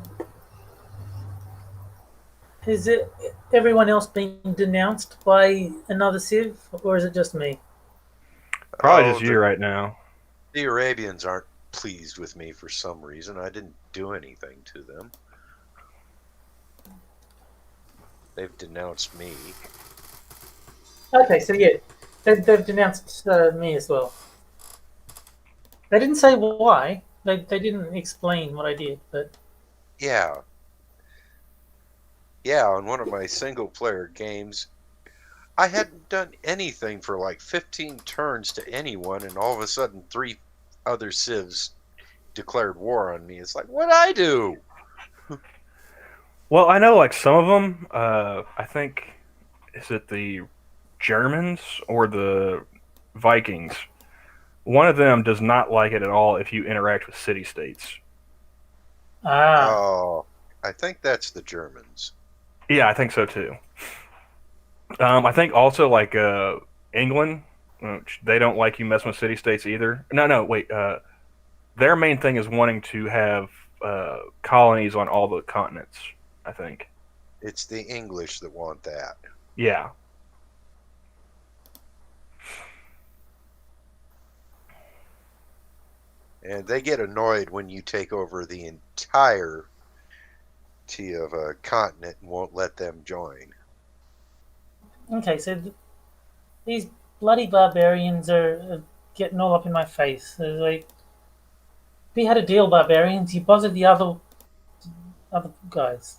has it everyone else been denounced by another civ, or is it just me? Probably Oh, just you right now. the Arabians aren't pleased with me for some reason. I didn't do anything to them. They've denounced me. Okay, so yeah, they've denounced me as well. They didn't say why. They didn't explain what I did, but Yeah. Yeah, on one of my single player games, I hadn't done anything for like 15 turns to anyone, and all of a sudden 3 other civs declared war on me. It's like, what'd I do? Well, I know like some of them. I think is it the Germans or the Vikings? One of them does not like it at all if you interact with city states. ah, Oh, I think that's the Germans. Yeah, I think so too. I think also like England, they don't like you messing with city states either. No, wait. Their main thing is wanting to have colonies on all the continents. I think. It's the English that want that. Yeah. And they get annoyed when you take over the entirety of a continent and won't let them join. okay. So these bloody barbarians are getting all up in my face. They're like, we had a deal, barbarians. You bothered the other guys.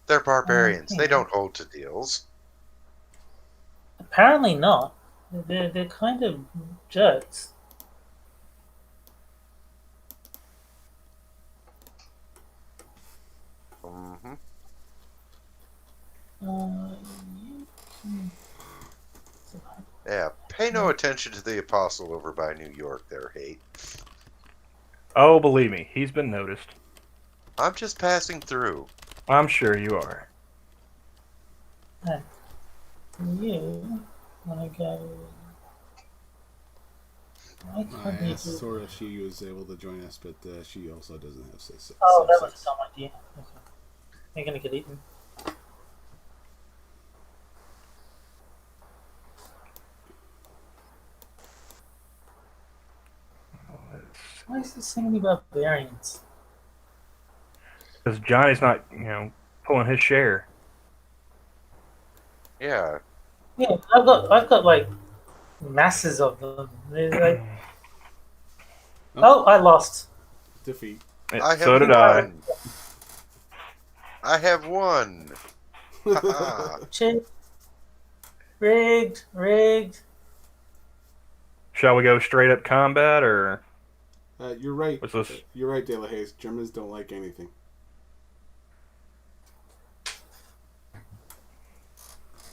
They're barbarians. They Yeah. don't hold to deals. Apparently not. They're kind of jerks. Hmm. Uh, Yeah, pay no attention to the apostle over by New York there, Hate. Oh, believe me, he's been noticed. I'm just passing through. I'm sure you are. you wanna go? Why I can't you asked do? Sora if she was able to join us, but she also doesn't have Oh, that was a Civ 6. dumb idea. Okay. You're gonna get eaten. Why is this so many barbarians? Because Johnny's not, pulling his share. Yeah, Yeah, I've got like masses of them. They're like, oh, I lost. Defeat. I So have did I. won. I have won. Ha Shit. Rigged. Shall we go straight up combat, or You're right. what's this? You're right, De La Haye. Germans don't like anything.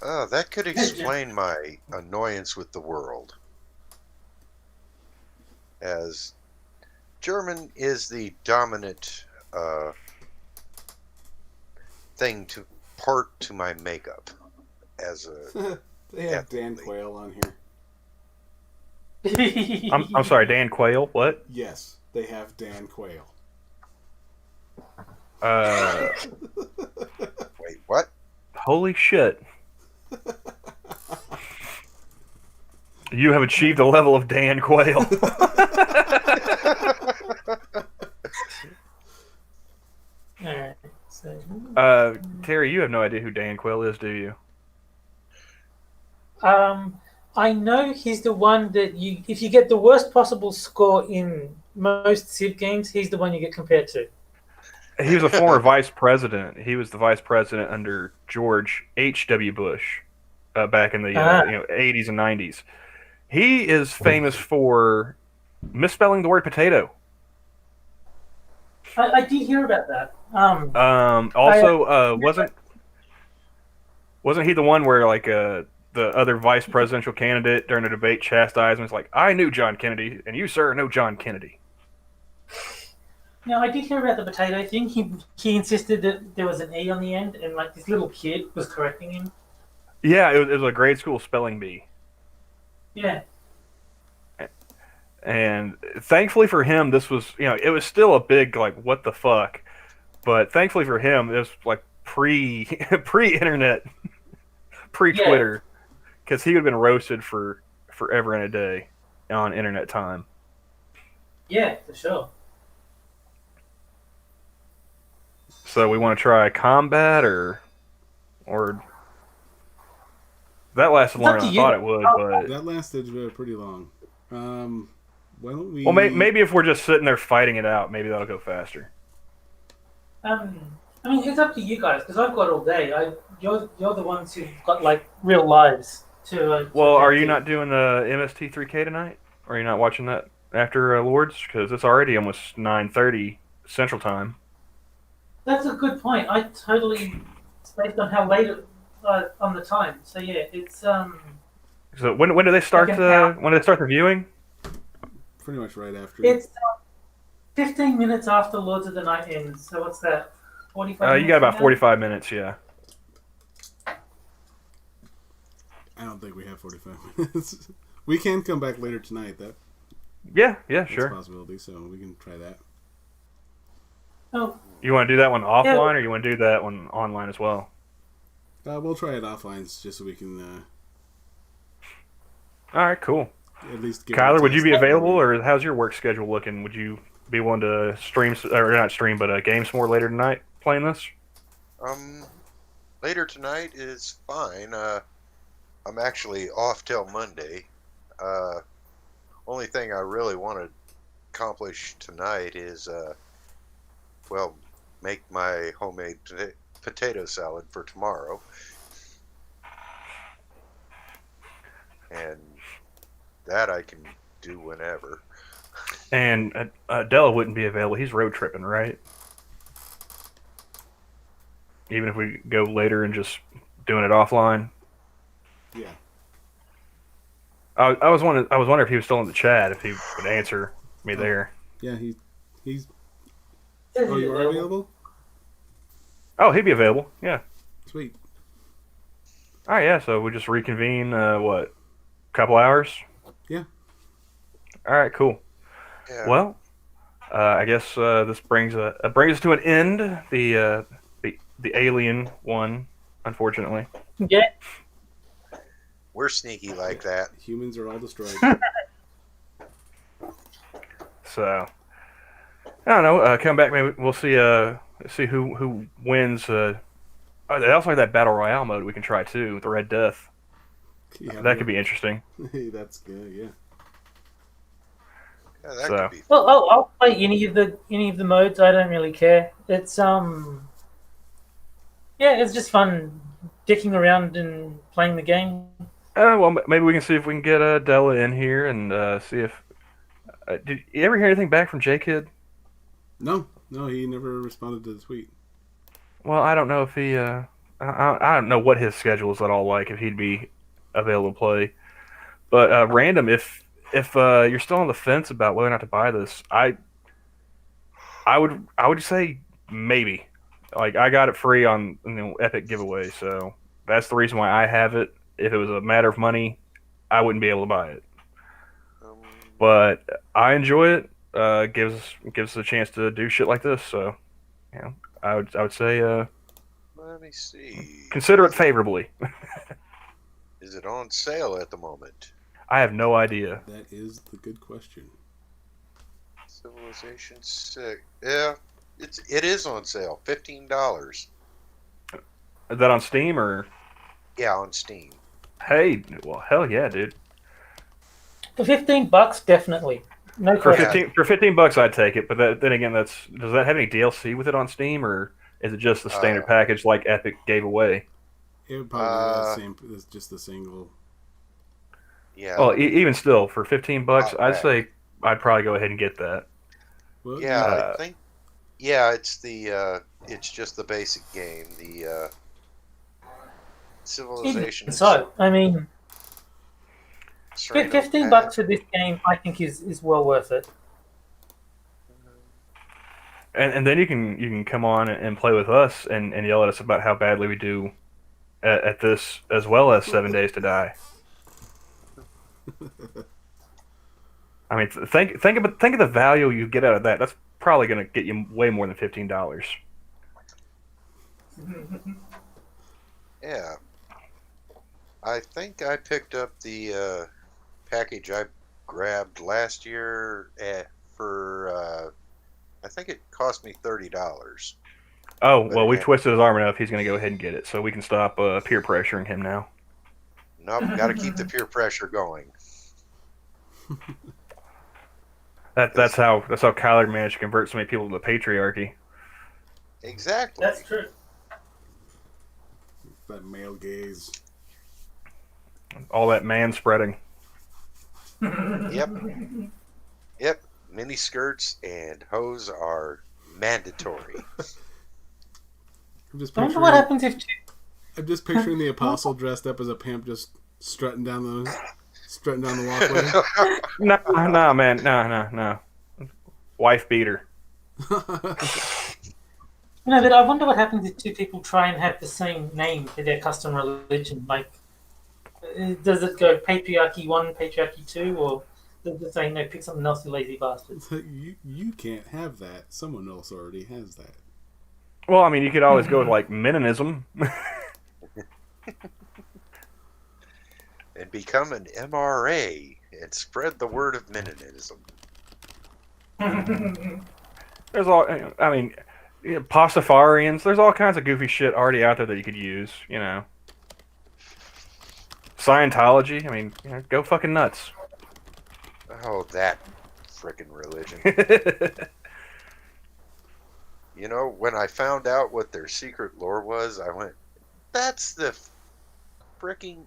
That could explain my annoyance with the world. As German is the dominant thing to part to my makeup as a They have Dan Definitely. Quayle on here. I'm sorry, Dan Quayle. What? Yes, they have Dan Quayle. wait, what? Holy shit! You have achieved the level of Dan Quayle. Alright, so Terry, you have no idea who Dan Quayle is, do you? um, I know he's the one that if you get the worst possible score in most Civ games, he's the one you get compared to. He was a former vice president. He was the vice president under George H.W. Bush back in the 80s and 90s. He is famous for misspelling the word potato. I did hear about that. Also, wasn't he the one where like the other vice presidential candidate during a debate chastised him? Was like, I knew John Kennedy, and you, sir, know John Kennedy. No, I did hear about the potato thing. He insisted that there was an E on the end, and like this little kid was correcting him. Yeah, it was a grade school spelling bee. Yeah. And thankfully for him, this was, it was still a big, like, what the fuck. But thankfully for him, it was like pre-internet, pre-Twitter. Because he would have been roasted for forever and a day on internet time. Yeah, for sure. So we want to try combat or that lasted longer than I thought it would, but that lasted pretty long. Why don't we? Well, maybe if we're just sitting there fighting it out, maybe that'll go faster. I mean, it's up to you guys because I've got all day. You're the ones who've got like real lives to. Well, are you not doing the MST3K tonight? Or are you not watching that after Lords? Because it's already almost 9:30 Central Time. That's a good point. I totally based on how late on the time. So yeah, it's So when do they start the viewing? Pretty much right after. It's 15 minutes after Lords of the Night ends. So what's that? 45. You got about 45 minutes, yeah. I don't think we have 45 minutes. We can come back later tonight. Yeah, that's sure. a possibility. So we can try that. Oh. You want to do that one offline, or you want to do that one online as well? We'll try it offline just so we can. All right, cool. At least get Kyler, would you be available, or how's your work schedule looking? Would you be willing to stream, or not stream, but game some more later tonight playing this? Later tonight is fine. I'm actually off till Monday. Only thing I really want to accomplish tonight is, make my homemade potato salad for tomorrow. And that I can do whenever. And Della wouldn't be available. He's road tripping, right? Even if we go later and just doing it offline. Yeah. I was wondering if he was still in the chat, if he would answer me there. Yeah, he's. Oh, you are available? Oh, he'd be available. Yeah. Sweet. All right, yeah. So we just reconvene. A couple hours? Yeah. All right, cool. Yeah. Well, I guess this brings us to an end. The alien one, unfortunately. Yeah. We're sneaky like that. Humans are all destroyed. So I don't know. Come back, maybe we'll see. See who wins. They also have that battle royale mode we can try too. The Red Death. Yeah, that could be interesting. That's good. Yeah. Yeah, that could be. Well, I'll play any of the modes. I don't really care. It's it's just fun dicking around and playing the game. Well, maybe we can see if we can get Della in here and see if. Did you ever hear anything back from J-Kid? No, he never responded to the tweet. Well, I don't know if he. I don't know what his schedule is at all like. If he'd be available to play, but random. If you're still on the fence about whether or not to buy this, I would say maybe. Like, I got it free on Epic giveaway, so that's the reason why I have it. If it was a matter of money, I wouldn't be able to buy it. But I enjoy it. Gives us a chance to do shit like this. So, I would say. Let me see. Consider it favorably. Is it on sale at the moment? I have no idea. That is the good question. Civilization 6. Yeah, it is on sale. $15. Is that on Steam or? Yeah, on Steam. Hey, well, hell yeah, dude. For $15, definitely. No For question. $15, I'd take it. But then again, does that have any DLC with it on Steam, or is it just the standard package like Epic gave away? It would probably be that same. It's just the single. Yeah. Well, even still, for $15, I'd back. say I'd probably go ahead and get that. Well, Yeah, I think. Yeah, it's just the basic game. The Civilization. So, I mean, Sereno $15 Pack. for this game, I think is well worth it. And then you can come on and play with us and yell at us about how badly we do at this, as well as 7 Days to Die. I mean, think of the value you get out of that. That's probably going to get you way more than $15. Yeah. I think I picked up the package I grabbed last year for I think it cost me $30. Oh, But well, we've again, twisted his arm enough. He's going to go ahead and get it, so we can stop peer pressuring him now. nope, got to keep the peer pressure going. That's how Kyler managed to convert so many people to the patriarchy. Exactly. That's true. that male gaze. All that man spreading. Yep. Yep. Mini skirts and hose are mandatory. I'm just I wonder picturing. what happens if I'm just picturing the apostle dressed up as a pimp, just strutting down the walkway. No, man, no. Wife beater. No, but I wonder what happens if two people try and have the same name for their custom religion. Like, does it go patriarchy 1, patriarchy 2, or does it say no, pick something else, you lazy bastards? You can't have that. Someone else already has that. Well, I mean, you could always go with like Menonism. And become an MRA and spread the word of Mennonitism. There's all, I mean, Pastafarians. There's all kinds of goofy shit already out there that you could use. You know, Scientology. I mean, go fucking nuts. Oh, that frickin' religion. You know, when I found out what their secret lore was, I went, that's the fricking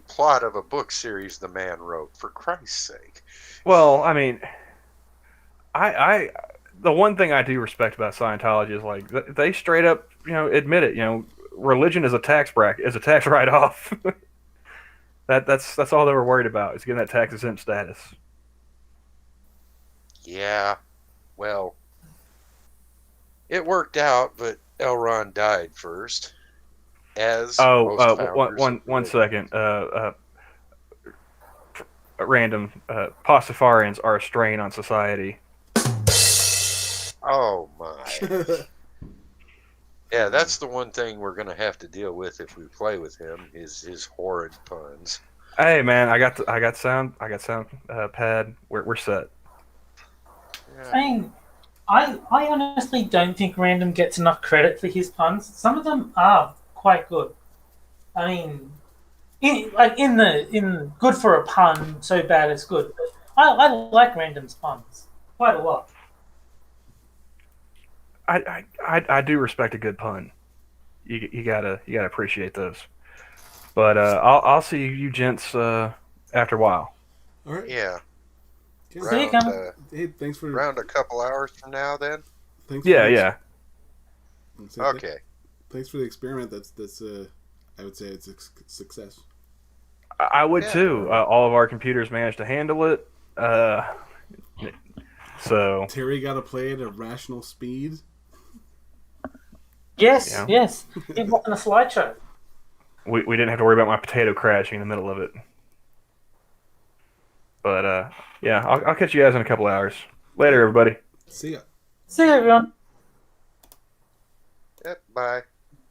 plot of a book series the man wrote, for Christ's sake. Well, I mean, I the one thing I do respect about Scientology is like they straight up, admit it. Religion is a tax bracket, is a tax write-off. That's all they were worried about, is getting that tax exempt status. Yeah, well, it worked out, but Elrond died first. As one second. Random. Pastafarians are a strain on society. Oh my. Yeah, that's the one thing we're gonna have to deal with if we play with him, is his horrid puns. Hey man, I got sound pad. We're set. Yeah. I mean, I honestly don't think Random gets enough credit for his puns. Some of them are quite good. I mean, in good for a pun, so bad it's good. I like Random's puns quite a lot. I do respect a good pun. You gotta appreciate those. But I'll see you gents after a while. All right. Yeah. See you coming. Hey, thanks for Around a couple hours from now, then. Thanks. Yeah. Okay. Thanks for the experiment. That's I would say it's a success. I would too. All of our computers managed to handle it. So Terry got to play at a rational speed. Yes. It wasn't a slideshow. we didn't have to worry about my potato crashing in the middle of it. But yeah, I'll catch you guys in a couple hours. Later, everybody. See ya. See you, everyone. Yep, bye.